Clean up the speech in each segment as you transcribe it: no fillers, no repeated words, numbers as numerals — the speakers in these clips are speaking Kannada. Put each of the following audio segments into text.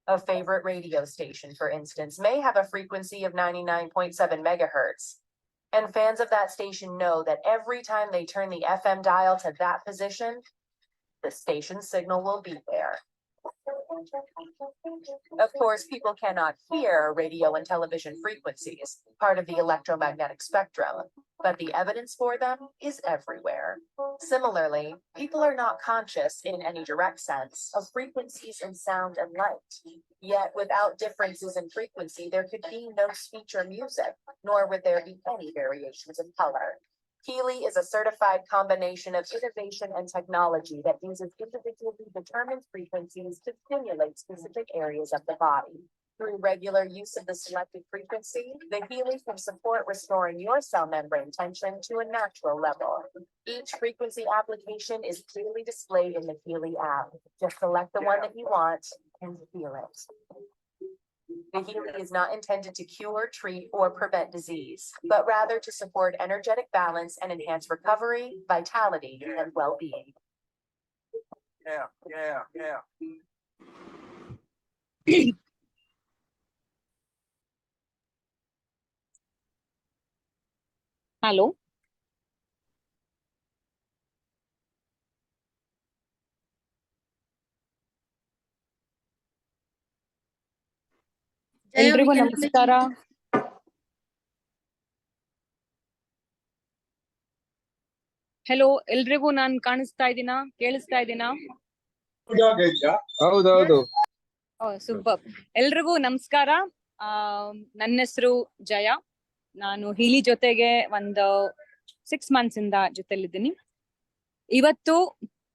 A favorite radio station, for instance, may have a frequency of 99.7 megahertz. And fans of that station know that every time they turn the FM dial to that position, the station's signal will be there. Of course, people cannot hear radio and television frequencies, part of the electromagnetic spectrum, but the evidence for them is everywhere. Similarly, people are not conscious in any direct sense of frequencies in sound and light. Yet, without differences in frequency, there could be no speech or music, nor would there be any variations in color. Healy is a certified combination of innovation and technology that uses individually determined frequencies to stimulate specific areas of the body. Through regular use of the selected frequency, the Healy can support restoring your cell membrane tension to a natural level. Each frequency application is clearly displayed in the Healy app. Just select the one that you want and feel it. The Healy is not intended to cure, treat, or prevent disease, but rather to support energetic balance and enhance recovery, vitality, and well-being. Hello. ಎಲ್ರಿಗೂ ನಮಸ್ಕಾರ. ಹೆಲೋ, ಎಲ್ರಿಗೂ ನಾನ್ ಕಾಣಿಸ್ತಾ ಇದ್ದೀನಾ, ಕೇಳಿಸ್ತಾ ಇದ್ದೀನಾ? ಹೌದೌದು. ಸೂಪರ್. ಎಲ್ರಿಗೂ ನಮಸ್ಕಾರ. ನನ್ನ ಹೆಸರು ಜಯ. ನಾನು ಹೀಲಿ ಜೊತೆಗೆ ಒಂದು 6 months ಇಂದ ಜೊತೆಲಿದ್ದೀನಿ. ಇವತ್ತು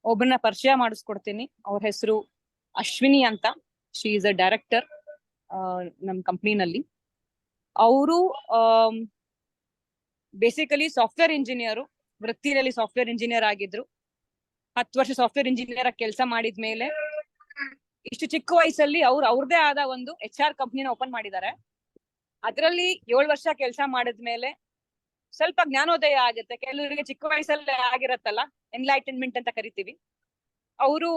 ಒಬ್ಬರನ್ನ ಪರಿಚಯ ಮಾಡಿಸ್ಕೊಡ್ತೀನಿ. ಅವ್ರ ಹೆಸರು ಅಶ್ವಿನಿ ಅಂತ. ಶಿ ಇಸ್ ಅ ಡೈರೆಕ್ಟರ್ ನಮ್ ಕಂಪ್ನಿನಲ್ಲಿ. ಅವರು ಬೇಸಿಕಲಿ ಸಾಫ್ಟ್ವೇರ್ ಇಂಜಿನಿಯರು, ವೃತ್ತಿಯಲ್ಲಿ ಸಾಫ್ಟ್ವೇರ್ ಇಂಜಿನಿಯರ್ ಆಗಿದ್ರು. 10 ವರ್ಷ ಸಾಫ್ಟ್ವೇರ್ ಇಂಜಿನಿಯರ್ ಆಗಿ ಕೆಲಸ ಮಾಡಿದ್ಮೇಲೆ ಇಷ್ಟು ಚಿಕ್ಕ ವಯಸ್ಸಲ್ಲಿ ಅವ್ರದೇ ಆದ ಒಂದು HR ಕಂಪ್ನಿನ ಓಪನ್ ಮಾಡಿದ್ದಾರೆ. ಅದರಲ್ಲಿ 7 ವರ್ಷ ಕೆಲಸ ಮಾಡಿದ್ಮೇಲೆ ಸ್ವಲ್ಪ ಜ್ಞಾನೋದಯ ಆಗುತ್ತೆ. ಕೆಲವರಿಗೆ ಚಿಕ್ಕ ವಯಸ್ಸಲ್ಲೇ ಆಗಿರತ್ತಲ್ಲ, ಎನ್ಲೈಟನ್ಮೆಂಟ್ ಅಂತ ಕರಿತೀವಿ. ಅವರು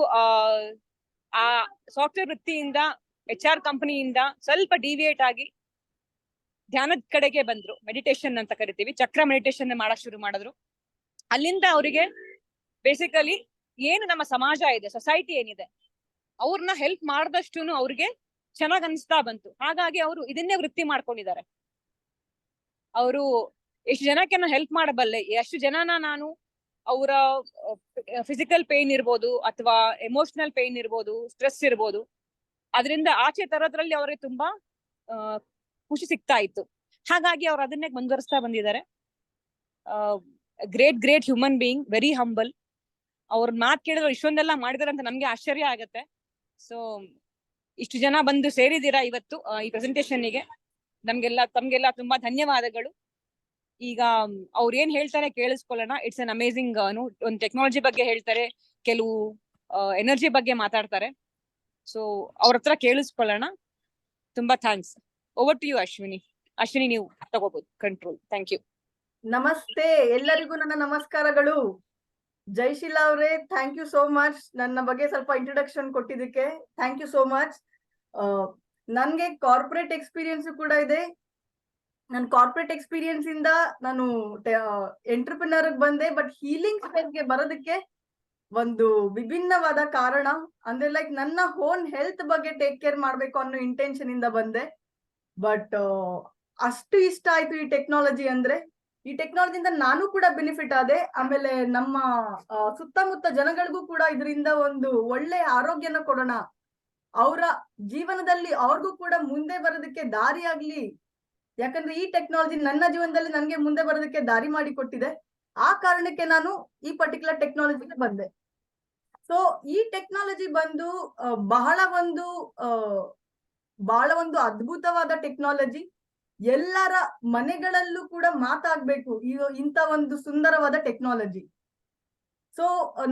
ಆ ಸಾಫ್ಟ್ವೇರ್ ವೃತ್ತಿಯಿಂದ HR ಕಂಪನಿಯಿಂದ ಸ್ವಲ್ಪ ಡಿವಿಯೇಟ್ ಆಗಿ ಧ್ಯಾನದ ಕಡೆಗೆ ಬಂದ್ರು. ಮೆಡಿಟೇಷನ್ ಅಂತ ಕರಿತೀವಿ, ಚಕ್ರ ಮೆಡಿಟೇಷನ್ ಮಾಡಕ್ ಶುರು ಮಾಡಿದ್ರು. ಅಲ್ಲಿಂದ ಅವರಿಗೆ ಬೇಸಿಕಲಿ ಏನು ನಮ್ಮ ಸಮಾಜ ಇದೆ, ಸೊಸೈಟಿ ಏನಿದೆ, ಅವ್ರನ್ನ ಹೆಲ್ಪ್ ಮಾಡಿದಷ್ಟು ಅವ್ರಿಗೆ ಚೆನ್ನಾಗ್ ಅನಿಸ್ತಾ ಬಂತು. ಹಾಗಾಗಿ ಅವರು ಇದನ್ನೇ ವೃತ್ತಿ ಮಾಡ್ಕೊಂಡಿದ್ದಾರೆ. ಅವರು ಎಷ್ಟು ಜನಕ್ಕೆ ನಾನು ಹೆಲ್ಪ್ ಮಾಡಬಲ್ಲೆ, ಎಷ್ಟು ಜನನ ನಾನು ಅವರ ಫಿಸಿಕಲ್ ಪೇನ್ ಇರ್ಬೋದು ಅಥವಾ ಎಮೋಷನಲ್ ಪೇನ್ ಇರ್ಬೋದು, ಸ್ಟ್ರೆಸ್ ಇರ್ಬೋದು, ಅದರಿಂದ ಆಚೆ ತರೋದ್ರಲ್ಲಿ ಅವರಿಗೆ ತುಂಬಾ ಖುಷಿ ಸಿಗ್ತಾ ಇತ್ತು. ಹಾಗಾಗಿ ಅವ್ರು ಅದನ್ನೇ ಮುಂದುವರಿಸ್ತಾ ಬಂದಿದ್ದಾರೆ. Great human being, very humble. ಅವ್ರ ಮಾತು ಕೇಳಿದ್ರೆ ಇಷ್ಟೊಂದೆಲ್ಲ ಮಾಡಿದಾರೆ ಅಂತ ನಮ್ಗೆ ಆಶ್ಚರ್ಯ ಆಗತ್ತೆ. ಸೊ ಇಷ್ಟು ಜನ ಬಂದು ಸೇರಿದ್ದೀರಾ ಇವತ್ತು ಈ ಪ್ರೆಸೆಂಟೇಷನ್ಗೆ. ತಮ್ಗೆಲ್ಲ ತುಂಬಾ ಧನ್ಯವಾದಗಳು. ಈಗ ಅವ್ರು ಏನ್ ಹೇಳ್ತಾರೆ ಕೇಳಿಸ್ಕೊಳ್ಳೋಣ. It's an amazing. ಒಂದು ಟೆಕ್ನಾಲಜಿ ಬಗ್ಗೆ ಹೇಳ್ತಾರೆ, ಕೆಲವು ಎನರ್ಜಿ ಬಗ್ಗೆ ಮಾತಾಡ್ತಾರೆ. ಸೊ ಅವ್ರ ಹತ್ರ ಕೇಳಿಸ್ಕೊಳ್ಳೋಣ. ತುಂಬಾ thanks. Over to you Ashwini. Ashwini, ನೀವು ತಗೋಬಹುದು ಕಂಟ್ರೋಲ್. Thank you. ನಮಸ್ತೆ, ಎಲ್ಲರಿಗೂ ನನ್ನ ನಮಸ್ಕಾರಗಳು. ಜಯಶೀಲಾ ಅವರೇ, ಥ್ಯಾಂಕ್ ಯು ಸೋ ಮಚ್ ನನ್ನ ಬಗ್ಗೆ ಸ್ವಲ್ಪ ಇಂಟ್ರೊಡಕ್ಷನ್ ಕೊಟ್ಟಿದ್ದಕ್ಕೆ. Thank you so much. ನನ್ಗೆ ಕಾರ್ಪೊರೇಟ್ ಎಕ್ಸ್ಪೀರಿಯನ್ಸ್ ಕೂಡ ಇದೆ. ನನ್ನ ಕಾರ್ಪೊರೇಟ್ ಎಕ್ಸ್ಪೀರಿಯನ್ಸ್ ಇಂದ ನಾನು ಎಂಟರ್ಪ್ರಿನರ್ ಬಂದೆ. ಬಟ್ ಹೀಲಿಂಗ್ ಸ್ಪೇಸ್ಗೆ ಬರೋದಕ್ಕೆ ಒಂದು ವಿಭಿನ್ನವಾದ ಕಾರಣ ಅಂದ್ರೆ ಲೈಕ್ ನನ್ನ ಓನ್ ಹೆಲ್ತ್ ಬಗ್ಗೆ ಟೇಕ್ ಕೇರ್ ಮಾಡ್ಬೇಕು ಅನ್ನೋ ಇಂಟೆನ್ಷನ್ ಇಂದ ಬಂದೆ. ಬಟ್ ಅಷ್ಟು ಇಷ್ಟ ಆಯ್ತು ಈ ಟೆಕ್ನಾಲಜಿ. ಅಂದ್ರೆ ಈ ಟೆಕ್ನಾಲಜಿಯಿಂದ ನಾನು ಕೂಡ ಬೆನಿಫಿಟ್ ಆದೆ. ಆಮೇಲೆ ನಮ್ಮ ಸುತ್ತಮುತ್ತ ಜನಗಳಿಗೂ ಕೂಡ ಇದರಿಂದ ಒಂದು ಒಳ್ಳೆ ಆರೋಗ್ಯನ ಕೊಡೋಣ, ಅವರ ಜೀವನದಲ್ಲಿ ಅವ್ರಿಗೂ ಕೂಡ ಮುಂದೆ ಬರೋದಕ್ಕೆ ದಾರಿ ಆಗ್ಲಿ. ಯಾಕಂದ್ರೆ ಈ ಟೆಕ್ನಾಲಜಿ ನನ್ನ ಜೀವನದಲ್ಲಿ ನನ್ಗೆ ಮುಂದೆ ಬರೋದಕ್ಕೆ ದಾರಿ ಮಾಡಿ ಕೊಟ್ಟಿದೆ. ಆ ಕಾರಣಕ್ಕೆ ನಾನು ಈ ಪರ್ಟಿಕ್ಯುಲರ್ ಟೆಕ್ನಾಲಜಿಗೆ ಬಂದೆ. ಸೊ ಈ ಟೆಕ್ನಾಲಜಿ ಬಂದು ಬಹಳ ಒಂದು ಅದ್ಭುತವಾದ ಟೆಕ್ನಾಲಜಿ. ಎಲ್ಲರ ಮನೆಗಳಲ್ಲೂ ಕೂಡ ಮಾತಾಗ್ಬೇಕು ಇಂಥ ಒಂದು ಸುಂದರವಾದ ಟೆಕ್ನಾಲಜಿ. ಸೊ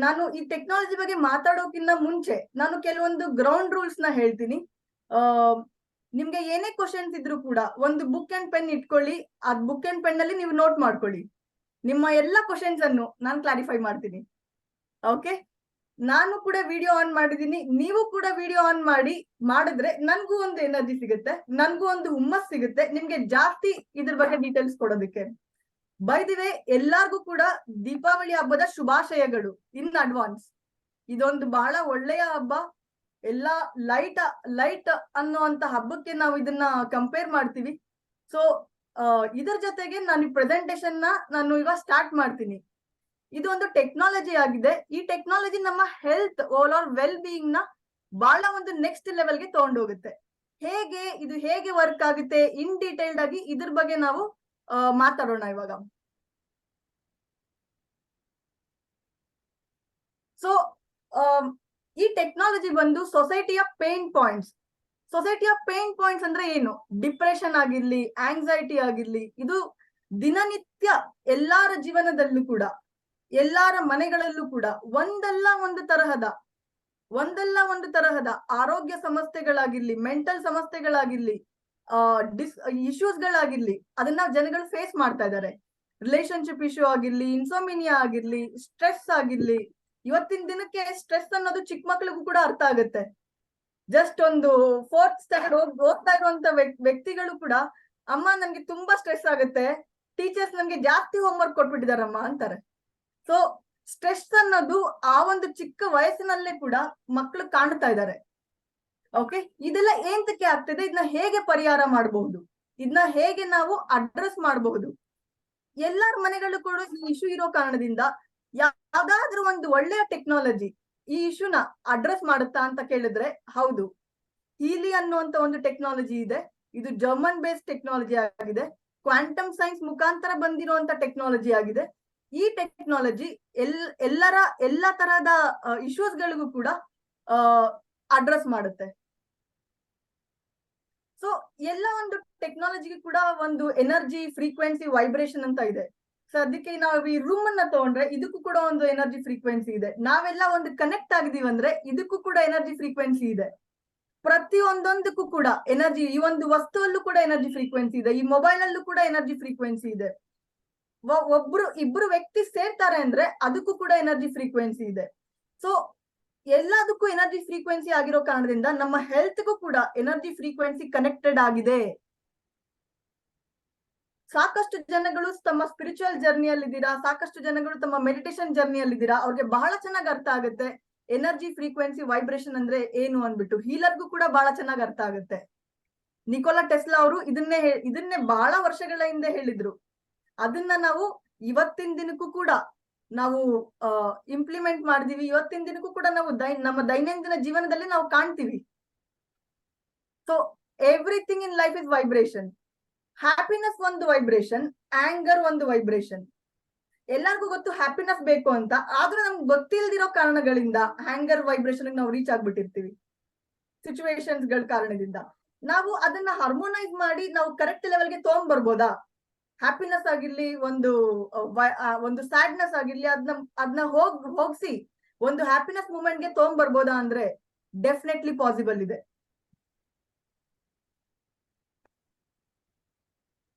ನಾನು ಈ ಟೆಕ್ನಾಲಜಿ ಬಗ್ಗೆ ಮಾತಾಡೋಕ್ಕಿಂತ ಮುಂಚೆ ನಾನು ಕೆಲವೊಂದು ಗ್ರೌಂಡ್ ರೂಲ್ಸ್ ನ ಹೇಳ್ತೀನಿ. ನಿಮ್ಗೆ ಏನೇ ಕ್ವಶನ್ಸ್ ಇದ್ರು ಕೂಡ ಒಂದು ಬುಕ್ ಅಂಡ್ ಪೆನ್ ಇಟ್ಕೊಳ್ಳಿ. ಆ ಬುಕ್ ಅಂಡ್ ಪೆನ್ ಅಲ್ಲಿ ನೀವು ನೋಟ್ ಮಾಡ್ಕೊಳ್ಳಿ. ನಿಮ್ಮ ಎಲ್ಲ ಕ್ವಶನ್ಸ್ ಅನ್ನು ನಾನು ಕ್ಲಾರಿಫೈ ಮಾಡ್ತೀನಿ. ಓಕೆ, ನಾನು ಕೂಡ ವಿಡಿಯೋ ಆನ್ ಮಾಡಿದೀನಿ, ನೀವು ಕೂಡ ವಿಡಿಯೋ ಆನ್ ಮಾಡಿದ್ರೆ ನನ್ಗೂ ಒಂದು ಎನರ್ಜಿ ಸಿಗುತ್ತೆ, ನನ್ಗೂ ಒಂದು ಹುಮ್ಮಸ್ ಸಿಗುತ್ತೆ ನಿಮ್ಗೆ ಜಾಸ್ತಿ ಇದ್ರ ಬಗ್ಗೆ ಡೀಟೇಲ್ಸ್ ಕೊಡೋದಕ್ಕೆ. ಬೈ ದಿ ವೇ, ಎಲ್ಲಾರ್ಗೂ ಕೂಡ ದೀಪಾವಳಿ ಹಬ್ಬದ ಶುಭಾಶಯಗಳು ಇನ್ ಅಡ್ವಾನ್ಸ್. ಇದೊಂದು ಬಹಳ ಒಳ್ಳೆಯ ಹಬ್ಬ. ಎಲ್ಲಾ ಲೈಟ್ ಅನ್ನುವಂತ ಹಬ್ಬಕ್ಕೆ ನಾವು ಇದನ್ನ ಕಂಪೇರ್ ಮಾಡ್ತೀವಿ. ಸೊ ಇದರ ಜೊತೆಗೆ ನಾನು ಪ್ರೆಸೆಂಟೇಶನ್ ನಾನು ಈಗ ಸ್ಟಾರ್ಟ್ ಮಾಡ್ತೀನಿ. ಇದು ಒಂದು ಟೆಕ್ನಾಲಜಿ ಆಗಿದೆ. ಈ ಟೆಕ್ನಾಲಜಿ ನಮ್ಮ health over all well being ನ ಬಹಳ ಒಂದು ನೆಕ್ಸ್ಟ್ ಲೆವೆಲ್ಗೆ ತಗೊಂಡೋಗುತ್ತೆ. ಇದು ಹೇಗೆ ವರ್ಕ್ ಆಗುತ್ತೆ ಇನ್ ಡೀಟೇಲ್ಡ್ ಆಗಿ ಇದ್ರ ಬಗ್ಗೆ ನಾವು ಮಾತಾಡೋಣ ಇವಾಗ. ಸೊ ಈ ಟೆಕ್ನಾಲಜಿ ಬಂದು ಸೊಸೈಟಿಯ ಪೇನ್ ಪಾಯಿಂಟ್ಸ್. ಅಂದ್ರೆ ಏನು? ಡಿಪ್ರೆಷನ್ ಆಗಿರ್ಲಿ, ಆಂಗ್ಸೈಟಿ ಆಗಿರ್ಲಿ, ಇದು ದಿನನಿತ್ಯ ಎಲ್ಲಾರ ಜೀವನದಲ್ಲೂ ಕೂಡ, ಎಲ್ಲಾರ ಮನೆಗಳಲ್ಲೂ ಕೂಡ ಒಂದಲ್ಲ ಒಂದು ತರಹದ ಆರೋಗ್ಯ ಸಮಸ್ಯೆಗಳಾಗಿರ್ಲಿ, ಮೆಂಟಲ್ ಸಮಸ್ಯೆಗಳಾಗಿರ್ಲಿ, ಇಶ್ಯೂಸ್ಗಳಾಗಿರ್ಲಿ, ಅದನ್ನ ಜನಗಳು ಫೇಸ್ ಮಾಡ್ತಾ ಇದ್ದಾರೆ. ರಿಲೇಶನ್ಶಿಪ್ ಇಶ್ಯೂ ಆಗಿರ್ಲಿ, ಇನ್ಸೋಮಿನಿಯಾ ಆಗಿರ್ಲಿ, ಸ್ಟ್ರೆಸ್ ಆಗಿರ್ಲಿ. ಇವತ್ತಿನ ದಿನಕ್ಕೆ ಸ್ಟ್ರೆಸ್ ಅನ್ನೋದು ಚಿಕ್ಕ ಮಕ್ಳಿಗೂ ಕೂಡ ಅರ್ಥ ಆಗುತ್ತೆ. ಜಸ್ಟ್ ಒಂದು 4th ಸ್ಟ್ಯಾಂಡರ್ಡ್ ಓದ್ತಾ ಇರುವಂತ ವ್ಯಕ್ತಿಗಳು ಕೂಡ, ಅಮ್ಮ ನನ್ಗೆ ತುಂಬಾ ಸ್ಟ್ರೆಸ್ ಆಗುತ್ತೆ, ಟೀಚರ್ಸ್ ನನ್ಗೆ ಜಾಸ್ತಿ ಹೋಮ್ವರ್ಕ್ ಕೊಟ್ಬಿಟ್ಟಿದಾರಮ್ಮ ಅಂತಾರೆ. ಸೊ ಸ್ಟ್ರೆಸ್ ಅನ್ನೋದು ಆ ಒಂದು ಚಿಕ್ಕ ವಯಸ್ಸಿನಲ್ಲೇ ಕೂಡ ಮಕ್ಕಳು ಕಾಣ್ತಾ ಇದ್ದಾರೆ. ಓಕೆ, ಇದೆಲ್ಲ ಏಂತಕ್ಕೆ ಆಗ್ತಿದೆ? ಇದನ್ನ ಹೇಗೆ ಪರಿಹಾರ ಮಾಡಬಹುದು? ಇದನ್ನ ಹೇಗೆ ನಾವು ಅಡ್ರೆಸ್ ಮಾಡಬಹುದು? ಎಲ್ಲಾರ ಮನೆಗಳು ಕೂಡ ಈ ಇಶ್ಯೂ ಇರೋ ಕಾರಣದಿಂದ ಯಾವ್ದಾದ್ರೂ ಒಂದು ಒಳ್ಳೆಯ ಟೆಕ್ನಾಲಜಿ ಈ ಇಶ್ಯೂನ ಅಡ್ರೆಸ್ ಮಾಡುತ್ತಾ ಅಂತ ಕೇಳಿದ್ರೆ ಹೌದು. ಹೀಲಿ ಅನ್ನುವಂತ ಒಂದು ಟೆಕ್ನಾಲಜಿ ಇದೆ. ಇದು ಜರ್ಮನ್ ಬೇಸ್ಡ್ ಟೆಕ್ನಾಲಜಿ ಆಗಿದೆ. ಕ್ವಾಂಟಮ್ ಸೈನ್ಸ್ ಮುಖಾಂತರ ಬಂದಿರುವಂತ ಟೆಕ್ನಾಲಜಿ ಆಗಿದೆ. ಈ ಟೆಕ್ನಾಲಜಿ ಎಲ್ಲ ತರಹದ ಇಶ್ಯೂಸ್ ಗಳಿಗೂ ಕೂಡ ಅಡ್ರೆಸ್ ಮಾಡುತ್ತೆ. ಸೊ ಎಲ್ಲ ಒಂದು ಟೆಕ್ನಾಲಜಿಗೆ ಕೂಡ ಒಂದು ಎನರ್ಜಿ, ಫ್ರೀಕ್ವೆನ್ಸಿ, ವೈಬ್ರೇಷನ್ ಅಂತ ಇದೆ. ಸೊ ಅದಕ್ಕೆ ನಾವು ಈ ರೂಮ್ ಅನ್ನ ತಗೊಂಡ್ರೆ ಇದಕ್ಕೂ ಕೂಡ ಒಂದು ಎನರ್ಜಿ ಫ್ರೀಕ್ವೆನ್ಸಿ ಇದೆ. ನಾವೆಲ್ಲ ಒಂದು ಕನೆಕ್ಟ್ ಆಗಿದೀವಿ ಅಂದ್ರೆ ಇದಕ್ಕೂ ಕೂಡ ಎನರ್ಜಿ ಫ್ರೀಕ್ವೆನ್ಸಿ ಇದೆ. ಪ್ರತಿಯೊಂದೊಂದಕ್ಕೂ ಕೂಡ ಎನರ್ಜಿ, ಈ ಒಂದು ವಸ್ತುವಲ್ಲೂ ಕೂಡ ಎನರ್ಜಿ ಫ್ರೀಕ್ವೆನ್ಸಿ ಇದೆ. ಈ ಮೊಬೈಲ್ ಅಲ್ಲೂ ಕೂಡ ಎನರ್ಜಿ ಫ್ರೀಕ್ವೆನ್ಸಿ ಇದೆ. ಇಬ್ರು ವ್ಯಕ್ತಿ ಸೇರ್ತಾರೆ ಅಂದ್ರೆ ಅದಕ್ಕೂ ಕೂಡ ಎನರ್ಜಿ ಫ್ರೀಕ್ವೆನ್ಸಿ ಇದೆ. ಸೊ ಎಲ್ಲದಕ್ಕೂ ಎನರ್ಜಿ ಫ್ರೀಕ್ವೆನ್ಸಿ ಆಗಿರೋ ಕಾರಣದಿಂದ ನಮ್ಮ ಹೆಲ್ತ್ಗೂ ಕೂಡ ಎನರ್ಜಿ ಫ್ರೀಕ್ವೆನ್ಸಿ ಕನೆಕ್ಟೆಡ್ ಆಗಿದೆ. ಸಾಕಷ್ಟು ಜನಗಳು ತಮ್ಮ ಸ್ಪಿರಿಚುವಲ್ ಜರ್ನಿಯಲ್ಲಿದ್ದೀರಾ, ಸಾಕಷ್ಟು ಜನಗಳು ತಮ್ಮ ಮೆಡಿಟೇಷನ್ ಜರ್ನಿಯಲ್ಲಿದ್ದೀರಾ. ಅವ್ರಿಗೆ ಬಹಳ ಚೆನ್ನಾಗಿ ಅರ್ಥ ಆಗುತ್ತೆ ಎನರ್ಜಿ ಫ್ರೀಕ್ವೆನ್ಸಿ, ವೈಬ್ರೇಷನ್ ಅಂದ್ರೆ ಏನು ಅನ್ಬಿಟ್ಟು. ಹೀಲರ್ಗೂ ಕೂಡ ಬಹಳ ಚೆನ್ನಾಗಿ ಅರ್ಥ ಆಗುತ್ತೆ. ನಿಕೋಲಾ ಟೆಸ್ಲಾ ಅವರು ಇದನ್ನೇ ಬಹಳ ವರ್ಷಗಳ ಹಿಂದೆ ಹೇಳಿದ್ರು. ಅದನ್ನ ನಾವು ಇವತ್ತಿನ ದಿನಕ್ಕೂ ಕೂಡ ನಾವು ಇಂಪ್ಲಿಮೆಂಟ್ ಮಾಡಿದೀವಿ. ಇವತ್ತಿನ ದಿನಕ್ಕೂ ಕೂಡ ನಾವು ನಮ್ಮ ದೈನಂದಿನ ಜೀವನದಲ್ಲಿ ನಾವು ಕಾಣ್ತೀವಿ. So everything in life is vibration. Happiness ಒಂದು ವೈಬ್ರೇಷನ್, ಆಂಗರ್ ಒಂದು ವೈಬ್ರೇಷನ್. ಎಲ್ಲರಿಗೂ ಗೊತ್ತು ಹ್ಯಾಪಿನೆಸ್ ಬೇಕು ಅಂತ, ಆದ್ರೂ ನಮ್ಗೆ ಗೊತ್ತಿಲ್ದಿರೋ ಕಾರಣಗಳಿಂದ ಆಂಗರ್ ವೈಬ್ರೇಷನ್ ನಾವು ರೀಚ್ ಆಗ್ಬಿಟ್ಟಿರ್ತೀವಿ. ಸಿಚುವೇಶನ್ಸ್ ಗಳ ಕಾರಣದಿಂದ ನಾವು ಅದನ್ನ ಹಾರ್ಮೋನೈಸ್ ಮಾಡಿ ನಾವು ಕರೆಕ್ಟ್ ಲೆವೆಲ್ಗೆ ತಗೊಂಡ್ಬರ್ಬೋದಾ? ಹ್ಯಾಪಿನೆಸ್ ಆಗಿರ್ಲಿ, ಒಂದು ಸ್ಯಾಡ್ನೆಸ್ ಆಗಿರ್ಲಿ, ಅದನ್ನ ಹೋಗ್ಸಿ ಒಂದು ಹ್ಯಾಪಿನೆಸ್ ಮೂಮೆಂಟ್ಗೆ ತಗೊಂಡ್ಬರ್ಬೋದಾ ಅಂದ್ರೆ ಡೆಫಿನೆಟ್ಲಿ ಪಾಸಿಬಲ್ ಇದೆ.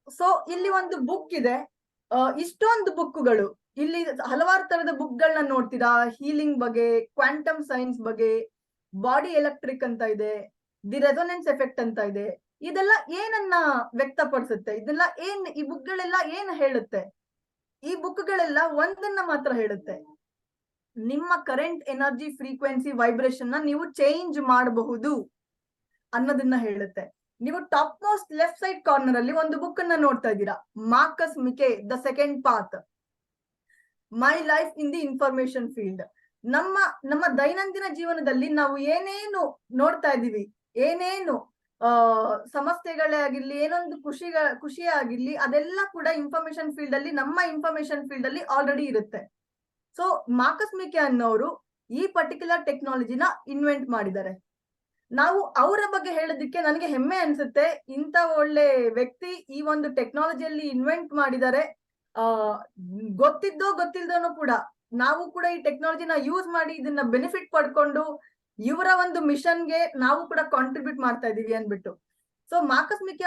ಸೊ ಇಲ್ಲಿ ಒಂದು ಬುಕ್ ಇದೆ. ಇಷ್ಟೊಂದು ಬುಕ್ಗಳು, ಇಲ್ಲಿ ಹಲವಾರು ತರದ ಬುಕ್ಗಳನ್ನ ನೋಡ್ತೀರಾ. ಹೀಲಿಂಗ್ ಬಗ್ಗೆ, ಕ್ವಾಂಟಮ್ ಸೈನ್ಸ್ ಬಗ್ಗೆ, ಬಾಡಿ ಎಲೆಕ್ಟ್ರಿಕ್ ಅಂತ ಇದೆ, ದಿ ರೆಸೊನೆನ್ಸ್ ಎಫೆಕ್ಟ್ ಅಂತ ಇದೆ. ಇದೆಲ್ಲ ಏನನ್ನ ವ್ಯಕ್ತಪಡಿಸುತ್ತೆ? ಈ ಬುಕ್ಗಳೆಲ್ಲ ಏನ್ ಹೇಳುತ್ತೆ? ಈ ಬುಕ್ಗಳೆಲ್ಲ ಒಂದನ್ನ ಮಾತ್ರ ಹೇಳುತ್ತೆ, ನಿಮ್ಮ ಕರೆಂಟ್ ಎನರ್ಜಿ ಫ್ರೀಕ್ವೆನ್ಸಿ ವೈಬ್ರೇಷನ್ ನ ನೀವು ಚೇಂಜ್ ಮಾಡಬಹುದು ಅನ್ನೋದನ್ನ ಹೇಳುತ್ತೆ. ನೀವು top most left side corner ಅಲ್ಲಿ ಒಂದು ಬುಕ್ ಅನ್ನ ನೋಡ್ತಾ ಇದ್ದೀರಾ, Marcus Schmieke, the second path, my life in the information field. ನಮ್ಮ ದೈನಂದಿನ ಜೀವನದಲ್ಲಿ ನಾವು ಏನೇನು ನೋಡ್ತಾ ಇದ್ದೀವಿ, ಏನೇನು ಸಮಸ್ಯೆಗಳೇ ಆಗಿರ್ಲಿ, ಏನೊಂದು ಖುಷಿ ಆಗಿರ್ಲಿ, ಅದೆಲ್ಲ ಕೂಡ ಇನ್ಫಾರ್ಮೇಶನ್ ಫೀಲ್ಡ್ ಅಲ್ಲಿ, ನಮ್ಮ ಇನ್ಫಾರ್ಮೇಶನ್ ಫೀಲ್ಡ್ ಅಲ್ಲಿ ಆಲ್ರೆಡಿ ಇರುತ್ತೆ. ಸೊ ಮಾರ್ಕಸ್ ಮಿಕೆ ಅನ್ನೋರು ಈ ಪರ್ಟಿಕ್ಯುಲರ್ ಟೆಕ್ನಾಲಜಿನ ಇನ್ವೆಂಟ್ ಮಾಡಿದ್ದಾರೆ. ನಾವು ಅವರ ಬಗ್ಗೆ ಹೇಳೋದಕ್ಕೆ ನನಗೆ ಹೆಮ್ಮೆ ಅನ್ಸುತ್ತೆ. ಇಂಥ ಒಳ್ಳೆ ವ್ಯಕ್ತಿ ಈ ಒಂದು ಟೆಕ್ನಾಲಜಿಯಲ್ಲಿ ಇನ್ವೆಂಟ್ ಮಾಡಿದ್ದಾರೆ. ಗೊತ್ತಿಲ್ದೋನು ಕೂಡ ನಾವು ಕೂಡ ಈ ಟೆಕ್ನಾಲಜಿನ ಯೂಸ್ ಮಾಡಿ ಇದನ್ನ ಬೆನಿಫಿಟ್ ಪಡ್ಕೊಂಡು ಇವರ ಒಂದು ಮಿಷನ್ಗೆ ನಾವು ಕೂಡ ಕಾಂಟ್ರಿಬ್ಯೂಟ್ ಮಾಡ್ತಾ ಇದೀವಿ ಅನ್ಬಿಟ್ಟು. ಸೊ ಮಾರ್ಕಸ್ ಮಿಕೆ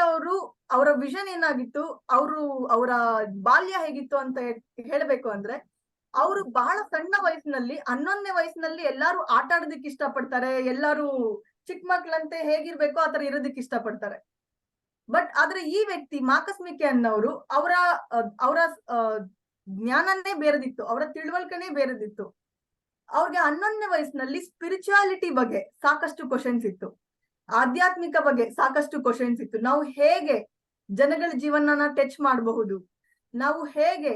ಅವರ ವಿಷನ್ ಏನಾಗಿತ್ತು, ಅವರ ಬಾಲ್ಯ ಹೇಗಿತ್ತು ಅಂತ ಹೇಳ್ಬೇಕು ಅಂದ್ರೆ, ಅವರು ಬಹಳ ಸಣ್ಣ ವಯಸ್ಸಿನಲ್ಲಿ 11ನೇ ವಯಸ್ಸಿನಲ್ಲಿ ಎಲ್ಲಾರು ಆಟ ಆಡೋದಕ್ಕೆ ಇಷ್ಟಪಡ್ತಾರೆ, ಎಲ್ಲಾರು ಚಿಕ್ಕ ಮಕ್ಳಂತೆ ಹೇಗಿರ್ಬೇಕೋ ಆತರ ಇರೋದಕ್ಕೆ ಇಷ್ಟಪಡ್ತಾರೆ. ಬಟ್ ಆದ್ರೆ ಈ ವ್ಯಕ್ತಿ ಮಾರ್ಕಸ್ ಮಿಕೆನ್ ಅವರು ಅವರ ಜ್ಞಾನನೇ ಬೇರೆದಿತ್ತು, ಅವರ ತಿಳುವಳಿಕೆನೇ ಬೇರೆದಿತ್ತು. ಅವ್ರಿಗೆ 11ನೇ ವಯಸ್ಸಿನಲ್ಲಿ ಸ್ಪಿರಿಚುಯಾಲಿಟಿ ಬಗ್ಗೆ ಸಾಕಷ್ಟು ಕ್ವಶನ್ಸ್ ಇತ್ತು, ಆಧ್ಯಾತ್ಮಿಕ ಬಗ್ಗೆ ಸಾಕಷ್ಟು ಕ್ವಶನ್ಸ್ ಇತ್ತು. ನಾವು ಹೇಗೆ ಜನಗಳ ಜೀವನನ ಟಚ್ ಮಾಡಬಹುದು, ನಾವು ಹೇಗೆ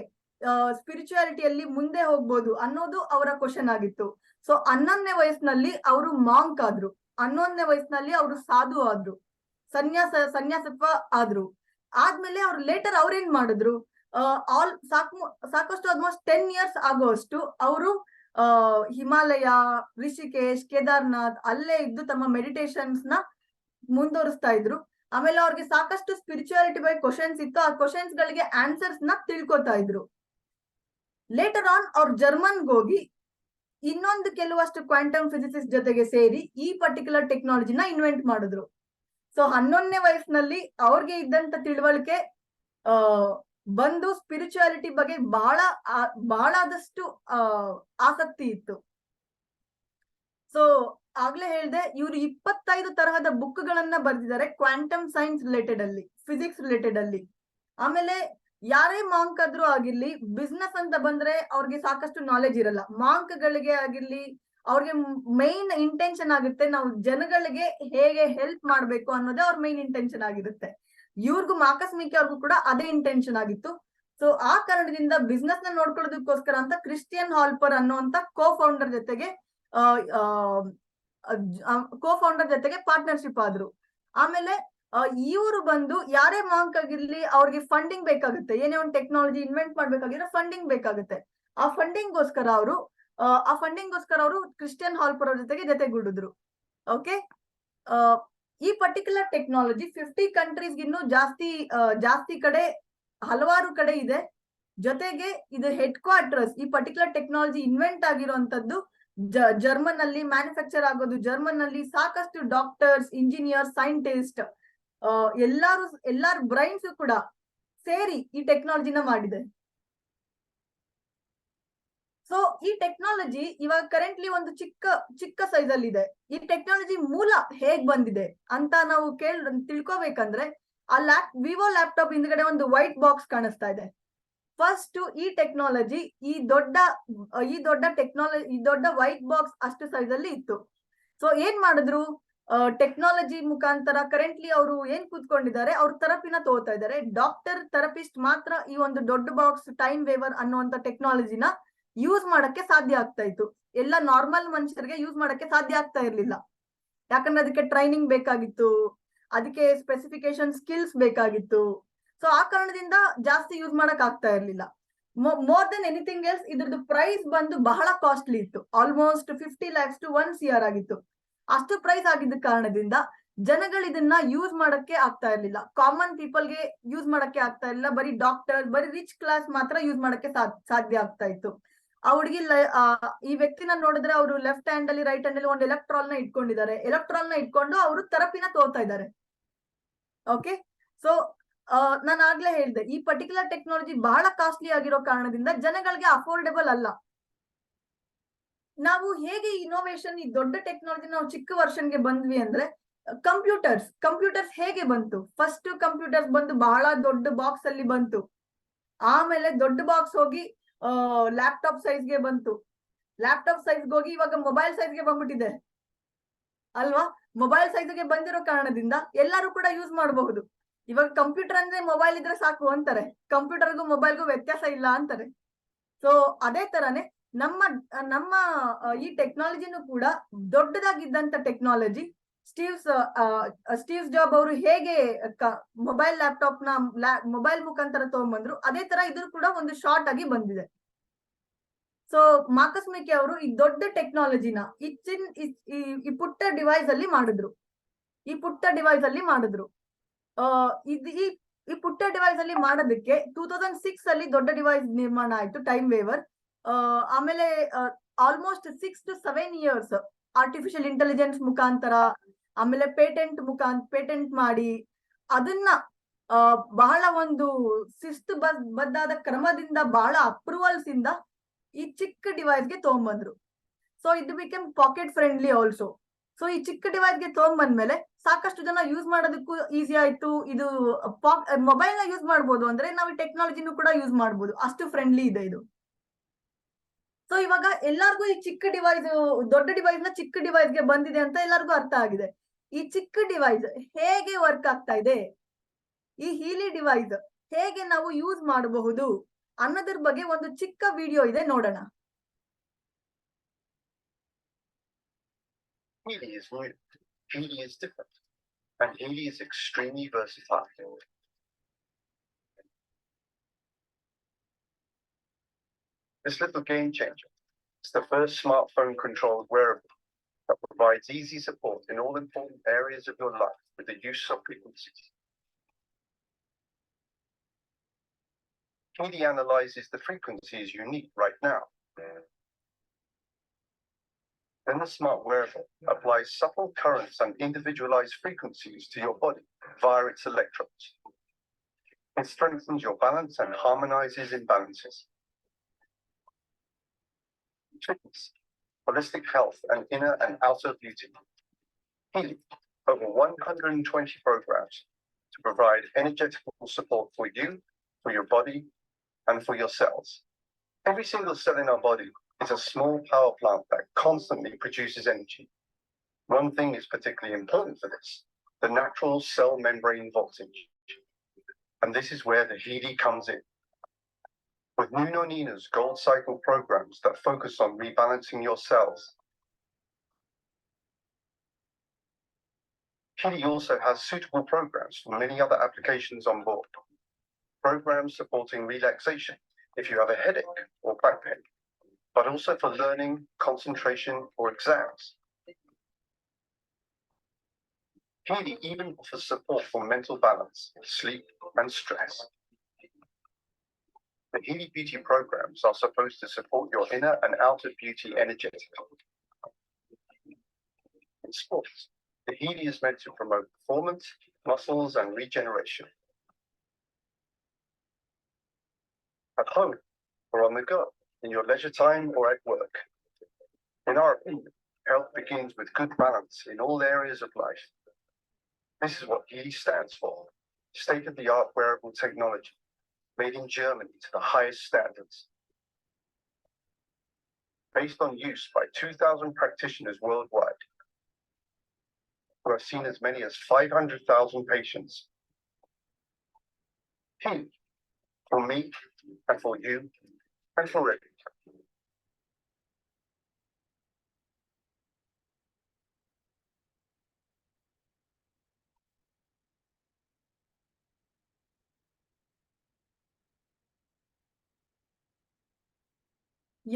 ಸ್ಪಿರಿಚುಯಾಲಿಟಿಯಲ್ಲಿ ಮುಂದೆ ಹೋಗ್ಬೋದು ಅನ್ನೋದು ಅವರ ಕ್ವಶನ್ ಆಗಿತ್ತು. ಸೊ 11ನೇ ವಯಸ್ಸಿನಲ್ಲಿ ಅವರು ಮಾಂಕ್ ಆದ್ರು, 11ನೇ ವಯಸ್ಸಿನಲ್ಲಿ ಅವರು ಸಾಧು ಆದ್ರು, ಸನ್ಯಾಸತ್ವ ಆದ್ರು. ಆದ್ಮೇಲೆ ಅವ್ರು ಲೇಟರ್ ಅವ್ರೇನ್ ಮಾಡಿದ್ರು, ಸಾಕಷ್ಟು ಆಲ್ಮೋಸ್ಟ್ 10 ಇಯರ್ಸ್ ಆಗುವಷ್ಟು ಅವರು ಹಿಮಾಲಯ, ರಿಷಿಕೇಶ್, ಕೇದಾರ್ನಾಥ್ ಅಲ್ಲೇ ಇದ್ದು ತಮ್ಮ ಮೆಡಿಟೇಷನ್ಸ್ ನ ಮುಂದುವರಿಸ್ತಾ ಇದ್ರು. ಆಮೇಲೆ ಅವ್ರಿಗೆ ಸಾಕಷ್ಟು ಸ್ಪಿರಿಚುಯಾಲಿಟಿ ಬಗ್ಗೆ ಕ್ವಶನ್ಸ್ ಇತ್ತು, ಆ ಕ್ವಶನ್ಸ್ ಗಳಿಗೆ ಆನ್ಸರ್ಸ್ ನ ತಿಳ್ಕೊತಾ ಇದ್ರು. ಲೇಟರ್ ಆನ್ ಅವ್ರು ಜರ್ಮನ್ಗೆ ಹೋಗಿ ಇನ್ನೊಂದು ಕೆಲವಷ್ಟು ಕ್ವಾಂಟಮ್ ಫಿಸಿಸಿಸ್ಟ್ ಜೊತೆಗೆ ಸೇರಿ ಈ ಪರ್ಟಿಕ್ಯುಲರ್ ಟೆಕ್ನಾಲಜಿನ ಇನ್ವೆಂಟ್ ಮಾಡಿದ್ರು. ಸೊ 11ನೇ ವಯಸ್ಸಿನಲ್ಲಿ ಅವ್ರಿಗೆ ಇದ್ದಂತ ತಿಳುವಳಿಕೆ ಬಂದು ಸ್ಪಿರಿಚುಯಾಲಿಟಿ ಬಗ್ಗೆ ಬಹಳದಷ್ಟು ಆಸಕ್ತಿ ಇತ್ತು. ಸೊ ಆಗ್ಲೇ ಹೇಳ್ದೆ, ಇವ್ರು 25 ತರಹದ ಬುಕ್ ಗಳನ್ನ ಬರ್ದಿದ್ದಾರೆ ಕ್ವಾಂಟಮ್ ಸೈನ್ಸ್ ರಿಲೇಟೆಡ್ ಅಲ್ಲಿ, ಫಿಸಿಕ್ಸ್ ರಿಲೇಟೆಡ್ ಅಲ್ಲಿ. ಆಮೇಲೆ ಯಾರೇ ಮಾಂಕ್ ಆದ್ರೂ ಆಗಿರ್ಲಿ, ಬಿಸ್ನೆಸ್ ಅಂತ ಬಂದ್ರೆ ಅವ್ರಿಗೆ ಸಾಕಷ್ಟು ನಾಲೆಜ್ ಇರಲ್ಲ. ಮಾಂಕ್ ಗಳಿಗೆ ಆಗಿರ್ಲಿ ಅವ್ರಿಗೆ ಮೈನ್ ಇಂಟೆನ್ಷನ್ ಆಗುತ್ತೆ ನಾವು ಜನಗಳಿಗೆ ಹೇಗೆ ಹೆಲ್ಪ್ ಮಾಡ್ಬೇಕು ಅನ್ನೋದೇ ಅವ್ರ ಮೈನ್ ಇಂಟೆನ್ಷನ್ ಆಗಿರುತ್ತೆ. ಇವ್ರಿಗೂ ಮಾರ್ಕಸ್ ಮಿಕೆ ಅವ್ರಿಗೂ ಕೂಡ ಅದೇ ಇಂಟೆನ್ಷನ್ ಆಗಿತ್ತು. ಸೊ ಆ ಕಾರಣದಿಂದ ಬಿಸ್ನೆಸ್ ನ ನೋಡ್ಕೊಳ್ಳೋದಕ್ಕೋಸ್ಕರ ಅಂತ ಕ್ರಿಸ್ಟಿಯನ್ ಹಾಲ್ಪರ್ ಅನ್ನುವಂತ ಕೋ ಫೌಂಡರ್ ಜೊತೆಗೆ ಪಾರ್ಟ್ನರ್ಶಿಪ್ ಆದ್ರು. ಆಮೇಲೆ ಇವರು ಬಂದು ಯಾರೇ ಮಾಂಕ್ ಆಗಿರ್ಲಿ ಅವ್ರಿಗೆ ಫಂಡಿಂಗ್ ಬೇಕಾಗುತ್ತೆ, ಏನೇ ಒಂದು ಟೆಕ್ನಾಲಜಿ ಇನ್ವೆಂಟ್ ಮಾಡ್ಬೇಕಾಗಿದ್ರೆ ಫಂಡಿಂಗ್ ಬೇಕಾಗುತ್ತೆ. ಆ ಫಂಡಿಂಗ್ಗೋಸ್ಕರ ಅವರು ಕ್ರಿಸ್ಟಿಯನ್ ಹಾಲ್ಪರ್ ಅವ್ರ ಜೊತೆಗೂಡಿದ್ರು. ಓಕೆ, ಈ ಪರ್ಟಿಕ್ಯುಲರ್ ಟೆಕ್ನಾಲಜಿ 50 ಕಂಟ್ರೀಸ್ ಗಿನ್ನೂ ಜಾಸ್ತಿ ಕಡೆ, ಹಲವಾರು ಕಡೆ ಇದೆ. ಜೊತೆಗೆ ಇದು ಹೆಡ್ ಕ್ವಾರ್ಟರ್ಸ್, ಈ ಪರ್ಟಿಕ್ಯುಲರ್ ಟೆಕ್ನಾಲಜಿ ಇನ್ವೆಂಟ್ ಆಗಿರುವಂತದ್ದು ಜರ್ಮನ್ ಅಲ್ಲಿ ಮ್ಯಾನುಫ್ಯಾಕ್ಚರ್ ಆಗೋದು. ಜರ್ಮನ್ ಅಲ್ಲಿ ಸಾಕಷ್ಟು ಡಾಕ್ಟರ್ಸ್, ಇಂಜಿನಿಯರ್ಸ್, ಸೈಂಟಿಸ್ಟ್ ಎಲ್ಲಾರ ಬ್ರೈನ್ಸ್ ಕೂಡ ಸೇರಿ ಈ ಟೆಕ್ನಾಲಜಿನ ಮಾಡಿದೆ. ಸೊ ಈ ಟೆಕ್ನಾಲಜಿ ಇವಾಗ ಕರೆಂಟ್ಲಿ ಒಂದು ಚಿಕ್ಕ ಸೈಜ್ ಅಲ್ಲಿ ಇದೆ. ಈ ಟೆಕ್ನಾಲಜಿ ಮೂಲ ಹೇಗ್ ಬಂದಿದೆ ಅಂತ ನಾವು ತಿಳ್ಕೊಬೇಕಂದ್ರೆ ಆ ವಿವೋ ಲ್ಯಾಪ್ಟಾಪ್ ಹಿಂದ್ಗಡೆ ಒಂದು ವೈಟ್ ಬಾಕ್ಸ್ ಕಾಣಿಸ್ತಾ ಇದೆ. ಫಸ್ಟ್ ಈ ಟೆಕ್ನಾಲಜಿ ಈ ದೊಡ್ಡ ವೈಟ್ ಬಾಕ್ಸ್ ಅಷ್ಟು ಸೈಜ್ ಅಲ್ಲಿ ಇತ್ತು. ಸೊ ಏನ್ ಮಾಡಿದ್ರು, ಟೆಕ್ನಾಲಜಿ ಮುಖಾಂತರ ಕರೆಂಟ್ಲಿ ಅವರು ಏನ್ ಕೂತ್ಕೊಂಡಿದ್ದಾರೆ, ಅವ್ರ ಥೆರಪಿನ ತಗೋತಾ ಇದ್ದಾರೆ. ಡಾಕ್ಟರ್, ಥೆರಪಿಸ್ಟ್ ಮಾತ್ರ ಈ ಒಂದು ದೊಡ್ಡ ಬಾಕ್ಸ್ ಟೈಮ್ ವೇವರ್ ಅನ್ನುವಂತ ಟೆಕ್ನಾಲಜಿನ ಯೂಸ್ ಮಾಡಕ್ಕೆ ಸಾಧ್ಯ ಆಗ್ತಾ ಇತ್ತು. ಎಲ್ಲ ನಾರ್ಮಲ್ ಮನುಷ್ಯರಿಗೆ ಯೂಸ್ ಮಾಡಕ್ಕೆ ಸಾಧ್ಯ ಆಗ್ತಾ ಇರ್ಲಿಲ್ಲ, ಯಾಕಂದ್ರೆ ಅದಕ್ಕೆ ಟ್ರೈನಿಂಗ್ ಬೇಕಾಗಿತ್ತು, ಅದಕ್ಕೆ ಸ್ಪೆಸಿಫಿಕೇಶನ್ ಸ್ಕಿಲ್ಸ್ ಬೇಕಾಗಿತ್ತು. ಸೊ ಆ ಕಾರಣದಿಂದ ಜಾಸ್ತಿ ಯೂಸ್ ಮಾಡಕ್ ಆಗ್ತಾ ಇರ್ಲಿಲ್ಲ. ಮೋರ್ ದೆನ್ ಎನಿಥಿಂಗ್ ಎಲ್ಸ್ ಇದ್ರದ್ದು ಪ್ರೈಸ್ ಬಂದು ಬಹಳ ಕಾಸ್ಟ್ಲಿ ಇತ್ತು, ಆಲ್ಮೋಸ್ಟ್ 50 lakhs to 1 crore ಆಗಿತ್ತು. ಅಷ್ಟು ಪ್ರೈಸ್ ಆಗಿದ್ದ ಕಾರಣದಿಂದ ಜನಗಳು ಇದನ್ನ ಯೂಸ್ ಮಾಡಕ್ಕೆ ಆಗ್ತಾ ಇರ್ಲಿಲ್ಲ, ಕಾಮನ್ ಪೀಪಲ್ಗೆ ಯೂಸ್ ಮಾಡಕ್ಕೆ ಆಗ್ತಾ ಇರ್ಲಿಲ್ಲ. ಬರೀ ಡಾಕ್ಟರ್, ಬರೀ ರಿಚ್ ಕ್ಲಾಸ್ ಮಾತ್ರ ಯೂಸ್ ಮಾಡಕ್ಕೆ ಸಾಧ್ಯ ಆಗ್ತಾ ಇತ್ತು. ಆ ಹುಡುಗಿ ಈ ವ್ಯಕ್ತಿನ ನೋಡಿದ್ರೆ ಅವರು ಲೆಫ್ಟ್ ಹ್ಯಾಂಡ್ ಅಲ್ಲಿ, ರೈಟ್ ಹ್ಯಾಂಡ್ ಅಲ್ಲಿ ಒಂದು ಎಲೆಕ್ಟ್ರಾಲ್ ನ ಇಟ್ಕೊಂಡಿದ್ದಾರೆ. ಎಲೆಕ್ಟ್ರಾಲ್ ನ ಇಟ್ಕೊಂಡು ಅವರು ಥೆರಪಿನ ತಗೋತಾ ಇದ್ದಾರೆ. ಓಕೆ, ಸೊ ನಾನು ಆಗ್ಲೇ ಹೇಳ್ದೆ, ಈ ಪರ್ಟಿಕ್ಯುಲರ್ ಟೆಕ್ನಾಲಜಿ ಬಹಳ ಕಾಸ್ಟ್ಲಿ ಆಗಿರೋ ಕಾರಣದಿಂದ ಜನಗಳಿಗೆ ಅಫೋರ್ಡೆಬಲ್ ಅಲ್ಲ. ನಾವು ಹೇಗೆ ಇನೋವೇಷನ್, ಈ ದೊಡ್ಡ ಟೆಕ್ನಾಲಜಿ ನಾವು ಚಿಕ್ಕ ವರ್ಷನ್ಗೆ ಬಂದ್ವಿ ಅಂದ್ರೆ, ಕಂಪ್ಯೂಟರ್ಸ್ ಹೇಗೆ ಬಂತು? ಫಸ್ಟ್ ಕಂಪ್ಯೂಟರ್ಸ್ ಬಂದು ಬಹಳ ದೊಡ್ಡ ಬಾಕ್ಸ್ ಅಲ್ಲಿ ಬಂತು. ಆಮೇಲೆ ದೊಡ್ಡ ಬಾಕ್ಸ್ ಹೋಗಿ ಲ್ಯಾಪ್ಟಾಪ್ ಸೈಜ್ಗೆ ಬಂತು. ಲ್ಯಾಪ್ಟಾಪ್ ಸೈಜ್ಗೆ ಹೋಗಿ ಇವಾಗ ಮೊಬೈಲ್ ಸೈಜ್ಗೆ ಬಂದ್ಬಿಟ್ಟಿದೆ ಅಲ್ವಾ? ಮೊಬೈಲ್ ಸೈಜ್ಗೆ ಬಂದಿರೋ ಕಾರಣದಿಂದ ಎಲ್ಲರೂ ಕೂಡ ಯೂಸ್ ಮಾಡಬಹುದು. ಇವಾಗ ಕಂಪ್ಯೂಟರ್ ಅಂದ್ರೆ ಮೊಬೈಲ್ ಇದ್ರೆ ಸಾಕು ಅಂತಾರೆ, ಕಂಪ್ಯೂಟರ್ಗೂ ಮೊಬೈಲ್ಗೂ ವ್ಯತ್ಯಾಸ ಇಲ್ಲ ಅಂತಾರೆ. ಸೊ ಅದೇ ತರಾನೇ ನಮ್ಮ ಈ ಟೆಕ್ನಾಲಜಿನೂ ಕೂಡ ದೊಡ್ಡದಾಗಿದ್ದಂತ ಟೆಕ್ನಾಲಜಿ. ಸ್ಟೀವ್ ಜಾಬ್ ಅವರು ಹೇಗೆ ಮೊಬೈಲ್ ಲ್ಯಾಪ್ಟಾಪ್ ನ ಮೊಬೈಲ್ ಮುಖಾಂತರ ತಗೊಂಡ್ಬಂದ್ರು, ಅದೇ ತರ ಇದು ಕೂಡ ಒಂದು ಶಾರ್ಟ್ ಆಗಿ ಬಂದಿದೆ. ಸೊ ಮಾರ್ಕಸ್ ಮಿಕೆ ಅವರು ಈ ದೊಡ್ಡ ಟೆಕ್ನಾಲಜಿನ ಈ ಪುಟ್ಟ ಡಿವೈಸ್ ಅಲ್ಲಿ ಮಾಡಿದ್ರು. ಈ ಪುಟ್ಟ ಡಿವೈಸ್ ಅಲ್ಲಿ ಮಾಡೋದಕ್ಕೆ 2006 ಅಲ್ಲಿ ದೊಡ್ಡ ಡಿವೈಸ್ ನಿರ್ಮಾಣ ಆಯ್ತು, ಟೈಮ್ ವೇವರ್. ಆಮೇಲೆ almost 6 to 7 years artificial intelligence ಮುಖಾಂತರ, ಆಮೇಲೆ ಪೇಟೆಂಟ್ ಮಾಡಿ ಅದನ್ನ ಬಹಳ ಒಂದು ಶಿಸ್ತುಬದ್ಧಾದ ಕ್ರಮದಿಂದ, ಬಹಳ ಅಪ್ರೂವಲ್ಸ್ ಇಂದ ಈ ಚಿಕ್ಕ ಡಿವೈಸ್ ಗೆ ತಗೊಂಡ್ಬಂದ್ರು. ಸೊ ಇದು become packet friendly also. So ಈ ಚಿಕ್ಕ ಡಿವೈಸ್ ಗೆ ತಗೊಂಡ್ಬಂದ್ಮೇಲೆ ಸಾಕಷ್ಟು ಜನ ಯೂಸ್ ಮಾಡೋದಕ್ಕೂ ಈಸಿ ಆಯ್ತು. ಇದು ಮೊಬೈಲ್ ನ ಯೂಸ್ ಮಾಡ್ಬೋದು, ಅಂದ್ರೆ ನಾವು ಈ ಟೆಕ್ನಾಲಜಿನೂ ಕೂಡ ಯೂಸ್ ಮಾಡ್ಬೋದು, ಅಷ್ಟು ಫ್ರೆಂಡ್ಲಿ ಇದೆ ಇದು. ಸೊ ಇವಾಗ ಎಲ್ಲಾರ್ಗು ಈ ಚಿಕ್ಕ ಡಿವೈಸ್, ದೊಡ್ಡ ಡಿವೈಸ್ ನ ಚಿಕ್ಕ ಡಿವೈಸ್ ಗೆ ಬಂದಿದೆ ಅಂತ ಎಲ್ಲರಿಗೂ ಅರ್ಥ ಆಗಿದೆ. ಈ ಚಿಕ್ಕ ಡಿವೈಸ್ ಹೇಗೆ ವರ್ಕ್ ಆಗ್ತಾ ಇದೆ, ಈ ಹೀಲಿ ಡಿವೈಸ್ ಹೇಗೆ ನಾವು ಯೂಸ್ ಮಾಡಬಹುದು ಅನ್ನೋದ್ರ ಬಗ್ಗೆ ಒಂದು ಚಿಕ್ಕ ವಿಡಿಯೋ ಇದೆ, ನೋಡೋಣ. Healy is new. Healy is different. And Healy is extremely versatile. This little game changer is the first smartphone controlled wearable that provides easy support in all important areas of your life with the use of frequencies. Healy analyzes the frequencies you need right now. Then the smart wearable applies subtle currents and individualized frequencies to your body via its electrodes. It strengthens your balance and harmonizes imbalances. Fitness, holistic health, and inner and outer beauty. Healy, over 120 programs to provide energetical support for you, for your body, and for your cells. Every single cell in our body is a small power plant that constantly produces energy. One thing is particularly important for this, the natural cell membrane voltage. And this is where the Healy comes in. With New Nonina's Gold Cycle programs that focus on rebalancing your cells. Healy also has suitable programs for many other applications on board. Programs supporting relaxation if you have a headache or back pain, but also for learning, concentration, or exams. Healy even offers support for mental balance, sleep, and stress. The Healy Beauty programs are supposed to support your inner and outer beauty energetically. In sports, the Healy is meant to promote performance, muscles, and regeneration. At home or on the go, in your leisure time or at work. In our opinion, health begins with good balance in all areas of life. This is what Healy stands for, state-of-the-art wearable technology, made in Germany to the highest standards. Based on use by 2,000 practitioners worldwide, who have seen as many as 500,000 patients. Healy, for me, and for you, and for everyone.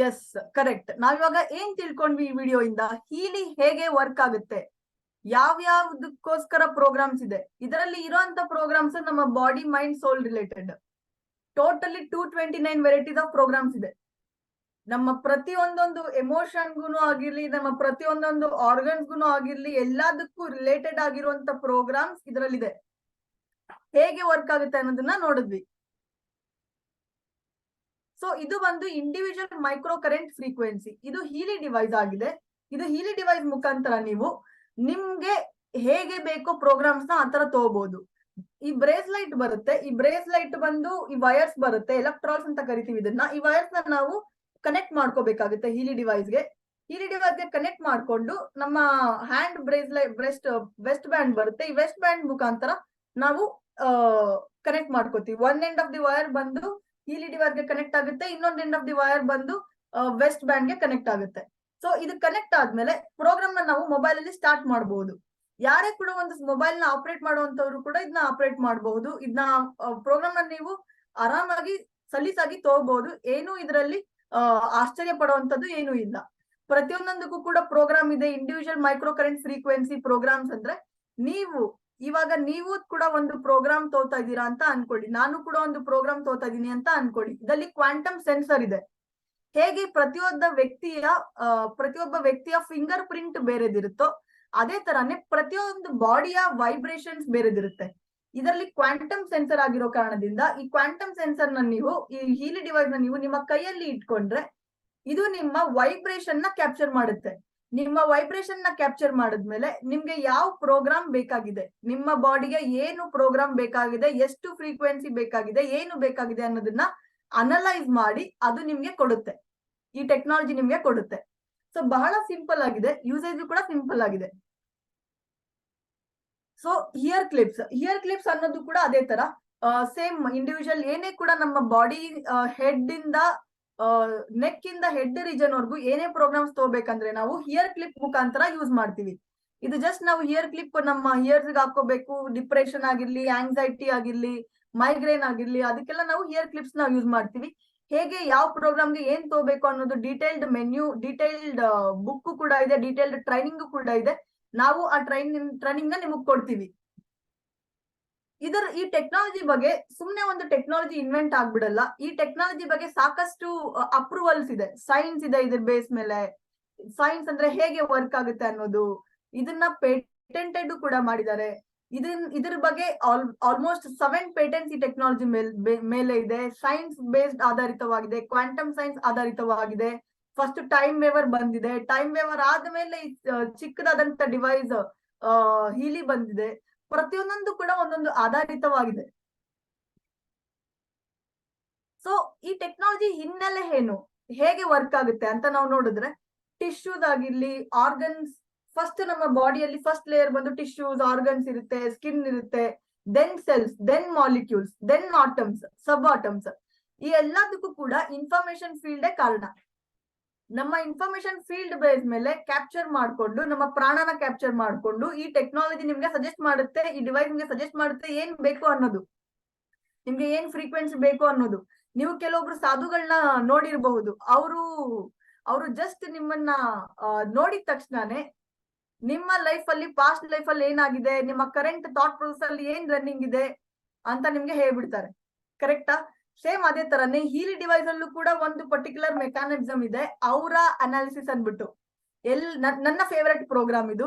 Yes, correct. ನಾವಿವಾಗ ಏನ್ ತಿಳ್ಕೊಂಡ್ವಿ ಈ ವಿಡಿಯೋ ಇಂದ? ಹೀಲಿ ಹೇಗೆ ವರ್ಕ್ ಆಗುತ್ತೆ, ಯಾವ್ಯಾವ್ದಕ್ಕೋಸ್ಕರ ಪ್ರೋಗ್ರಾಮ್ಸ್ ಇದೆ, ಇದರಲ್ಲಿ ಇರೋಂತ ಪ್ರೋಗ್ರಾಮ್ಸ್ ನಮ್ಮ body, mind, soul related. Totally 229 varieties of programs ಇದೆ. ನಮ್ಮ ಪ್ರತಿಯೊಂದೊಂದು ಎಮೋಷನ್ಗೂ ಆಗಿರ್ಲಿ, ನಮ್ಮ ಪ್ರತಿಯೊಂದೊಂದು ಆರ್ಗನ್ಸ್ಗೂ ಆಗಿರ್ಲಿ, ಎಲ್ಲದಕ್ಕೂ ರಿಲೇಟೆಡ್ ಆಗಿರುವಂತ ಪ್ರೋಗ್ರಾಮ್ಸ್ ಇದರಲ್ಲಿದೆ. ಹೇಗೆ ವರ್ಕ್ ಆಗುತ್ತೆ ಅನ್ನೋದನ್ನ ನೋಡಿದ್ವಿ. ಸೊ ಇದು ಒಂದು ಇಂಡಿವಿಜುವಲ್ ಮೈಕ್ರೋ ಕರೆಂಟ್ ಫ್ರೀಕ್ವೆನ್ಸಿ. ಇದು ಹೀಲಿ ಡಿವೈಸ್ ಆಗಿದೆ. ಇದು ಹೀಲಿ ಡಿವೈಸ್ ಮುಖಾಂತರ ನೀವು ನಿಮ್ಗೆ ಹೇಗೆ ಬೇಕೋ ಪ್ರೋಗ್ರಾಮ್ಸ್ ನ ಆತರ ತಗೋಬಹುದು. ಈ ಬ್ರೇಸ್ಲೈಟ್ ಬರುತ್ತೆ. ಈ ಬ್ರೇಸ್ಲೈಟ್ ಬಂದು ಈ ವೈರ್ಸ್ ಬರುತ್ತೆ, ಎಲೆಕ್ಟ್ರಾನ್ಸ್ ಅಂತ ಕರಿತೀವಿ ಇದನ್ನ. ಈ ವೈರ್ಸ್ ನ ನಾವು ಕನೆಕ್ಟ್ ಮಾಡ್ಕೋಬೇಕಾಗುತ್ತೆ ಹೀಲಿ ಡಿವೈಸ್ಗೆ. ಹೀಲಿ ಡಿವೈಸ್ಗೆ ಕನೆಕ್ಟ್ ಮಾಡ್ಕೊಂಡು ನಮ್ಮ ಹ್ಯಾಂಡ್ ವೆಸ್ಟ್ ಬ್ಯಾಂಡ್ ಬರುತ್ತೆ. ಈ ವೆಸ್ಟ್ ಬ್ಯಾಂಡ್ ಮುಖಾಂತರ ನಾವು ಕನೆಕ್ಟ್ ಮಾಡ್ಕೋತೀವಿ. One end of the wire ಬಂದು ಹೀಲಿ ಡಿವೈಸ್ಗೆ ಕನೆಕ್ಟ್ ಆಗುತ್ತೆ, ಇನ್ನೊಂದು ಎಂಡ್ ಆಫ್ ದಿ ವೈರ್ ಬಂದು ವೆಸ್ಟ್ ಬ್ಯಾಂಡ್ ಗೆ ಕನೆಕ್ಟ್ ಆಗುತ್ತೆ. ಸೊ ಇದು ಕನೆಕ್ಟ್ ಆದ್ಮೇಲೆ ಪ್ರೋಗ್ರಾಮ್ ನ ನಾವು ಮೊಬೈಲ್ ಅಲ್ಲಿ ಸ್ಟಾರ್ಟ್ ಮಾಡಬಹುದು. ಯಾರೇ ಕೂಡ ಒಂದು ಮೊಬೈಲ್ ನ ಆಪರೇಟ್ ಮಾಡುವಂತವ್ರು ಕೂಡ ಇದನ್ನ ಆಪರೇಟ್ ಮಾಡಬಹುದು. ಇದನ್ನ ಪ್ರೋಗ್ರಾಮ್ ನ ನೀವು ಆರಾಮಾಗಿ ಸಲೀಸಾಗಿ ತಗೋಬಹುದು. ಏನು ಇದರಲ್ಲಿ ಆಶ್ಚರ್ಯ ಪಡುವಂತದ್ದು ಏನು ಇಲ್ಲ. ಪ್ರತಿಯೊಂದೊಂದಕ್ಕೂ ಕೂಡ ಪ್ರೋಗ್ರಾಮ್ ಇದೆ. Individual micro current frequency programs ಅಂದ್ರೆ ಇವಾಗ ನೀವು ಕೂಡ ಒಂದು ಪ್ರೋಗ್ರಾಮ್ ತೋತಾ ಇದ್ದೀರಾ ಅಂತ ಅನ್ಕೊಳ್ಳಿ. ನಾನು ಕೂಡ ಒಂದು ಪ್ರೋಗ್ರಾಮ್ ತೋತಾ ಇದೀನಿ ಅಂತ ಅನ್ಕೊಳ್ಳಿ. ಇದರಲ್ಲಿ ಕ್ವಾಂಟಮ್ ಸೆನ್ಸರ್ ಇದೆ. ಹೇಗೆ ಪ್ರತಿಯೊಬ್ಬ ವ್ಯಕ್ತಿಯ ಫಿಂಗರ್ ಪ್ರಿಂಟ್ ಬೇರೆದಿರುತ್ತೋ ಅದೇ ತರಾನೇ ಪ್ರತಿಯೊಂದು ಬಾಡಿಯ ವೈಬ್ರೇಷನ್ಸ್ ಬೇರೆದಿರುತ್ತೆ. ಇದರಲ್ಲಿ ಕ್ವಾಂಟಮ್ ಸೆನ್ಸರ್ ಆಗಿರೋ ಕಾರಣದಿಂದ ಈ ಕ್ವಾಂಟಮ್ ಸೆನ್ಸರ್ ನ ನೀವು ಈ ಹೀಲಿ ಡಿವೈಸ್ ನ ನೀವು ನಿಮ್ಮ ಕೈಯಲ್ಲಿ ಇಟ್ಕೊಂಡ್ರೆ ಇದು ನಿಮ್ಮ ವೈಬ್ರೇಷನ್ ನ ಕ್ಯಾಪ್ಚರ್ ಮಾಡುತ್ತೆ. ನಿಮ್ಮ ವೈಬ್ರೇಷನ್ ನ ಕ್ಯಾಪ್ಚರ್ ಮಾಡಿದ್ಮೇಲೆ ನಿಮ್ಗೆ ಯಾವ ಪ್ರೋಗ್ರಾಮ್ ಬೇಕಾಗಿದೆ, ನಿಮ್ಮ ಬಾಡಿಗೆ ಏನು ಪ್ರೋಗ್ರಾಮ್ ಬೇಕಾಗಿದೆ, ಎಷ್ಟು ಫ್ರೀಕ್ವೆನ್ಸಿ ಬೇಕಾಗಿದೆ, ಏನು ಬೇಕಾಗಿದೆ ಅನ್ನೋದನ್ನ ಅನಲೈಸ್ ಮಾಡಿ ಅದು ನಿಮ್ಗೆ ಕೊಡುತ್ತೆ. ಈ ಟೆಕ್ನಾಲಜಿ ನಿಮ್ಗೆ ಕೊಡುತ್ತೆ. ಸೊ ಬಹಳ ಸಿಂಪಲ್ ಆಗಿದೆ, ಯೂಸೇಜ್ ಕೂಡ ಸಿಂಪಲ್ ಆಗಿದೆ. ಸೊ ಹಿಯರ್ ಕ್ಲಿಪ್ಸ್ ಅನ್ನೋದು ಕೂಡ ಅದೇ ತರ ಸೇಮ್ ಇಂಡಿವಿಜುವಲ್ ಏನೇ ಕೂಡ ನಮ್ಮ ಬಾಡಿ ಹೆಡ್ ಇಂದ ನೆಕ್ ಇಂದ ಹೆಡ್ ರೀಜನ್ ವರ್ಗು ಏನೇ ಪ್ರೋಗ್ರಾಮ್ಸ್ ತಗೋಬೇಕಂದ್ರೆ ನಾವು ಹಿಯರ್ ಕ್ಲಿಪ್ ಮುಖಾಂತರ ಯೂಸ್ ಮಾಡ್ತೀವಿ. ಇದು ಜಸ್ಟ್ ನಾವು ಹಿಯರ್ ಕ್ಲಿಪ್ ನಮ್ಮ ಹಿಯರ್ಸ್ ಹಾಕೋಬೇಕು, ಡಿಪ್ರೆಷನ್ ಆಗಿರ್ಲಿ, ಆಂಗ್ಸೈಟಿ ಆಗಿರ್ಲಿ, ಮೈಗ್ರೇನ್ ಆಗಿರ್ಲಿ, ಅದಕ್ಕೆಲ್ಲ ನಾವು ಹಿಯರ್ ಕ್ಲಿಪ್ಸ್ ನಾವು ಯೂಸ್ ಮಾಡ್ತೀವಿ. ಹೇಗೆ ಯಾವ ಪ್ರೋಗ್ರಾಮ್ಗೆ ಏನ್ ತಗೋಬೇಕು ಅನ್ನೋದು ಡೀಟೇಲ್ಡ್ ಮೆನ್ಯೂ, ಡೀಟೇಲ್ಡ್ ಬುಕ್ ಕೂಡ ಇದೆ, ಡೀಟೇಲ್ಡ್ ಟ್ರೈನಿಂಗ್ ಕೂಡ ಇದೆ. ನಾವು ಆ ಟ್ರೈನಿಂಗ್ ನ ನಿಮಗ್ ಕೊಡ್ತೀವಿ. ಈ ಟೆಕ್ನಾಲಜಿ ಬಗ್ಗೆ ಸುಮ್ನೆ ಒಂದು ಟೆಕ್ನಾಲಜಿ ಇನ್ವೆಂಟ್ ಆಗ್ಬಿಡಲ್ಲ. ಈ ಟೆಕ್ನಾಲಜಿ ಬಗ್ಗೆ ಸಾಕಷ್ಟು ಅಪ್ರೂವಲ್ಸ್ ಇದೆ, ಸೈನ್ಸ್ ಇದೆ ಇದ್ರ ಬೇಸ್ ಮೇಲೆ. ಸೈನ್ಸ್ ಅಂದ್ರೆ ಹೇಗೆ ವರ್ಕ್ ಆಗುತ್ತೆ ಅನ್ನೋದು, ಇದನ್ನ ಪೇಟೆಂಟೆಡ್ ಕೂಡ ಮಾಡಿದ್ದಾರೆ. ಇದ್ರ ಬಗ್ಗೆ ಆಲ್ಮೋಸ್ಟ್ 7 ಪೇಟೆಂಟ್ಸ್ ಈ ಟೆಕ್ನಾಲಜಿ ಮೇಲೆ ಇದೆ. ಸೈನ್ಸ್ ಬೇಸ್ಡ್ ಆಧಾರಿತವಾಗಿದೆ, ಕ್ವಾಂಟಮ್ ಸೈನ್ಸ್ ಆಧಾರಿತವಾಗಿದೆ. ಫಸ್ಟ್ ಟೈಮ್ ವೇವರ್ ಬಂದಿದೆ, ಟೈಮ್ ವೇವರ್ ಆದ್ಮೇಲೆ ಚಿಕ್ಕದಾದಂತ ಡಿವೈಸ್ ಹೀಲಿ ಬಂದಿದೆ. ಪ್ರತಿಯೊಂದೊಂದು ಕೂಡ ಒಂದೊಂದು ಆಧಾರಿತವಾಗಿದೆ. ಸೊ ಈ ಟೆಕ್ನಾಲಜಿ ಹಿನ್ನೆಲೆ ಏನು, ಹೇಗೆ ವರ್ಕ್ ಆಗುತ್ತೆ ಅಂತ ನಾವು ನೋಡಿದ್ರೆ, ಟಿಶ್ಯೂಸ್ ಆಗಿರ್ಲಿ, ಆರ್ಗನ್ಸ್, ಫಸ್ಟ್ ನಮ್ಮ ಬಾಡಿಯಲ್ಲಿ ಫಸ್ಟ್ ಲೇಯರ್ ಬಂದು ಟಿಶ್ಯೂಸ್, ಆರ್ಗನ್ಸ್ ಇರುತ್ತೆ, ಸ್ಕಿನ್ ಇರುತ್ತೆ, then cells, then molecules, then atoms, sub atoms. ಈ ಎಲ್ಲದಕ್ಕೂ ಕೂಡ ಇನ್ಫಾರ್ಮೇಶನ್ ಫೀಲ್ಡೇ ಕಾರಣ. ನಮ್ಮ ಇನ್ಫಾರ್ಮೇಶನ್ ಫೀಲ್ಡ್ ಬೇಸ್ ಮೇಲೆ ಕ್ಯಾಪ್ಚರ್ ಮಾಡ್ಕೊಂಡು, ನಮ್ಮ ಪ್ರಾಣನ ಕ್ಯಾಪ್ಚರ್ ಮಾಡ್ಕೊಂಡು ಈ ಟೆಕ್ನಾಲಜಿ ನಿಮ್ಗೆ ಸಜೆಸ್ಟ್ ಮಾಡುತ್ತೆ, ಈ ಡಿವೈಸ್ ನಿಮ್ಗೆ ಸಜೆಸ್ಟ್ ಮಾಡುತ್ತೆ ಏನ್ ಬೇಕು ಅನ್ನೋದು, ನಿಮ್ಗೆ ಏನ್ ಫ್ರೀಕ್ವೆನ್ಸಿ ಬೇಕು ಅನ್ನೋದು. ನೀವು ಕೆಲವೊಬ್ರು ಸಾಧುಗಳನ್ನ ನೋಡಿರಬಹುದು, ಅವರು ಜಸ್ಟ್ ನಿಮ್ಮನ್ನ ನೋಡಿದ ತಕ್ಷಣನೇ ನಿಮ್ಮ ಲೈಫ್ ಅಲ್ಲಿ, ಪಾಸ್ಟ್ ಲೈಫ್ ಅಲ್ಲಿ ಏನಾಗಿದೆ, ನಿಮ್ಮ ಕರೆಂಟ್ ಥಾಟ್ ಪ್ರೊಸೆಸ್ ಅಲ್ಲಿ ಏನ್ ರನ್ನಿಂಗ್ ಇದೆ ಅಂತ ನಿಮ್ಗೆ ಹೇಳ್ಬಿಡ್ತಾರೆ. ಕರೆಕ್ಟಾ? ಸೇಮ್ ಅದೇ ತರನೇ ಹೀಲಿ ಡಿವೈಸ್ ಅಲ್ಲೂ ಕೂಡ ಒಂದು ಪರ್ಟಿಕ್ಯುಲರ್ ಮೆಕ್ಯಾನಿಸಮ್ ಇದೆ, ಅವರ ಅನಾಲಿಸಿಸ್ ಅನ್ಬಿಟ್ಟು. ನನ್ನ ಫೇವರೆಟ್ ಪ್ರೋಗ್ರಾಮ್ ಇದು.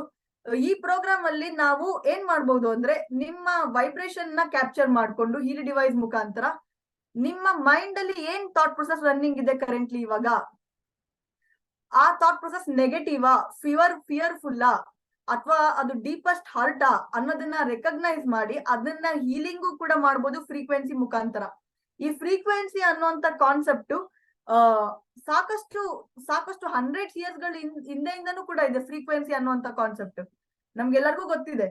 ಈ ಪ್ರೋಗ್ರಾಮ್ ಅಲ್ಲಿ ನಾವು ಏನ್ ಮಾಡ್ಬೋದು ಅಂದ್ರೆ, ನಿಮ್ಮ ವೈಬ್ರೇಷನ್ ನ ಕ್ಯಾಪ್ಚರ್ ಮಾಡ್ಕೊಂಡು ಹೀಲಿ ಡಿವೈಸ್ ಮುಖಾಂತರ ನಿಮ್ಮ ಮೈಂಡ್ ಅಲ್ಲಿ ಏನ್ ಥಾಟ್ ಪ್ರೊಸೆಸ್ ರನ್ನಿಂಗ್ ಇದೆ ಕರೆಂಟ್ಲಿ ಇವಾಗ, ಆ ಥಾಟ್ ಪ್ರೊಸೆಸ್ ನೆಗೆಟಿವಾ, ಫಿಯರ್ಫುಲ್ಲಾ, ಅಥವಾ ಅದು ಡೀಪೆಸ್ಟ್ ಹರ್ಟಾ ಅನ್ನೋದನ್ನ ರೆಕಗ್ನೈಸ್ ಮಾಡಿ ಅದನ್ನ ಹೀಲಿಂಗು ಕೂಡ ಮಾಡ್ಬೋದು ಫ್ರೀಕ್ವೆನ್ಸಿ ಮುಖಾಂತರ. ಈ ಫ್ರೀಕ್ವೆನ್ಸಿ ಅನ್ನುವಂತ ಕಾನ್ಸೆಪ್ಟ್ ಸಾಕಷ್ಟು 100 years ಗಳ ಹಿಂದೆಯಿಂದನೂ ಕೂಡ ಇದೆ. ಫ್ರೀಕ್ವೆನ್ಸಿ ಅನ್ನುವಂತ ಕಾನ್ಸೆಪ್ಟ್ ನಮ್ಗೆಲ್ಲರಿಗೂ ಗೊತ್ತಿದೆ.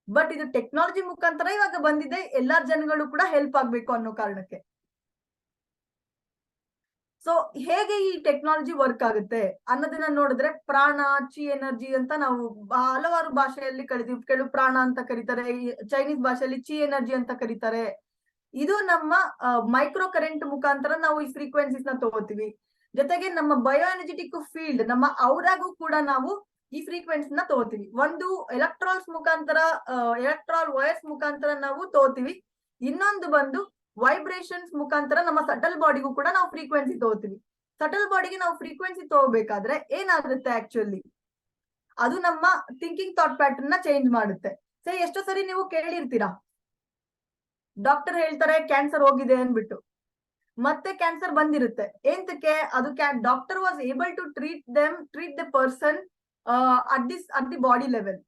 ಬಟ್ ಇದು ಟೆಕ್ನಾಲಜಿ ಮುಖಾಂತರ ಇವಾಗ ಬಂದಿದೆ, ಎಲ್ಲಾ ಜನಗಳು ಕೂಡ ಹೆಲ್ಪ್ ಆಗ್ಬೇಕು ಅನ್ನೋ ಕಾರಣಕ್ಕೆ. ಸೊ ಹೇಗೆ ಈ ಟೆಕ್ನಾಲಜಿ ವರ್ಕ್ ಆಗುತ್ತೆ ಅನ್ನೋದನ್ನ ನೋಡಿದ್ರೆ, ಪ್ರಾಣ, ಚಿ ಎನರ್ಜಿ ಅಂತ ನಾವು ಹಲವಾರು ಭಾಷೆಯಲ್ಲಿ ಕರಿತೀವಿ. ಕೆಲವು ಪ್ರಾಣ ಅಂತ ಕರೀತಾರೆ, ಚೈನೀಸ್ ಭಾಷೆಯಲ್ಲಿ ಚಿ ಎನರ್ಜಿ ಅಂತ ಕರೀತಾರೆ. ಇದು ನಮ್ಮ ಮೈಕ್ರೋ ಕರೆಂಟ್ ಮುಖಾಂತರ ನಾವು ಈ ಫ್ರೀಕ್ವೆನ್ಸೀಸ್ ನ ತಗೋತೀವಿ. ಜೊತೆಗೆ ನಮ್ಮ ಬಯೋ ಎನರ್ಜೆಟಿಕ್ ಫೀಲ್ಡ್, ನಮ್ಮ ಔರಾಗೂ ಕೂಡ ನಾವು ಈ ಫ್ರೀಕ್ವೆನ್ಸಿ ನ ತಗೋತೀವಿ. ಒಂದು ಎಲೆಕ್ಟ್ರಾಲ್ಸ್ ಮುಖಾಂತರ, ಎಲೆಕ್ಟ್ರಾಲ್ ವೈರ್ಸ್ ಮುಖಾಂತರ ನಾವು ತಗೋತೀವಿ. ಇನ್ನೊಂದು ಬಂದು ವೈಬ್ರೇಷನ್ಸ್ ಮುಖಾಂತರ ನಮ್ಮ ಸಟಲ್ ಬಾಡಿಗೂ ಕೂಡ ನಾವು ಫ್ರೀಕ್ವೆನ್ಸಿ ತಗೋತೀವಿ. ಸಟಲ್ ಬಾಡಿಗೆ ನಾವು ಫ್ರೀಕ್ವೆನ್ಸಿ ತಗೋಬೇಕಾದ್ರೆ ಏನಾಗುತ್ತೆ ಆಕ್ಚುಲಿ, ಅದು ನಮ್ಮ ಥಿಂಕಿಂಗ್ ಥಾಟ್ ಪ್ಯಾಟರ್ನ್ ನ ಚೇಂಜ್ ಮಾಡುತ್ತೆ. ಎಷ್ಟೋ ಸರಿ ನೀವು ಕೇಳಿರ್ತೀರಾ, ಡಾಕ್ಟರ್ ಹೇಳ್ತಾರೆ ಕ್ಯಾನ್ಸರ್ ಹೋಗಿದೆ ಅನ್ಬಿಟ್ಟು, ಮತ್ತೆ ಕ್ಯಾನ್ಸರ್ ಬಂದಿರುತ್ತೆ. ಎಂತಕ್ಕೆ? ಅದು doctor was able to treat the person at the body level.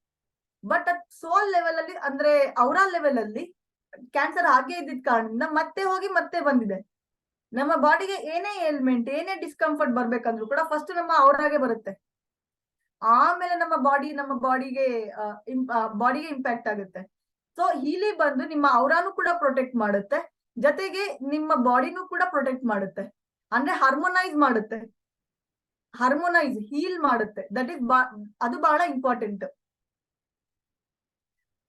But at soul level ಅಲ್ಲಿ, ಅಂದ್ರೆ ಅವರ ಲೆವೆಲ್ ಅಲ್ಲಿ ಕ್ಯಾನ್ಸರ್ ಹಾಗೆ ಇದ್ದಿದ್ ಕಾರಣದಿಂದ ಮತ್ತೆ ಬಂದಿದೆ. ನಮ್ಮ ಬಾಡಿಗೆ ಏನೇ ಏಲ್ಮೆಂಟ್, ಏನೇ ಡಿಸ್ಕಂಫರ್ಟ್ ಬರ್ಬೇಕಂದ್ರೂ ಕೂಡ ಫಸ್ಟ್ ನಮ್ಮ ಅವರಾಗೆ ಬರುತ್ತೆ, ಆಮೇಲೆ ನಮ್ಮ ಬಾಡಿಗೆ ಇಂಪ್ಯಾಕ್ಟ್ ಆಗುತ್ತೆ. ಸೊ ಇಲ್ಲಿ ಬಂದು ನಿಮ್ಮ ಔರಾನು ಕೂಡ ಪ್ರೊಟೆಕ್ಟ್ ಮಾಡುತ್ತೆ, ಜೊತೆಗೆ ನಿಮ್ಮ ಬಾಡಿನೂ ಕೂಡ ಪ್ರೊಟೆಕ್ಟ್ ಮಾಡುತ್ತೆ. ಅಂದ್ರೆ ಹಾರ್ಮೋನೈಸ್ ಹೀಲ್ ಮಾಡುತ್ತೆ. ಅದು ಬಹಳ important.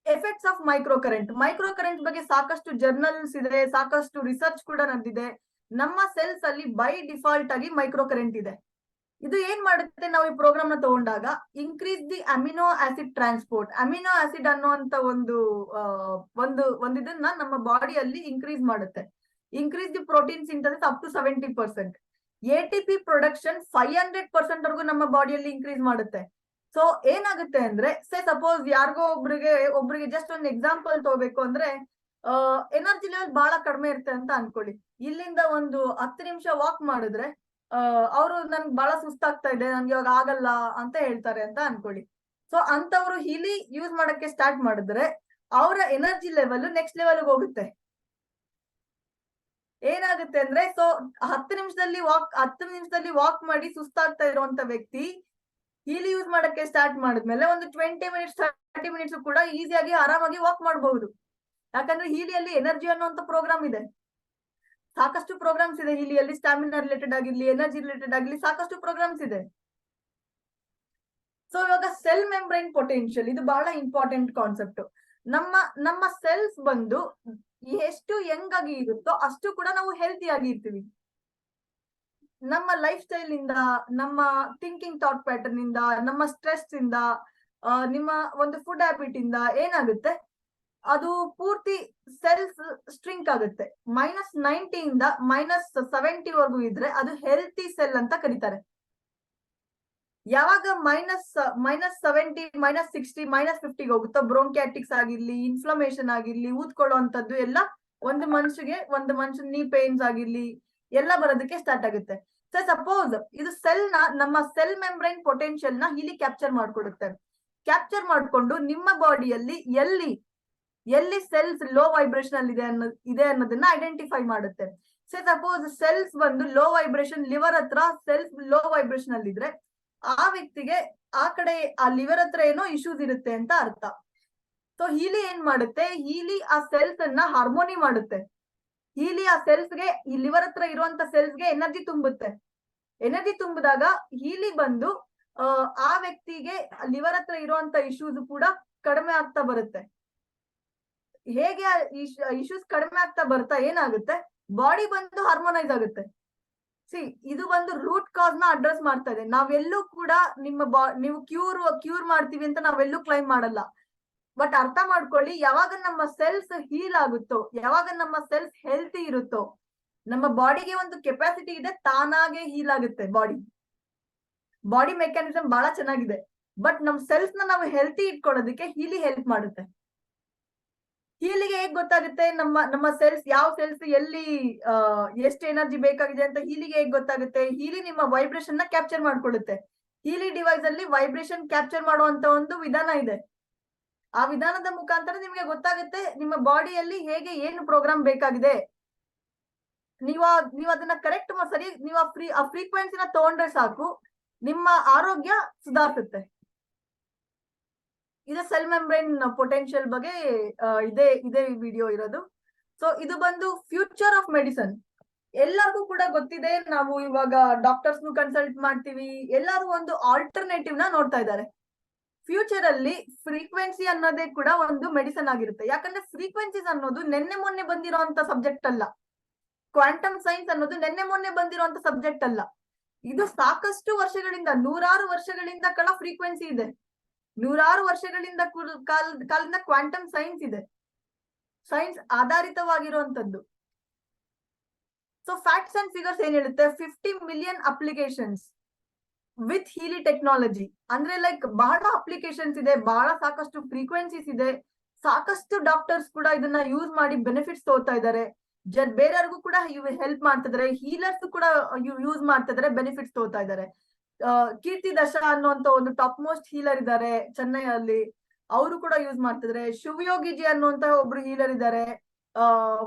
Effects of micro current ಬಗ್ಗೆ ಸಾಕಷ್ಟು ಜರ್ನಲ್ಸ್ ಇದೆ, ಸಾಕಷ್ಟು ರಿಸರ್ಚ್ ಕೂಡ ನಡೆದಿದೆ. ನಮ್ಮ ಸೆಲ್ಸ್ ಅಲ್ಲಿ ಬೈ ಡಿಫಾಲ್ಟ್ ಆಗಿ ಮೈಕ್ರೋ ಕರೆಂಟ್ ಇದೆ. ಇದು ಏನ್ ಮಾಡುತ್ತೆ, ನಾವು ಈ ಪ್ರೋಗ್ರಾಮ್ ನ ತಗೊಂಡಾಗ increase the amino acid transport. Amino acid ಅನ್ನುವಂತ ಒಂದು ಇದನ್ನ ನಮ್ಮ ಬಾಡಿಯಲ್ಲಿ ಇನ್ಕ್ರೀಸ್ ಮಾಡುತ್ತೆ. Increase the protein synthesis up to 70%. ATP production 500% ವರೆಗೂ ನಮ್ಮ ಬಾಡಿಯಲ್ಲಿ ಇನ್ಕ್ರೀಸ್ ಮಾಡುತ್ತೆ. ಸೊ ಏನಾಗುತ್ತೆ ಅಂದ್ರೆ, ಸಪೋಸ್ ಯಾರಿಗೋ ಒಬ್ರಿಗೆ ಜಸ್ಟ್ ಒಂದು ಎಕ್ಸಾಂಪಲ್ ತಗೋಬೇಕು ಅಂದ್ರೆ, ಎನರ್ಜಿ ಲೆವೆಲ್ ಬಹಳ ಕಡಿಮೆ ಇರುತ್ತೆ ಅಂತ ಅನ್ಕೊಳ್ಳಿ. ಇಲ್ಲಿಂದ ಒಂದು 10 ನಿಮಿಷ ವಾಕ್ ಮಾಡಿದ್ರೆ ಅವರು ನನ್ಗೆ ಬಹಳ ಸುಸ್ತಾಗ್ತಾ ಇದೆ, ನನ್ಗೆ ಇವಾಗ ಆಗಲ್ಲ ಅಂತ ಹೇಳ್ತಾರೆ ಅಂತ ಅನ್ಕೊಳ್ಳಿ. ಸೊ ಅಂತವ್ರು ಹೀಲಿ ಯೂಸ್ ಮಾಡಕ್ಕೆ ಸ್ಟಾರ್ಟ್ ಮಾಡಿದ್ರೆ ಅವರ ಎನರ್ಜಿ ಲೆವೆಲ್ ನೆಕ್ಸ್ಟ್ ಲೆವೆಲ್ ಹೋಗುತ್ತೆ. ಏನಾಗುತ್ತೆ ಅಂದ್ರೆ, ಸೊ 10 ನಿಮಿಷದಲ್ಲಿ ವಾಕ್ ಮಾಡಿ ಸುಸ್ತಾಗ್ತಾ ಇರುವಂತ ವ್ಯಕ್ತಿ ಹೀಲಿ ಯೂಸ್ ಮಾಡಕ್ಕೆ ಸ್ಟಾರ್ಟ್ ಮಾಡಿದ್ಮೇಲೆ ಒಂದು 20 ಮಿನಿಟ್ಸ್ 30 ಮಿನಿಟ್ಸ್ ಕೂಡ ಈಸಿಯಾಗಿ ಆರಾಮಾಗಿ ವಾಕ್ ಮಾಡಬಹುದು. ಯಾಕಂದ್ರೆ ಹೀಲಿಯಲ್ಲಿ ಎನರ್ಜಿ ಅನ್ನುವಂತ ಪ್ರೋಗ್ರಾಮ್ ಇದೆ, ಸಾಕಷ್ಟು ಪ್ರೋಗ್ರಾಮ್ಸ್ ಇದೆ ಹೀಲಿಯಲ್ಲಿ. ಸ್ಟಾಮಿನಾ ರಿಲೇಟೆಡ್ ಆಗಿರ್ಲಿ, ಎನರ್ಜಿ ರಿಲೇಟೆಡ್ ಆಗಿರ್ಲಿ, ಸಾಕಷ್ಟು ಪ್ರೋಗ್ರಾಮ್ಸ್ ಇದೆ. ಸೊ ಇವಾಗ ಸೆಲ್ ಮೆಂಬ್ರೈನ್ ಪೊಟೆನ್ಶಿಯಲ್ ಇದು ಬಹಳ ಇಂಪಾರ್ಟೆಂಟ್ ಕಾನ್ಸೆಪ್ಟ್. ನಮ್ಮ ಸೆಲ್ಸ್ ಬಂದು ಎಷ್ಟು ಯಂಗ್ ಆಗಿ ಇರುತ್ತೋ ಅಷ್ಟು ಕೂಡ ನಾವು ಹೆಲ್ತಿ ಆಗಿ ಇರ್ತೀವಿ. ನಮ್ಮ ಲೈಫ್ ಸ್ಟೈಲ್ ಇಂದ, ನಮ್ಮ ಥಿಂಕಿಂಗ್ ಥಾಟ್ ಪ್ಯಾಟರ್ನ್ ಇಂದ, ನಮ್ಮ ಸ್ಟ್ರೆಸ್ ಇಂದ, ನಿಮ್ಮ ಒಂದು ಫುಡ್ ಹ್ಯಾಬಿಟ್ ಇಂದ ಏನಾಗುತ್ತೆ, ಅದು ಪೂರ್ತಿ ಸೆಲ್ಸ್ ಸ್ಟ್ರಿಂಕ್ ಆಗುತ್ತೆ. -90 ಇಂದ -70 ವರೆಗೂ ಇದ್ರೆ ಅದು ಹೆಲ್ತಿ ಸೆಲ್ ಅಂತ ಕರೀತಾರೆ. ಯಾವಾಗ -70, -60, -50 ಹೋಗುತ್ತೋ, ಬ್ರೋಂಕ್ಯಾಟಿಕ್ಸ್ ಆಗಿರ್ಲಿ, ಇನ್ಫ್ಲಮೇಷನ್ ಆಗಿರ್ಲಿ, ಊದ್ಕೊಳ್ಳುವಂತದ್ದು ಎಲ್ಲ ಒಂದು ಮನುಷ್ಯನ ನೀ ಪೇನ್ಸ್ ಆಗಿರ್ಲಿ ಎಲ್ಲ ಬರೋದಕ್ಕೆ ಸ್ಟಾರ್ಟ್ ಆಗುತ್ತೆ. ಸೊ ಸಪೋಸ್ ಇದು ನಮ್ಮ ಸೆಲ್ ಮೆಂಬ್ರೈನ್ ಪೊಟೆನ್ಶಿಯಲ್ ನ ಇಲ್ಲಿ ಕ್ಯಾಪ್ಚರ್ ಮಾಡ್ಕೊಡುತ್ತೆ. ಕ್ಯಾಪ್ಚರ್ ಮಾಡ್ಕೊಂಡು ನಿಮ್ಮ ಬಾಡಿಯಲ್ಲಿ ಎಲ್ಲಿ ಸೆಲ್ಸ್ ಲೋ ವೈಬ್ರೇಷನ್ ಅಲ್ಲಿ ಇದೆ ಅನ್ನೋದನ್ನ ಐಡೆಂಟಿಫೈ ಮಾಡುತ್ತೆ. ಸೊ ಸಪೋಸ್ ಸೆಲ್ಸ್ ಬಂದು ಲೋ ವೈಬ್ರೇಷನ್, ಲಿವರ್ ಹತ್ರ ಸೆಲ್ಸ್ ಲೋ ವೈಬ್ರೇಷನ್ ಅಲ್ಲಿ ಇದ್ರೆ ಆ ವ್ಯಕ್ತಿಗೆ ಆ ಕಡೆ ಆ ಲಿವರ್ ಹತ್ರ ಏನೋ ಇಶ್ಯೂಸ್ ಇರುತ್ತೆ ಅಂತ ಅರ್ಥ. ಸೊ ಹೀಲಿ ಏನ್ ಮಾಡುತ್ತೆ, ಹೀಲಿ ಆ ಸೆಲ್ಸ್ ಅನ್ನ ಹಾರ್ಮೋನಿ ಮಾಡುತ್ತೆ. ಹೀಲಿ ಆ ಸೆಲ್ಸ್ಗೆ, ಈ ಲಿವರ್ ಹತ್ರ ಇರುವಂತ ಸೆಲ್ಸ್ಗೆ ಎನರ್ಜಿ ತುಂಬುತ್ತೆ. ಎನರ್ಜಿ ತುಂಬಿದಾಗ ಹೀಲಿ ಬಂದು ಆ ವ್ಯಕ್ತಿಗೆ ಲಿವರ್ ಹತ್ರ ಇರುವಂತ ಇಶ್ಯೂಸ್ ಕೂಡ ಕಡಿಮೆ ಆಗ್ತಾ ಬರುತ್ತೆ. ಹೇಗೆ ಇಶ್ಯೂಸ್ ಕಡಿಮೆ ಆಗ್ತಾ ಬರ್ತಾ ಏನಾಗುತ್ತೆ, ಬಾಡಿ ಬಂದು ಹಾರ್ಮೋನೈಸ್ ಆಗುತ್ತೆ. ಇದು ಒಂದು ರೂಟ್ ಕಾಸ್ ನ ಅಡ್ರೆಸ್ ಮಾಡ್ತಾ ಇದೆ. ನಾವೆಲ್ಲೂ ಕೂಡ ನೀವು ಕ್ಯೂರ್ ಮಾಡ್ತೀವಿ ಅಂತ ನಾವೆಲ್ಲೂ ಕ್ಲೈಮ್ ಮಾಡಲ್ಲ. ಬಟ್ ಅರ್ಥ ಮಾಡ್ಕೊಳ್ಳಿ, ಯಾವಾಗ ನಮ್ಮ ಸೆಲ್ಸ್ ಹೀಲ್ ಆಗುತ್ತೋ, ಯಾವಾಗ ನಮ್ಮ ಸೆಲ್ಸ್ ಹೆಲ್ತಿ ಇರುತ್ತೋ, ನಮ್ಮ ಬಾಡಿಗೆ ಒಂದು ಕೆಪಾಸಿಟಿ ಇದೆ, ತಾನಾಗೆ ಹೀಲ್ ಆಗುತ್ತೆ. ಬಾಡಿ ಮೆಕ್ಯಾನಿಸಮ್ ಬಹಳ ಚೆನ್ನಾಗಿದೆ. ಬಟ್ ನಮ್ ಸೆಲ್ಸ್ ನ ನಾವು ಹೆಲ್ತಿ ಇಟ್ಕೊಳ್ಳೋದಕ್ಕೆ ಹೀಲಿ ಹೆಲ್ಪ್ ಮಾಡುತ್ತೆ. ಹೀಲಿಗೆ ಹೇಗ್ ಗೊತ್ತಾಗುತ್ತೆ ನಮ್ಮ ಸೆಲ್ಸ್, ಯಾವ ಸೆಲ್ಸ್ ಎಲ್ಲಿ ಎಷ್ಟು ಎನರ್ಜಿ ಬೇಕಾಗಿದೆ ಅಂತ ಹೀಲಿಗೆ ಹೇಗ್ ಗೊತ್ತಾಗುತ್ತೆ? ಹೀಲಿ ನಿಮ್ಮ ವೈಬ್ರೇಷನ್ ನ ಕ್ಯಾಪ್ಚರ್ ಮಾಡ್ಕೊಳ್ಳುತ್ತೆ. ಹೀಲಿ ಡಿವೈಸ್ ಅಲ್ಲಿ ವೈಬ್ರೇಷನ್ ಕ್ಯಾಪ್ಚರ್ ಮಾಡುವಂತ ಒಂದು ವಿಧಾನ ಇದೆ. ಆ ವಿಧಾನದ ಮುಖಾಂತರ ನಿಮ್ಗೆ ಗೊತ್ತಾಗುತ್ತೆ ನಿಮ್ಮ ಬಾಡಿಯಲ್ಲಿ ಹೇಗೆ ಏನು ಪ್ರೋಗ್ರಾಮ್ ಬೇಕಾಗಿದೆ. ನೀವು ಅದನ್ನ ಕರೆಕ್ಟ್ ಸರಿ ನೀವು ಆ ಫ್ರೀಕ್ವೆನ್ಸಿನ ತಗೊಂಡ್ರೆ ಸಾಕು, ನಿಮ್ಮ ಆರೋಗ್ಯ ಸುಧಾರಿಸುತ್ತೆ. ಇದು ಸೆಲ್ ಮೆಂಬ್ರೇನ್ ಪೊಟೆನ್ಶಿಯಲ್ ಬಗ್ಗೆ ಇದೇ ವಿಡಿಯೋ ಇರೋದು. ಸೊ ಇದು ಬಂದು ಫ್ಯೂಚರ್ ಆಫ್ ಮೆಡಿಸನ್. ಎಲ್ಲರಿಗೂ ಕೂಡ ಗೊತ್ತಿದೆ, ನಾವು ಇವಾಗ ಡಾಕ್ಟರ್ಸ್ ಕನ್ಸಲ್ಟ್ ಮಾಡ್ತೀವಿ, ಎಲ್ಲರೂ ಒಂದು ಆಲ್ಟರ್ನೇಟಿವ್ ನ ನೋಡ್ತಾ ಇದ್ದಾರೆ. ಫ್ಯೂಚರ್ ಅಲ್ಲಿ ಫ್ರೀಕ್ವೆನ್ಸಿ ಅನ್ನೋದೇ ಕೂಡ ಒಂದು ಮೆಡಿಸನ್ ಆಗಿರುತ್ತೆ. ಯಾಕಂದ್ರೆ ಫ್ರೀಕ್ವೆನ್ಸೀಸ್ ಅನ್ನೋದು ನೆನ್ನೆ ಮೊನ್ನೆ ಬಂದಿರುವಂತ ಸಬ್ಜೆಕ್ಟ್ ಅಲ್ಲ. ಕ್ವಾಂಟಮ್ ಸೈನ್ಸ್ ಅನ್ನೋದು ನೆನ್ನೆ ಮೊನ್ನೆ ಬಂದಿರುವಂತ ಸಬ್ಜೆಕ್ಟ್ ಅಲ್ಲ. ಇದು ಸಾಕಷ್ಟು ವರ್ಷಗಳಿಂದ, 100 ವರ್ಷಗಳಿಂದ ಫ್ರೀಕ್ವೆನ್ಸಿ ಇದೆ. 100 ವರ್ಷಗಳಿಂದ ಕಾಲದಿಂದ ಕ್ವಾಂಟಮ್ ಸೈನ್ಸ್ ಇದೆ. ಸೈನ್ಸ್ ಆಧಾರಿತವಾಗಿರುವಂತದ್ದು. ಸೊ ಫ್ಯಾಕ್ಟ್ಸ್ ಅಂಡ್ ಫಿಗರ್ಸ್ ಏನ್ ಹೇಳುತ್ತೆ, 50 million applications with Healy technology. ಅಂದ್ರೆ ಲೈಕ್ ಬಹಳ ಅಪ್ಲಿಕೇಶನ್ಸ್ ಇದೆ, ಬಹಳ ಸಾಕಷ್ಟು ಫ್ರೀಕ್ವೆನ್ಸೀಸ್ ಇದೆ. ಸಾಕಷ್ಟು ಡಾಕ್ಟರ್ಸ್ ಕೂಡ ಇದನ್ನ ಯೂಸ್ ಮಾಡಿ ಬೆನಿಫಿಟ್ಸ್ ತಗೋತಾ ಇದ್ದಾರೆ. ಬೇರೆಯವ್ರಿಗೂ ಕೂಡ ಹೆಲ್ಪ್ ಮಾಡ್ತಿದ್ದಾರೆ. ಹೀಲರ್ಸ್ ಕೂಡ ಯೂಸ್ ಮಾಡ್ತಿದ್ದಾರೆ, ಬೆನಿಫಿಟ್ಸ್ ತಗೋತಾ ಇದ್ದಾರೆ. ಕೀರ್ತಿ ದಶಾ ಅನ್ನುವಂತ ಒಂದು ಟಾಪ್ ಮೋಸ್ಟ್ ಹೀಲರ್ ಇದ್ದಾರೆ ಚೆನ್ನೈಯಲ್ಲಿ, ಅವರು ಕೂಡ ಯೂಸ್ ಮಾಡ್ತಿದ್ದಾರೆ. ಶಿವಯೋಗಿಜಿ ಅನ್ನುವಂತ ಒಬ್ರು ಹೀಲರ್ ಇದ್ದಾರೆ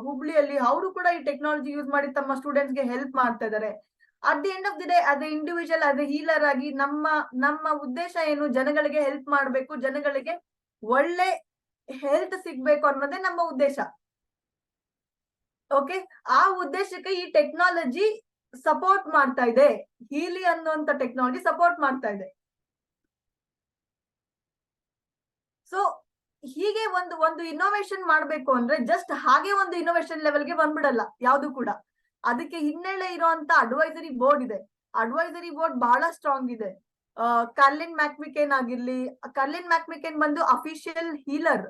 ಹುಬ್ಳಿಯಲ್ಲಿ, ಅವರು ಕೂಡ ಈ ಟೆಕ್ನಾಲಜಿ ಯೂಸ್ ಮಾಡಿ ತಮ್ಮ ಸ್ಟೂಡೆಂಟ್ಸ್ ಗೆ ಹೆಲ್ಪ್ ಮಾಡ್ತಾ ಇದ್ದಾರೆ. At the end of the day as A individual, as A healer ಆಗಿ ನಮ್ಮ ಉದ್ದೇಶ ಏನು, ಜನಗಳಿಗೆ ಹೆಲ್ಪ್ ಮಾಡ್ಬೇಕು, ಜನಗಳಿಗೆ ಒಳ್ಳೆ ಹೆಲ್ತ್ ಸಿಗ್ಬೇಕು ಅನ್ನೋದೇ ನಮ್ಮ ಉದ್ದೇಶ. ಓಕೆ, ಆ ಉದ್ದೇಶಕ್ಕೆ ಈ ಟೆಕ್ನಾಲಜಿ ಸಪೋರ್ಟ್ ಮಾಡ್ತಾ ಇದೆ. ಹೀಲಿ ಅನ್ನುವಂತ ಟೆಕ್ನಾಲಜಿ ಸಪೋರ್ಟ್ ಮಾಡ್ತಾ ಇದೆ. ಸೊ ಹೀಗೆ ಒಂದು ಇನ್ನೋವೇಷನ್ ಮಾಡ್ಬೇಕು ಅಂದ್ರೆ ಜಸ್ಟ್ ಹಾಗೆ ಒಂದು ಇನ್ನೋವೇಷನ್ ಲೆವೆಲ್ಗೆ ಬಂದ್ಬಿಡಲ್ಲ ಯಾವ್ದು ಕೂಡ. ಅದಕ್ಕೆ ಹಿನ್ನೆಲೆ ಇರುವಂತ ಅಡ್ವೈಸರಿ ಬೋರ್ಡ್ ಇದೆ. ಅಡ್ವೈಸರಿ ಬೋರ್ಡ್ ಬಹಳ ಸ್ಟ್ರಾಂಗ್ ಇದೆ. ಕಾರ್ಲಿನ್ ಮ್ಯಾಕ್ಮಿಕೆನ್ ಆಗಿರ್ಲಿ, ಕಾರ್ಲಿನ್ ಮ್ಯಾಕ್ಮಿಕೆನ್ ಬಂದು ಅಫಿಷಿಯಲ್ ಹೀಲರ್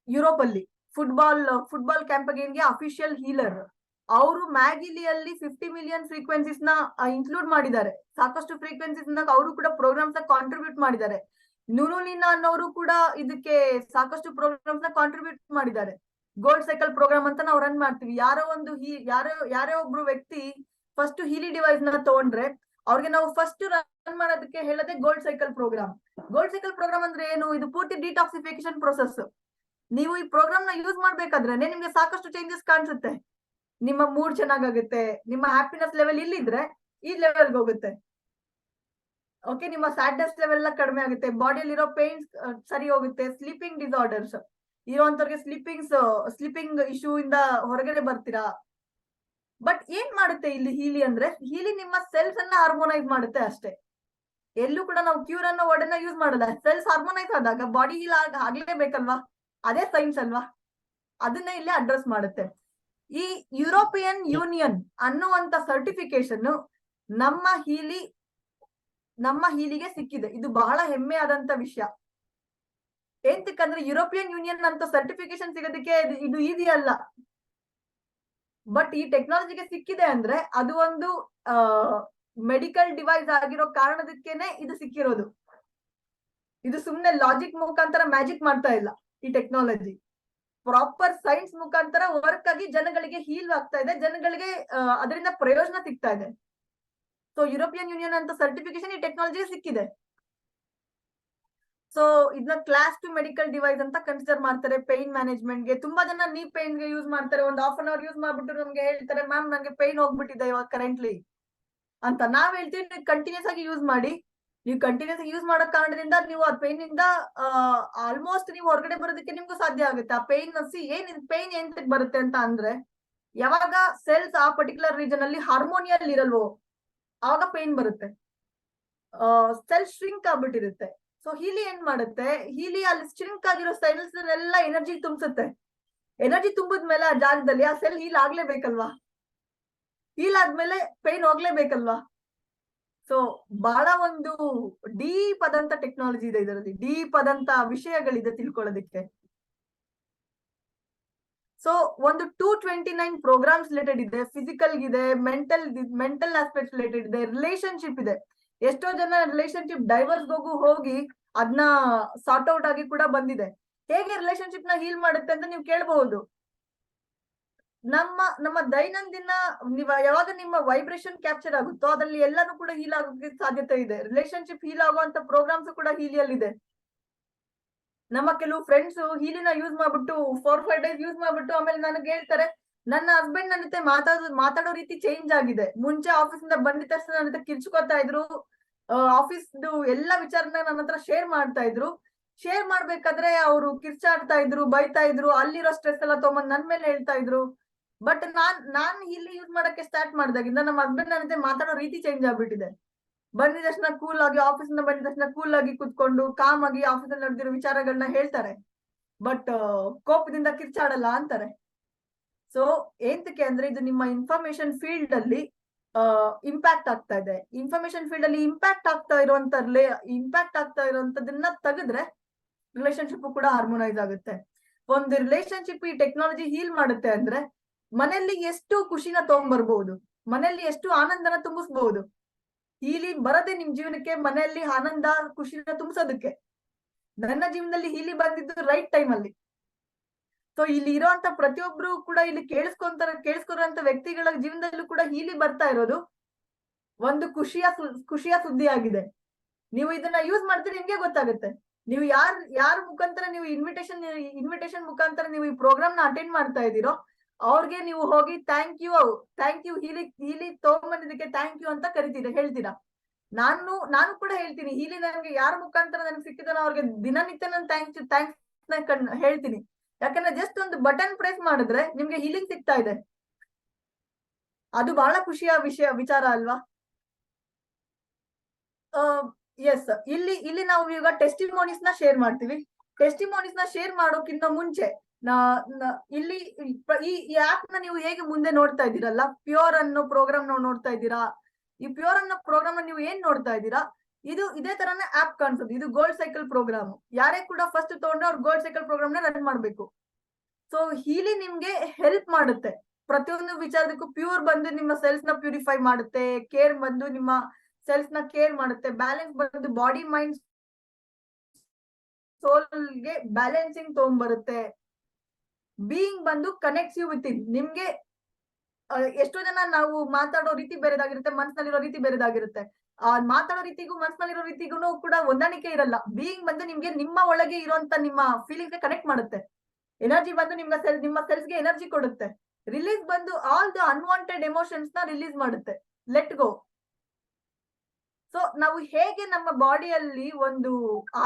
ಯುರೋಪ್ ಅಲ್ಲಿ. ಫುಟ್ಬಾಲ್ ಕ್ಯಾಂಪೇನ್ ಗೆ ಅಫಿಷಿಯಲ್ ಹೀಲರ್. ಅವರು ಮ್ಯಾಗಿಲಿಯಲ್ಲಿ 50 ಮಿಲಿಯನ್ ಫ್ರೀಕ್ವೆನ್ಸೀಸ್ ನ ಇನ್ಕ್ಲೂಡ್ ಮಾಡಿದ್ದಾರೆ. ಸಾಕಷ್ಟು ಫ್ರೀಕ್ವೆನ್ಸೀಸ್ ನ ಅವರು ಕೂಡ ಪ್ರೋಗ್ರಾಮ್ಸ್ ನ ಕಾಂಟ್ರಿಬ್ಯೂಟ್ ಮಾಡಿದ್ದಾರೆ. ನುನುಲಿನಾ ಅನ್ನೋರು ಕೂಡ ಇದಕ್ಕೆ ಸಾಕಷ್ಟು ಪ್ರೋಗ್ರಾಮ್ಸ್ ನ ಕಾಂಟ್ರಿಬ್ಯೂಟ್ ಮಾಡಿದ್ದಾರೆ. ಗೋಲ್ಡ್ ಸೈಕಲ್ ಪ್ರೋಗ್ರಾಮ್ ಅಂತ ನಾವು ರನ್ ಮಾಡ್ತೀವಿ. ಯಾರೋ ಒಬ್ರು ವ್ಯಕ್ತಿ ಫಸ್ಟ್ ಹೀಲಿ ಡಿವೈಸ್ ನ ತಗೊಂಡ್ರೆ ಅವ್ರಿಗೆ ನಾವು ಫಸ್ಟ್ ರನ್ ಮಾಡೋದಕ್ಕೆ ಹೇಳೋದೇ gold cycle program. Gold cycle program ಅಂದ್ರೆ ಏನು? ಇದು ಪೂರ್ತಿ ಡಿಟಾಕ್ಸಿಫಿಕೇಶನ್ ಪ್ರೊಸೆಸ್. ನೀವು ಈ ಪ್ರೋಗ್ರಾಮ್ ನ ಯೂಸ್ ಮಾಡ್ಬೇಕಾದ್ರೆ ನಿಮ್ಗೆ ಸಾಕಷ್ಟು ಚೇಂಜಸ್ ಕಾಣಿಸುತ್ತೆ. ನಿಮ್ಮ ಮೂಡ್ ಚೆನ್ನಾಗಾಗುತ್ತೆ, ನಿಮ್ಮ ಹ್ಯಾಪಿನೆಸ್ ಲೆವೆಲ್ ಇಲ್ಲಿದ್ರೆ ಈ ಲೆವೆಲ್ಗೆ ಹೋಗುತ್ತೆ. ಓಕೆ, ನಿಮ್ಮ ಸ್ಯಾಡ್ನೆಸ್ ಲೆವೆಲ್ ಎಲ್ಲ ಕಡಿಮೆ ಆಗುತ್ತೆ, ಬಾಡಿಯಲ್ಲಿರೋ ಪೇನ್ಸ್ ಸರಿ ಹೋಗುತ್ತೆ, ಸ್ಲೀಪಿಂಗ್ ಡಿಸಾರ್ಡರ್ಸ್ ಇರೋಂಥವ್ರಿಗೆ ಸ್ಲೀಪಿಂಗ್ ಇಶ್ಯೂ ಇಂದ ಹೊರಗಡೆ ಬರ್ತೀರಾ. ಬಟ್ ಏನ್ ಮಾಡುತ್ತೆ ಇಲ್ಲಿ ಹೀಲಿ ಅಂದ್ರೆ, ಹೀಲಿ ನಿಮ್ಮ ಸೆಲ್ಸ್ ಅನ್ನ ಹಾರ್ಮೋನೈಸ್ ಮಾಡುತ್ತೆ ಅಷ್ಟೇ. ಎಲ್ಲೂ ಕೂಡ ನಾವು ಕ್ಯೂರ್ ಅನ್ನೋ ವರ್ಡ್ ಅನ್ನ ಯೂಸ್ ಮಾಡಲ್ಲ. ಸೆಲ್ಸ್ ಹಾರ್ಮೋನೈಸ್ ಆದಾಗ ಬಾಡಿ ಹೀಲ್ ಆಗ್ಲೇಬೇಕಲ್ವಾ, ಅದೇ ಸೈನ್ಸ್ ಅಲ್ವಾ, ಅದನ್ನ ಇಲ್ಲಿ ಅಡ್ರೆಸ್ ಮಾಡುತ್ತೆ. ಈ ಯುರೋಪಿಯನ್ ಯೂನಿಯನ್ ಅನ್ನುವಂತ ಸರ್ಟಿಫಿಕೇಶನ್ ನಮ್ಮ ಹೀಲಿಗೆ ಸಿಕ್ಕಿದೆ. ಇದು ಬಹಳ ಹೆಮ್ಮೆ ಆದಂತ ವಿಷಯ. ಎಂತಕ್ಕಂದ್ರೆ ಯುರೋಪಿಯನ್ ಯೂನಿಯನ್ ಅಂತ ಸರ್ಟಿಫಿಕೇಶನ್ ಸಿಗೋದಕ್ಕೆ ಇದು ಈಸಿ ಅಲ್ಲ. ಬಟ್ ಈ ಟೆಕ್ನಾಲಜಿಗೆ ಸಿಕ್ಕಿದೆ ಅಂದ್ರೆ ಅದು ಒಂದು ಮೆಡಿಕಲ್ ಡಿವೈಸ್ ಆಗಿರೋ ಕಾರಣದಕ್ಕೇನೆ ಇದು ಸಿಕ್ಕಿರೋದು. ಇದು ಸುಮ್ನೆ ಲಾಜಿಕ್ ಮುಖಾಂತರ ಮ್ಯಾಜಿಕ್ ಮಾಡ್ತಾ ಇಲ್ಲ. ಈ ಟೆಕ್ನಾಲಜಿ ಪ್ರಾಪರ್ ಸೈನ್ಸ್ ಮುಖಾಂತರ ವರ್ಕ್ ಆಗಿ ಜನಗಳಿಗೆ ಹೀಲ್ ಆಗ್ತಾ ಇದೆ, ಜನಗಳಿಗೆ ಅದರಿಂದ ಪ್ರಯೋಜನ ಸಿಗ್ತಾ ಇದೆ. ಸೊ ಯುರೋಪಿಯನ್ ಯೂನಿಯನ್ ಅಂತ ಸರ್ಟಿಫಿಕೇಶನ್ ಈ ಟೆಕ್ನಾಲಜಿಗೆ ಸಿಕ್ಕಿದೆ. ಸೊ ಇದನ್ನ ಕ್ಲಾಸ್ 2 ಮೆಡಿಕಲ್ ಡಿವೈಸ್ ಅಂತ ಕನ್ಸಿಡರ್ ಮಾಡ್ತಾರೆ. ಪೈನ್ ಮ್ಯಾನೇಜ್ಮೆಂಟ್ ಗೆ ತುಂಬಾ ಜನ ನೀ ಪೈನ್ ಗೆ ಯೂಸ್ ಮಾಡ್ತಾರೆ. ಒಂದು ಹಾಫ್ ಅನ್ ಅವರ್ ಯೂಸ್ ಮಾಡ್ಬಿಟ್ಟು ನಮ್ಗೆ ಹೇಳ್ತಾರೆ, ಮ್ಯಾಮ್ ನಂಗೆ ಪೈನ್ ಹೋಗ್ಬಿಟ್ಟಿದೆ ಇವಾಗ ಕರೆಂಟ್ಲಿ ಅಂತ. ನಾವ್ ಹೇಳ್ತೀವಿ ನೀವು ಕಂಟಿನ್ಯೂಸ್ ಆಗಿ ಯೂಸ್ ಮಾಡಿ. ನೀವು ಕಂಟಿನ್ಯೂಸ್ ಆಗಿ ಯೂಸ್ ಮಾಡೋ ಕಾರಣದಿಂದ ನೀವು ಆ ಪೈನ್ ಇಂದ ಆಲ್ಮೋಸ್ಟ್ ನೀವು ಹೊರಗಡೆ ಬರೋದಕ್ಕೆ ನಿಮ್ಗೂ ಸಾಧ್ಯ ಆಗುತ್ತೆ. ಆ ಪೈನ್ ಪೈನ್ ಎಂತಕ್ ಬರುತ್ತೆ ಅಂತ ಅಂದ್ರೆ, ಯಾವಾಗ ಸೆಲ್ಸ್ ಆ ಪರ್ಟಿಕ್ಯುಲರ್ ರೀಜನ್ ಅಲ್ಲಿ ಹಾರ್ಮೋನಿಯಲ್ ಇರಲ್ವೋ ಆವಾಗ ಪೈನ್ ಬರುತ್ತೆ. ಸೆಲ್ ಶ್ರಿಂಕ್ ಆಗ್ಬಿಟ್ಟಿರುತ್ತೆ. ಸೊ ಹೀಲಿ ಏನ್ ಮಾಡುತ್ತೆ, ಹೀಲಿ ಅಲ್ಲಿ ಸ್ಟ್ರಿಂಕ್ ಆಗಿರೋ ಸೆಲ್ಸ್ ಎಲ್ಲ ಎನರ್ಜಿ ತುಂಬಿಸುತ್ತೆ. ಎನರ್ಜಿ ತುಂಬಿದ್ಮೇಲೆ ಆ ಜಾಗದಲ್ಲಿ ಆ ಸೆಲ್ ಹೀಲ್ ಆಗ್ಲೇಬೇಕಲ್ವಾ, ಹೀಲ್ ಆದ್ಮೇಲೆ ಪೈನ್ ಹೋಗ್ಲೇಬೇಕಲ್ವಾ. ಸೊ ಬಹಳ ಒಂದು ಡೀಪ್ ಆದಂತ ಟೆಕ್ನಾಲಜಿ ಇದೆ ಇದರಲ್ಲಿ, ಡೀಪ್ ಆದಂತ ವಿಷಯಗಳಿದೆ ತಿಳ್ಕೊಳ್ಳೋದಕ್ಕೆ. ಸೊ ಒಂದು 229 ಪ್ರೋಗ್ರಾಮ್ಸ್ ರಿಲೇಟೆಡ್ ಇದೆ, ಫಿಸಿಕಲ್ ಇದೆ, ಮೆಂಟಲ್ ಆಸ್ಪೆಕ್ಟ್ ರಿಲೇಟೆಡ್ ಇದೆ, ರಿಲೇಶನ್ಶಿಪ್ ಇದೆ. ಎಷ್ಟೋ ಜನ ರಿಲೇಶನ್ಶಿಪ್ ಡೈವರ್ಸ್ ಹೋಗಿ ಅದನ್ನ ಸಾರ್ಟ್ ಔಟ್ ಆಗಿ ಕೂಡ ಬಂದಿದೆ. ಹೇಗೆ ರಿಲೇಶನ್ಶಿಪ್ ನ ಹೀಲ್ ಮಾಡುತ್ತೆ ಅಂತ ನೀವು ಕೇಳಬಹುದು. ನಮ್ಮ ದೈನಂದಿನ ಯಾವಾಗ ನಿಮ್ಮ ವೈಬ್ರೇಷನ್ ಕ್ಯಾಪ್ಚರ್ ಆಗುತ್ತೋ ಅದ್ರಲ್ಲಿ ಎಲ್ಲಾನು ಕೂಡ ಹೀಲ್ ಆಗೋಕೆ ಸಾಧ್ಯತೆ ಇದೆ. ರಿಲೇಶನ್ಶಿಪ್ ಹೀಲ್ ಆಗುವಂತ ಪ್ರೋಗ್ರಾಮ್ಸ್ ಕೂಡ ಹೀಲಿಯಲ್ಲಿ ಇದೆ. ನಮ್ಮ ಕೆಲವು ಫ್ರೆಂಡ್ಸ್ ಹೀಲಿನ ಯೂಸ್ ಮಾಡ್ಬಿಟ್ಟು 4-5 ಡೇಸ್ ಯೂಸ್ ಮಾಡ್ಬಿಟ್ಟು ಆಮೇಲೆ ನನಗೆ ಹೇಳ್ತಾರೆ, ನನ್ನ ಹಸ್ಬೆಂಡ್ ನನ್ನ ಜೊತೆ ಮಾತಾಡೋ ರೀತಿ ಚೇಂಜ್ ಆಗಿದೆ. ಮುಂಚೆ ಆಫೀಸ್ ಇಂದ ಬಂದಿದ ತಕ್ಷಣ ನನ್ನ ಜೊತೆ ಕಿರ್ಚ್ಕೊತಾ ಇದ್ರು, ಆಫೀಸ್ ಎಲ್ಲಾ ವಿಚಾರನ ನನ್ನ ಹತ್ರ ಶೇರ್ ಮಾಡ್ತಾ ಇದ್ರು. ಶೇರ್ ಮಾಡ್ಬೇಕಾದ್ರೆ ಅವರು ಕಿರ್ಚಾಡ್ತಾ ಇದ್ರು, ಬೈತಾ ಇದ್ರು, ಅಲ್ಲಿರೋ ಸ್ಟ್ರೆಸ್ ಎಲ್ಲ ತಗೊಂಡ್ ನನ್ ಮೇಲೆ ಹೇಳ್ತಾ ಇದ್ರು. ಬಟ್ ನಾನ್ ಇಲ್ಲಿ ಯೂಸ್ ಮಾಡಕ್ಕೆ ಸ್ಟಾರ್ಟ್ ಮಾಡಿದಾಗಿಂದ ನಮ್ಮ ಹಸ್ಬೆಂಡ್ ನನ್ನ ಜೊತೆ ಮಾತಾಡೋ ರೀತಿ ಚೇಂಜ್ ಆಗ್ಬಿಟ್ಟಿದೆ. ಬಂದಿದ ತಕ್ಷಣ ಕೂಲ್ ಆಗಿ, ಆಫೀಸ್ ಇಂದ ಬಂದಿದ ತಕ್ಷಣ ಕೂಲ್ ಆಗಿ ಕುತ್ಕೊಂಡು ಕಾಮ್ ಆಗಿ ಆಫೀಸ್ ಅಲ್ಲಿ ನಡೆದಿರೋ ವಿಚಾರಗಳನ್ನ ಹೇಳ್ತಾರೆ. ಬಟ್ ಕೋಪದಿಂದ ಕಿರ್ಚಾಡಲ್ಲ ಅಂತಾರೆ. ಸೊ ಏಂತಕ್ಕೆ ಅಂದ್ರೆ ಇದು ನಿಮ್ಮ ಇನ್ಫಾರ್ಮೇಶನ್ ಫೀಲ್ಡ್ ಅಲ್ಲಿ ಇಂಪ್ಯಾಕ್ಟ್ ಆಗ್ತಾ ಇದೆ. ಇನ್ಫಾರ್ಮೇಶನ್ ಫೀಲ್ಡ್ ಅಲ್ಲಿ ಇಂಪ್ಯಾಕ್ಟ್ ಆಗ್ತಾ ಇರುವಂತದನ್ನ ತೆಗೆದ್ರೆ ರಿಲೇಶನ್ಶಿಪ್ ಕೂಡ ಹಾರ್ಮೋನೈಸ್ ಆಗುತ್ತೆ. ಒಂದು ರಿಲೇಶನ್ಶಿಪ್ ಈ ಟೆಕ್ನಾಲಜಿ ಹೀಲ್ ಮಾಡುತ್ತೆ ಅಂದ್ರೆ ಮನೆಯಲ್ಲಿ ಎಷ್ಟು ಖುಷಿನ ತಗೊಂಡ್ಬರ್ಬಹುದು, ಮನೆಯಲ್ಲಿ ಎಷ್ಟು ಆನಂದನ ತುಂಬಿಸ್ಬಹುದು. ಹೀಲಿ ಬರದೆ ನಿಮ್ ಜೀವನಕ್ಕೆ ಮನೆಯಲ್ಲಿ ಆನಂದ ಖುಷಿನ ತುಂಬಿಸೋದಕ್ಕೆ. ನನ್ನ ಜೀವನದಲ್ಲಿ ಹೀಲಿ ಬಂದಿದ್ದು ರೈಟ್ ಟೈಮ್ ಅಲ್ಲಿ. ಸೊ ಇಲ್ಲಿ ಇರೋಂತ ಪ್ರತಿಯೊಬ್ರು ಕೂಡ ಇಲ್ಲಿ ಕೇಳಿಸ್ಕೊರುವಂತ ವ್ಯಕ್ತಿಗಳ ಜೀವನದಲ್ಲೂ ಕೂಡ ಹೀಲಿ ಬರ್ತಾ ಇರೋದು ಒಂದು ಖುಷಿಯ ಸುದ್ದಿ ಆಗಿದೆ. ನೀವು ಇದನ್ನ ಯೂಸ್ ಮಾಡ್ತೀರಿ, ನಿಮ್ಗೆ ಗೊತ್ತಾಗುತ್ತೆ. ನೀವು ಯಾರ ಮುಖಾಂತರ ನೀವು ಇನ್ವಿಟೇಷನ್ ಮುಖಾಂತರ ನೀವು ಈ ಪ್ರೋಗ್ರಾಮ್ ನ ಅಟೆಂಡ್ ಮಾಡ್ತಾ ಇದ್ದೀರೋ ಅವ್ರಿಗೆ ನೀವು ಹೋಗಿ ಥ್ಯಾಂಕ್ ಯು ಹೀಲಿ ತಗೊಂಬಂದಿದ್ದಕ್ಕೆ ಥ್ಯಾಂಕ್ ಯು ಅಂತ ಹೇಳ್ತೀರಾ. ನಾನು ಕೂಡ ಹೇಳ್ತೀನಿ, ಹೀಲಿ ನನಗೆ ಯಾರ ಮುಖಾಂತರ ನನಗೆ ಸಿಕ್ಕಿದಾನೋ ಅವ್ರಿಗೆ ದಿನನಿತ್ಯ ನಾನು ಥ್ಯಾಂಕ್ಸ್ ಹೇಳ್ತೀನಿ. ಯಾಕಂದ್ರೆ ಜಸ್ಟ್ ಒಂದು ಬಟನ್ ಪ್ರೆಸ್ ಮಾಡಿದ್ರೆ ನಿಮ್ಗೆ ಹೀಲಿಂಗ್ ಸಿಗ್ತಾ ಇದೆ. ಅದು ಬಹಳ ಖುಷಿಯ ವಿಚಾರ ಅಲ್ವಾ. ಎಸ್, ಇಲ್ಲಿ ನಾವು ಈಗ ಟೆಸ್ಟಿಮೋನೀಸ್ ನ ಶೇರ್ ಮಾಡ್ತೀವಿ. ಟೆಸ್ಟಿಮೋನೀಸ್ ನ ಶೇರ್ ಮಾಡೋಕ್ಕಿಂತ ಮುಂಚೆ ಇಲ್ಲಿ ಈ ಆಪ್ ನ ನೀವು ಹೇಗೆ ಮುಂದೆ ನೋಡ್ತಾ ಇದ್ದೀರಲ್ಲ, ಪ್ಯೂರ್ ಅನ್ನೋ ಪ್ರೋಗ್ರಾಮ್ ನಾವು ನೋಡ್ತಾ ಇದ್ದೀರಾ. ಈ ಪ್ಯೂರ್ ಅನ್ನೋ ಪ್ರೋಗ್ರಾಮ್ ನೀವು ಏನ್ ನೋಡ್ತಾ ಇದ್ದೀರಾ, ಇದು ಇದೇ ತರಾನೇ ಆಪ್ ಕಾಣಿಸುತ್ತೆ. ಇದು ಗೋಲ್ಡ್ ಸೈಕಲ್ ಪ್ರೋಗ್ರಾಮ್. ಯಾರೇ ಕೂಡ ಫಸ್ಟ್ ತಗೊಂಡ್ರೆ ಅವ್ರು ಗೋಲ್ಡ್ ಸೈಕಲ್ ಪ್ರೋಗ್ರಾಮ್ ನ ರನ್ ಮಾಡ್ಬೇಕು. ಸೊ ಹೀಲಿ ನಿಮ್ಗೆ ಹೆಲ್ಪ್ ಮಾಡುತ್ತೆ ಪ್ರತಿಯೊಂದು ವಿಚಾರದಕ್ಕೂ. ಪ್ಯೂರ್ ಬಂದು ನಿಮ್ಮ ಸೆಲ್ಸ್ ನ ಪ್ಯೂರಿಫೈ ಮಾಡುತ್ತೆ, ಕೇರ್ ಬಂದು ನಿಮ್ಮ ಸೆಲ್ಸ್ ನ ಕೇರ್ ಮಾಡುತ್ತೆ, ಬ್ಯಾಲೆನ್ಸ್ ಬಂದು ಬಾಡಿ ಮೈಂಡ್ ಸೋಲ್ ಗೆ ಬ್ಯಾಲೆನ್ಸಿಂಗ್ ತಗೊಂಡ್ಬರುತ್ತೆ, ಬೀಯಿಂಗ್ ಬಂದು ಕನೆಕ್ಟ್ಸ್ ಯು ವಿತ್ ಇನ್. ನಿಮ್ಗೆ ಎಷ್ಟೋ ಜನ ನಾವು ಮಾತಾಡೋ ರೀತಿ ಬೇರೆದಾಗಿರುತ್ತೆ, ಮನ್ಸಿನಲ್ಲಿರೋ ರೀತಿ ಬೇರೆದಾಗಿರುತ್ತೆ. ಆ ಮಾತಾಡೋ ರೀತಿಗೂ ಮನ್ಸಿನಲ್ಲಿರೋ ರೀತಿಗೂ ಕೂಡ ಹೊಂದಾಣಿಕೆ ಇರಲ್ಲ. ಬೀಯಿಂಗ್ ಬಂದು ನಿಮ್ಗೆ ನಿಮ್ಮ ಒಳಗೆ ಇರುವಂತ ನಿಮ್ಮ ಫೀಲಿಂಗ್ ಗೆ ಕನೆಕ್ಟ್ ಮಾಡುತ್ತೆ. ಎನರ್ಜಿ ಬಂದು ನಿಮ್ಮ ಸೆಲ್ಸ್ ಗೆ ಎನರ್ಜಿ ಕೊಡುತ್ತೆ. ರಿಲೀಸ್ ಬಂದು ಆಲ್ ದ ಅನ್ವಾಂಟೆಡ್ ಎಮೋಷನ್ಸ್ ನ ರಿಲೀಸ್ ಮಾಡುತ್ತೆ. Let go. ಸೊ ನಾವು ಹೇಗೆ ನಮ್ಮ ಬಾಡಿಯಲ್ಲಿ ಒಂದು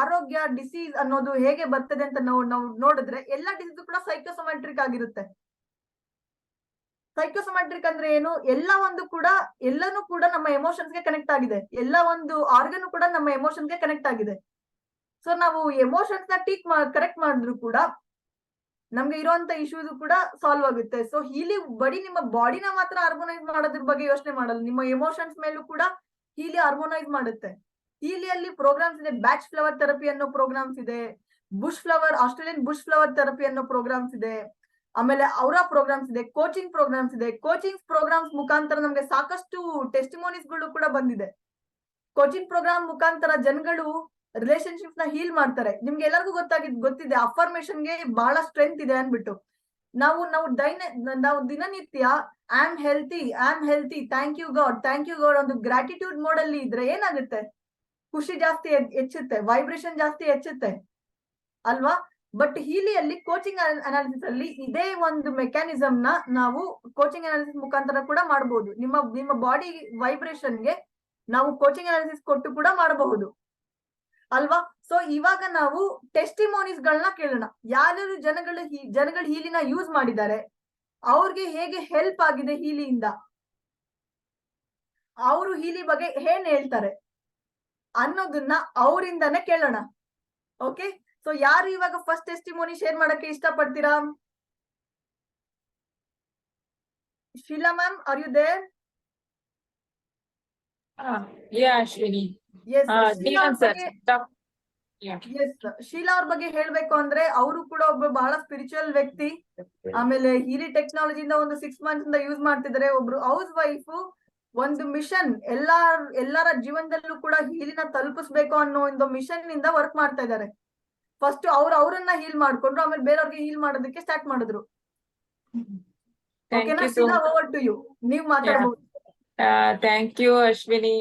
ಆರೋಗ್ಯ ಡಿಸೀಸ್ ಅನ್ನೋದು ಹೇಗೆ ಬರ್ತದೆ ಅಂತ ನಾವು ನೋಡಿದ್ರೆ ಎಲ್ಲಾ ಡಿಸೀಸ್ ಕೂಡ ಸೈಕೋಸೊಮ್ಯಾಟ್ರಿಕ್ ಆಗಿರುತ್ತೆ. ಸೈಕೋಸೊಮ್ಯಾಟ್ರಿಕ್ ಅಂದ್ರೆ ಏನು? ಎಲ್ಲಾನು ಕೂಡ ನಮ್ಮ ಎಮೋಷನ್ಸ್ ಗೆ ಕನೆಕ್ಟ್ ಆಗಿದೆ. ಎಲ್ಲ ಒಂದು ಆರ್ಗನ್ ಕೂಡ ನಮ್ಮ ಎಮೋಷನ್ಸ್ ಗೆ ಕನೆಕ್ಟ್ ಆಗಿದೆ. ಸೊ ನಾವು ಎಮೋಷನ್ಸ್ ನ ಕರೆಕ್ಟ್ ಮಾಡಿದ್ರು ಕೂಡ ನಮ್ಗೆ ಇರುವಂತ ಇಶ್ಯೂಸ್ ಕೂಡ ಸಾಲ್ವ್ ಆಗುತ್ತೆ. ಸೊ ಹೀಲಿ ಬರೀ ನಿಮ್ಮ ಬಾಡಿನ ಮಾತ್ರ ಹಾರ್ಮೋನೈಸ್ ಮಾಡೋದ್ರ ಬಗ್ಗೆ ಯೋಚನೆ ಮಾಡಲ್ಲ, ನಿಮ್ಮ ಎಮೋಷನ್ಸ್ ಮೇಲೂ ಕೂಡ ಹೀಲಿ ಹಾರ್ಮೋನೈಸ್ ಮಾಡುತ್ತೆ. ಹೀಲಿಯಲ್ಲಿ ಪ್ರೋಗ್ರಾಮ್ಸ್ ಇದೆ. ಬ್ಯಾಚ್ ಫ್ಲವರ್ ಥೆರಪಿ ಅನ್ನೋ ಪ್ರೋಗ್ರಾಮ್ಸ್ ಇದೆ. ಆಸ್ಟ್ರೇಲಿಯನ್ ಬುಷ್ ಫ್ಲವರ್ ಥೆರಪಿ ಅನ್ನೋ ಪ್ರೋಗ್ರಾಮ್ಸ್ ಇದೆ. ಆಮೇಲೆ ಅವರ ಪ್ರೋಗ್ರಾಮ್ಸ್ ಇದೆ. ಕೋಚಿಂಗ್ ಪ್ರೋಗ್ರಾಮ್ಸ್ ಇದೆ. ಕೋಚಿಂಗ್ ಪ್ರೋಗ್ರಾಮ್ಸ್ ಮುಖಾಂತರ ನಮ್ಗೆ ಸಾಕಷ್ಟು ಟೆಸ್ಟಿಮೋನೀಸ್ ಗಳು ಕೂಡ ಬಂದಿದೆ. ಕೋಚಿಂಗ್ ಪ್ರೋಗ್ರಾಮ್ ಮುಖಾಂತರ ಜನಗಳು ರಿಲೇಶನ್ಶಿಪ್ ನ ಹೀಲ್ ಮಾಡ್ತಾರೆ. ನಿಮ್ಗೆ ಎಲ್ಲರಿಗೂ ಗೊತ್ತಿದೆ ಅಫರ್ಮೇಶನ್ ಗೆ ಬಹಳ ಸ್ಟ್ರೆಂತ್ ಇದೆ ಅನ್ಬಿಟ್ಟು. ನಾವು ದಿನನಿತ್ಯ I am healthy, thank you God ಒಂದು ಗ್ರಾಟಿಟ್ಯೂಡ್ ಮೋಡ್ ಅಲ್ಲಿ ಇದ್ರೆ ಏನಾಗುತ್ತೆ? ಖುಷಿ ಜಾಸ್ತಿ ಹೆಚ್ಚುತ್ತೆ, ವೈಬ್ರೇಷನ್ ಜಾಸ್ತಿ ಹೆಚ್ಚುತ್ತೆ ಅಲ್ವಾ? ಬಟ್ ಹೀಲಿಯಲ್ಲಿ ಕೋಚಿಂಗ್ ಅನಾಲಿಸಿಸ್ ಅಲ್ಲಿ ಇದೇ ಒಂದು ಮೆಕ್ಯಾನಿಸಮ್ ನ ನಾವು ಕೋಚಿಂಗ್ ಅನಾಲಿಸಿಸ್ ಮುಖಾಂತರ ಕೂಡ ಮಾಡಬಹುದು. ನಿಮ್ಮ ಬಾಡಿ ವೈಬ್ರೇಷನ್ ಗೆ ನಾವು ಕೋಚಿಂಗ್ ಅನಾಲಿಸಿಸ್ ಕೊಟ್ಟು ಕೂಡ ಮಾಡಬಹುದು ಅಲ್ವಾ? ಸೊ ಇವಾಗ ನಾವು ಟೆಸ್ಟಿಮೋನೀಸ್ ಗಳನ್ನ ಕೇಳೋಣ. ಯಾರ್ಯಾರು ಜನಗಳು ಹೀಲಿನ ಯೂಸ್ ಮಾಡಿದ್ದಾರೆ, ಅವ್ರಿಗೆ ಹೇಗೆ ಹೆಲ್ಪ್ ಆಗಿದೆ ಹೀಲಿಯಿಂದ, ಅವರು ಹೀಲಿ ಬಗ್ಗೆ ಏನ್ ಹೇಳ್ತಾರೆ ಅನ್ನೋದನ್ನ ಅವರಿಂದಾನೆ ಕೇಳೋಣ. ಓಕೆ, ಸೊ ಯಾರು ಇವಾಗ ಫಸ್ಟ್ ಟೆಸ್ಟಿಮೋನಿ ಶೇರ್ ಮಾಡಕ್ಕೆ ಇಷ್ಟಪಡ್ತೀರಾ? Sheela ma'am, are you there? Yeah, Ashwini. Yes, Deepan sir. Yeah. Sheela ಅವ್ರ ಬಗ್ಗೆ ಹೇಳ್ಬೇಕು ಅಂದ್ರೆ ಅವರು ಕೂಡ ಒಬ್ಬ ಬಹಳ ಸ್ಪಿರಿಚುವಲ್ ವ್ಯಕ್ತಿ. ಆಮೇಲೆ ಹೀಲಿ ಟೆಕ್ನಾಲಜಿಯಿಂದ ಒಂದು 6 months ಇಂದ ಯೂಸ್ ಮಾಡ್ತಿದ್ದಾರೆ. ಒಬ್ರು ಹೌಸ್ ವೈಫ್ ಒಂದು ಮಿಷನ್ ಎಲ್ಲರ ಜೀವನದಲ್ಲೂ ಕೂಡ ಹೀಲಿನ ತಲುಪಿಸ್ಬೇಕು ಅನ್ನೋ ಒಂದು ಮಿಷನ್ ನಿಂದ ವರ್ಕ್ ಮಾಡ್ತಾ ಇದ್ದಾರೆ. ಫಸ್ಟ್ ಅವರನ್ನ ಹೀಲ್ ಮಾಡ್ಕೊಂಡ್ರು, ಆಮೇಲೆ ಬೇರೆಯವ್ರಿಗೆ ಹೀಲ್ ಮಾಡೋದಕ್ಕೆ ಸ್ಟಾರ್ಟ್ ಮಾಡಿದ್ರು. ಓಕೆನಾ ಶೀಲಾ, ಓವರ್ ಟು ಯು, ನೀವ್ ಮಾತಾಡಬಹುದು. Thank you Ashwini.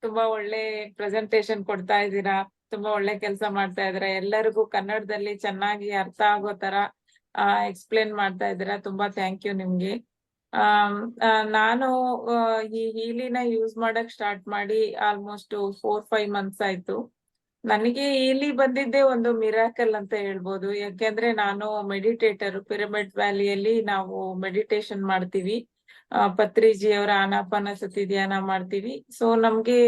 ತುಂಬಾ ಒಳ್ಳೆ ಪ್ರೆಸೆಂಟೇಶನ್ ಕೊಡ್ತಾ ಇದ್ದೀರಾ. ತುಂಬಾ ಒಳ್ಳೆ ಕೆಲಸ ಮಾಡ್ತಾ ಇದ್ದೀರಾ. ಎಲ್ಲರಿಗೂ ಕನ್ನಡದಲ್ಲಿ ಚೆನ್ನಾಗಿ ಅರ್ಥ ಆಗೋ ತರ ಎಕ್ಸ್ಪ್ಲೇನ್ ಮಾಡ್ತಾ ಇದ್ದೀರಾ. ತುಂಬಾ ಥ್ಯಾಂಕ್ ಯು ನಿಮ್ಗೆ. ನಾನು ಈ ಹೀಲಿನ ಯೂಸ್ ಮಾಡಕ್ ಸ್ಟಾರ್ಟ್ ಮಾಡಿ ಆಲ್ಮೋಸ್ಟ್ 4-5 months ಆಯ್ತು. ನನಗೆ ಇಲ್ಲಿ ಬಂದಿದ್ದೆ ಒಂದು ಮಿರಾಕಲ್ ಅಂತ ಹೇಳ್ಬೋದು. ಯಾಕೆಂದ್ರೆ ನಾನು ಮೆಡಿಟೇಟರ್. ಪಿರಮಿಡ್ ವ್ಯಾಲಿಯಲ್ಲಿ ನಾವು ಮೆಡಿಟೇಷನ್ ಮಾಡ್ತೀವಿ. ಪತ್ರಿಜಿ ಅವರ ಆನಾಪಾನಸತಿ ಧ್ಯಾನ ಮಾಡ್ತೀವಿ. ಸೊ ನಮ್ಗೆ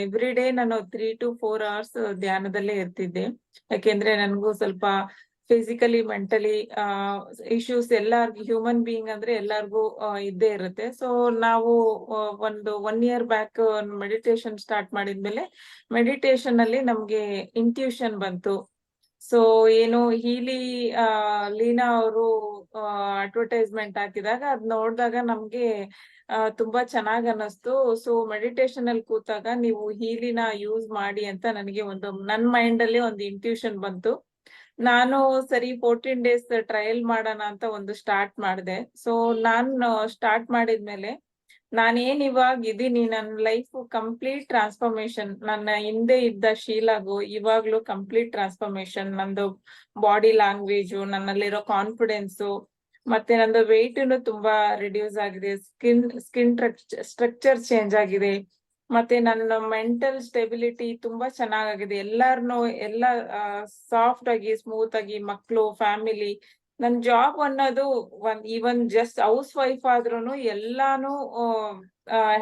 ಎವ್ರಿ ಡೇ ನಾನು 3 to 4 hours ಧ್ಯಾನದಲ್ಲೇ ಇರ್ತಿದ್ದೆ. ಯಾಕೆಂದ್ರೆ ನನ್ಗೂ ಸ್ವಲ್ಪ ಫಿಸಿಕಲಿ ಮೆಂಟಲಿ ಇಶ್ಯೂಸ್ ಎಲ್ಲಾರ್ಗು, ಹ್ಯೂಮನ್ ಬೀಯಿಂಗ್ ಅಂದ್ರೆ ಎಲ್ಲಾರ್ಗು ಇದ್ದೇ ಇರುತ್ತೆ. ಸೊ ನಾವು ಒಂದು 1 year ಬ್ಯಾಕ್ ಮೆಡಿಟೇಷನ್ ಸ್ಟಾರ್ಟ್ ಮಾಡಿದ್ಮೇಲೆ ಮೆಡಿಟೇಷನ್ ಅಲ್ಲಿ ನಮ್ಗೆ ಇಂಟ್ಯೂಷನ್ ಬಂತು. ಸೊ ಏನು ಲೀನಾ ಅವರು ಅಡ್ವರ್ಟೈಸ್ಮೆಂಟ್ ಹಾಕಿದಾಗ ಅದ್ ನೋಡಿದಾಗ ನಮ್ಗೆ ತುಂಬಾ ಚೆನ್ನಾಗ್ ಅನ್ನಿಸ್ತು. ಸೊ ಮೆಡಿಟೇಷನ್ ಅಲ್ಲಿ ಕೂತಾಗ ನೀವು ಹೀಲಿನ ಯೂಸ್ ಮಾಡಿ ಅಂತ ನನಗೆ ನನ್ನ ಮೈಂಡ್ ಅಲ್ಲಿ ಒಂದು ಇಂಟ್ಯೂಷನ್ ಬಂತು. ನಾನು ಸರಿ 14 days ಟ್ರಯಲ್ ಮಾಡೋಣ ಅಂತ ಒಂದು ಸ್ಟಾರ್ಟ್ ಮಾಡಿದೆ. ಸೊ ನಾನು ಸ್ಟಾರ್ಟ್ ಮಾಡಿದ್ಮೇಲೆ ನಾನೇನ್ ಇವಾಗ ಇದೀನಿ, ನನ್ನ ಲೈಫ್ ಕಂಪ್ಲೀಟ್ ಟ್ರಾನ್ಸ್ಫಾರ್ಮೇಶನ್. ನನ್ನ ಹಿಂದೆ ಇದ್ದ ಶೀಲಾಗು ಇವಾಗ್ಲೂ ಕಂಪ್ಲೀಟ್ ಟ್ರಾನ್ಸ್ಫಾರ್ಮೇಶನ್. ನಂದು ಬಾಡಿ ಲ್ಯಾಂಗ್ವೇಜು, ನನ್ನಲ್ಲಿರೋ ಕಾನ್ಫಿಡೆನ್ಸು, ಮತ್ತೆ ನಂದು ವೆಯ್ಟ್ ತುಂಬಾ ರಿಡ್ಯೂಸ್ ಆಗಿದೆ. ಸ್ಕಿನ್ ಸ್ಟ್ರಕ್ಚರ್ ಚೇಂಜ್ ಆಗಿದೆ. ಮತ್ತೆ ನನ್ನ ಮೆಂಟಲ್ ಸ್ಟೆಬಿಲಿಟಿ ತುಂಬಾ ಚೆನ್ನಾಗಿದೆ. ಎಲ್ಲ ಸಾಫ್ಟ್ ಆಗಿ, ಸ್ಮೂತ್ ಆಗಿ, ಮಕ್ಳು, ಫ್ಯಾಮಿಲಿ, ನನ್ ಜಾಬ್ ಅನ್ನೋದು ಈವನ್ ಜಸ್ಟ್ ಹೌಸ್ ವೈಫ್ ಆದ್ರೂನು ಎಲ್ಲಾನು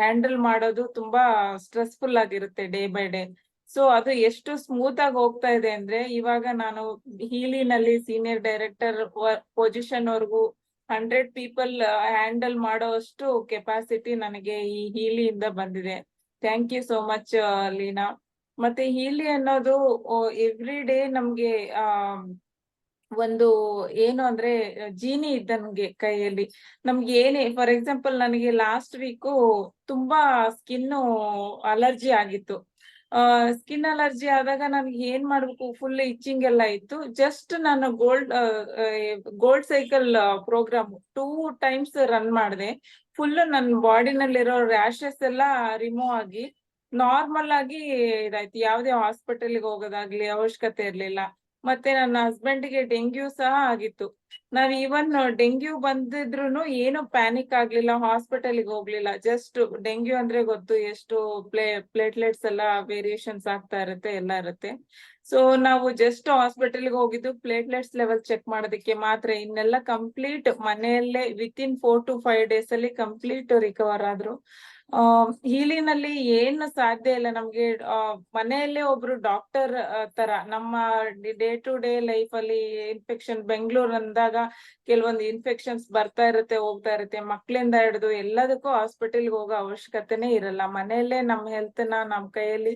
ಹ್ಯಾಂಡಲ್ ಮಾಡೋದು ತುಂಬಾ ಸ್ಟ್ರೆಸ್ಫುಲ್ ಆಗಿರುತ್ತೆ ಡೇ ಬೈ ಡೇ. ಸೊ ಅದು ಎಷ್ಟು ಸ್ಮೂತ್ ಆಗಿ ಹೋಗ್ತಾ ಇದೆ ಅಂದ್ರೆ ಇವಾಗ ನಾನು ಹೀಲಿನಲ್ಲಿ ಸೀನಿಯರ್ ಡೈರೆಕ್ಟರ್ ಪೊಸಿಷನ್ ವರ್ಗೂ 100 people ಹ್ಯಾಂಡಲ್ ಮಾಡೋ ಅಷ್ಟು ಕೆಪಾಸಿಟಿ ನನಗೆ ಈ ಹೀಲಿಯಿಂದ ಬಂದಿದೆ. Thank you so much Leena. ಮತ್ತೆ ಹೀಲಿ ಅನ್ನೋದು ಎವ್ರಿ ಡೇ ನಮ್ಗೆ ಒಂದು ಏನು ಅಂದ್ರೆ ಜೀನಿ ಇದ್ದಂಗೆ ಕೈಯಲ್ಲಿ. ನಮ್ಗೆ ಏನೇ, ಫಾರ್ ಎಕ್ಸಾಂಪಲ್ ನನಗೆ ಲಾಸ್ಟ್ ವೀಕು ತುಂಬಾ ಸ್ಕಿನ್ ಅಲರ್ಜಿ ಆಗಿತ್ತು. ಸ್ಕಿನ್ ಅಲರ್ಜಿ ಆದಾಗ ನನ್ಗೆ ಏನ್ ಮಾಡ್ಬೇಕು, ಫುಲ್ ಇಚ್ಚಿಂಗ್ ಎಲ್ಲ ಇತ್ತು. ಜಸ್ಟ್ ನಾನು gold cycle program 2 times run ಮಾಡಿದೆ. ಫುಲ್ ನನ್ನ ಬಾಡಿನಲ್ಲಿರೋ ರ್ಯಾಶಸ್ ಎಲ್ಲ ರಿಮೂವ್ ಆಗಿ ನಾರ್ಮಲ್ ಆಗಿ ಇದಾಯ್ತು. ಯಾವ್ದೇ ಹಾಸ್ಪಿಟಲ್ಗೆ ಹೋಗೋದಾಗ್ಲಿ ಅವಶ್ಯಕತೆ ಇರ್ಲಿಲ್ಲ. ಮತ್ತೆ ನನ್ನ ಹಸ್ಬೆಂಡ್ಗೆ ಡೆಂಗ್ಯೂ ಸಹ ಆಗಿತ್ತು. ನಾವ್ ಈವನ್ ಡೆಂಗ್ಯೂ ಬಂದಿದ್ರು ಏನು ಪ್ಯಾನಿಕ್ ಆಗ್ಲಿಲ್ಲ, ಹಾಸ್ಪಿಟಲ್ಗೆ ಹೋಗ್ಲಿಲ್ಲ. ಜಸ್ಟ್ ಡೆಂಗ್ಯೂ ಅಂದ್ರೆ ಗೊತ್ತು, ಎಷ್ಟು ಪ್ಲೇಟ್ಲೆಟ್ಸ್ ಎಲ್ಲ ವೇರಿಯೇಷನ್ಸ್ ಆಗ್ತಾ ಇರುತ್ತೆ, ಎಲ್ಲ ಇರುತ್ತೆ. ಸೊ ನಾವು ಜಸ್ಟ್ ಹಾಸ್ಪಿಟಲ್ಗೆ ಹೋಗಿದ್ದು ಪ್ಲೇಟ್ಲೆಟ್ಸ್ ಲೆವೆಲ್ ಚೆಕ್ ಮಾಡೋದಕ್ಕೆ ಮಾತ್ರ. ಇನ್ನೆಲ್ಲ ಕಂಪ್ಲೀಟ್ ಮನೆಯಲ್ಲೇ ವಿತಿನ್ 4 to 5 days ಅಲ್ಲಿ ಕಂಪ್ಲೀಟ್ ರಿಕವರ್ ಆದ್ರು. ಹೀಲಿನಲ್ಲಿ ಏನು ಸಾಧ್ಯ ಇಲ್ಲ ನಮ್ಗೆ. ಮನೆಯಲ್ಲೇ ಒಬ್ರು ಡಾಕ್ಟರ್ ತರ ನಮ್ಮ ಡೇ ಟು ಡೇ ಲೈಫ್ ಅಲ್ಲಿ ಇನ್ಫೆಕ್ಷನ್, ಬೆಂಗಳೂರು ಅಂದಾಗ ಕೆಲವೊಂದು ಇನ್ಫೆಕ್ಷನ್ಸ್ ಬರ್ತಾ ಇರುತ್ತೆ, ಹೋಗ್ತಾ ಇರುತ್ತೆ. ಮಕ್ಳಿಂದ ಹಿಡಿದು ಎಲ್ಲದಕ್ಕೂ ಹಾಸ್ಪಿಟಲ್ಗೆ ಹೋಗೋ ಅವಶ್ಯಕತೆನೇ ಇರಲ್ಲ. ಮನೆಯಲ್ಲೇ ನಮ್ಮ ಹೆಲ್ತ್ ನ ನಮ್ ಕೈಯಲ್ಲಿ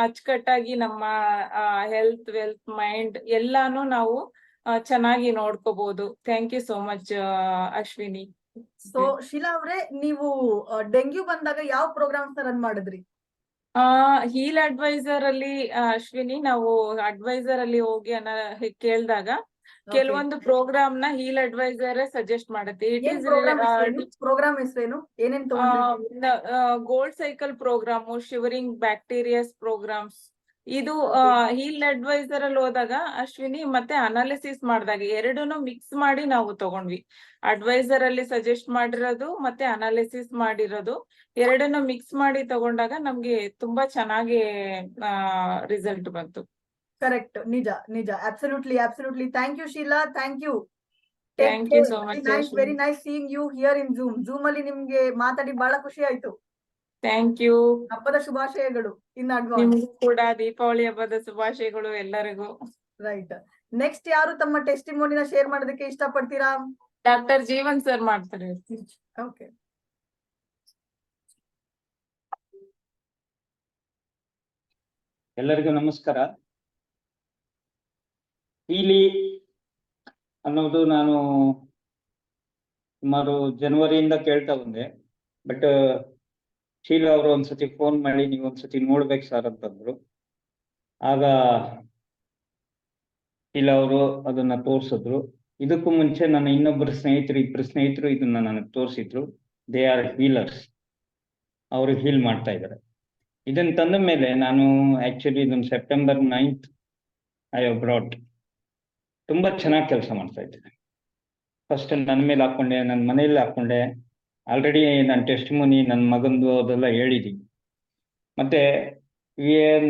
ಅಚ್ಚುಕಟ್ಟಾಗಿ ನಮ್ಮ ಹೆಲ್ತ್, ವೆಲ್ತ್, ಮೈಂಡ್ ಎಲ್ಲಾನು ನಾವು ಚೆನ್ನಾಗಿ ನೋಡ್ಕೋಬಹುದು. Thank you so much Ashwini. So Sheela ಅವ್ರೆ, ನೀವು ಡೆಂಗ್ಯೂ ಬಂದಾಗ ಯಾವ ಪ್ರೋಗ್ರಾಮ್ಸ್ ರನ್ ಮಾಡಿದ್ರಿ? ಹೀಲ್ ಅಡ್ವೈಸರ್ ಅಲ್ಲಿ ಅಶ್ವಿನಿ, ನಾವು ಅಡ್ವೈಸರ್ ಅಲ್ಲಿ ಹೋಗಿ ಕೇಳಿದಾಗ ಕೆಲವೊಂದು ಪ್ರೋಗ್ರಾಮ್ ನ ಹೀಲ್ ಅಡ್ವೈಸರ್ ಸಜೆಸ್ಟ್ ಮಾಡುತ್ತೆ. ಇಟ್ ಈಸ್ ಪ್ರೋಗ್ರಾಮ್ ಹೆಸರೇನು, ಏನೇನ್ ತಗೊಂಡ್ರಿ? Gold cycle program, shivering bacterias programs. ಇದು ಹೀಲ್ ಅಡ್ವೈಸರ್ ಅಲ್ಲಿ ಹೋದಾಗ ಅಶ್ವಿನಿ, ಮತ್ತೆ ಅನಾಲಿಸಿಸ್ ಮಾಡಿದಾಗ ಎರಡೂನು ಮಿಕ್ಸ್ ಮಾಡಿ ನಾವು ತಗೊಂಡ್ವಿ. ಅಡ್ವೈಸರ್ ಅಲ್ಲಿ ಸಜೆಸ್ಟ್ ಮಾಡಿರೋದು ಮತ್ತೆ ಅನಾಲಿಸಿಸ್ ಮಾಡಿರೋದು ಎರಡನ್ನು ಮಿಕ್ಸ್ ಮಾಡಿ ತಗೊಂಡಾಗ ನಮ್ಗೆ ತುಂಬಾ ಚೆನ್ನಾಗಿ ರಿಸಲ್ಟ್ ಬಂತು. ಕರೆಕ್ಟ್, ನಿಜ ನಿಜ, absolutely. Thank you Sheela, thank you. Thank you so much. Very nice seeing you here in Zoom ಅಲ್ಲಿ ನಿಮ್ಗೆ ಮಾತಾಡಿ ಬಹಳ ಖುಷಿ ಆಯ್ತು. Thank you. ಹಬ್ಬದ ಶುಭಾಶಯಗಳು ಇನ್ ಅಡ್ವಾನ್ಸ್. ನಿಮ್ಗೂ ಕೂಡ ದೀಪಾವಳಿ ಹಬ್ಬದ ಶುಭಾಶಯಗಳು ಎಲ್ಲರಿಗೂ. ರೈಟ್. ನೆಕ್ಸ್ಟ್ ಯಾರು ತಮ್ಮ ಟೆಸ್ಟಿಮೋನಿನ ಶೇರ್ ಮಾಡೋದಕ್ಕೆ ಇಷ್ಟಪಡ್ತೀರಾ? ಡಾಕ್ಟರ್ ಜೀವನ್ ಸರ್ ಮಾಡ್ತಾರೆ. ಓಕೆ. ಎಲ್ಲರಿಗೂ ನಮಸ್ಕಾರ. ಹೀಲಿ ಅನ್ನೋದು ನಾನು ಸುಮಾರು ಜನವರಿಯಿಂದ ಕೇಳ್ತಾ ಬಂದೆ. ಬಟ್ ಶೀಲಾ ಅವರು ಒಂದ್ಸತಿ ಫೋನ್ ಮಾಡಿ ನೀವು ಒಂದ್ಸತಿ ನೋಡ್ಬೇಕು ಸರ್ ಅಂತಂದ್ರು. ಆಗ ಶೀಲಾ ಅವರು ಅದನ್ನ ತೋರ್ಸಿದ್ರು. ಇದಕ್ಕೂ ಮುಂಚೆ ನನ್ನ ಇಬ್ಬರು ಸ್ನೇಹಿತರು ಇದನ್ನ ನನಗೆ ತೋರಿಸಿದ್ರು. ದೇ ಆರ್ ಹೀಲರ್ಸ್, ಅವರು ಹೀಲ್ ಮಾಡ್ತಾ ಇದ್ದಾರೆ. ಇದನ್ನ ತಂದ ಮೇಲೆ ನಾನು ಆಕ್ಚುಲಿ ಇದನ್ನ September 9th I have brought. ತುಂಬಾ ಚೆನ್ನಾಗಿ ಕೆಲಸ ಮಾಡ್ತಾ ಇದ್ದೇನೆ. ಫಸ್ಟ್ ನನ್ನ ಮೇಲೆ ಹಾಕೊಂಡೆ, ನನ್ನ ಮನೆಯಲ್ಲಿ ಹಾಕೊಂಡೆ. ಆಲ್ರೆಡಿ ನನ್ನ ಟೆಸ್ಟಿಮೋನಿ ನನ್ನ ಮಗಂದು ಅದೆಲ್ಲ ಹೇಳಿದ್ದೀನಿ. ಮತ್ತೆ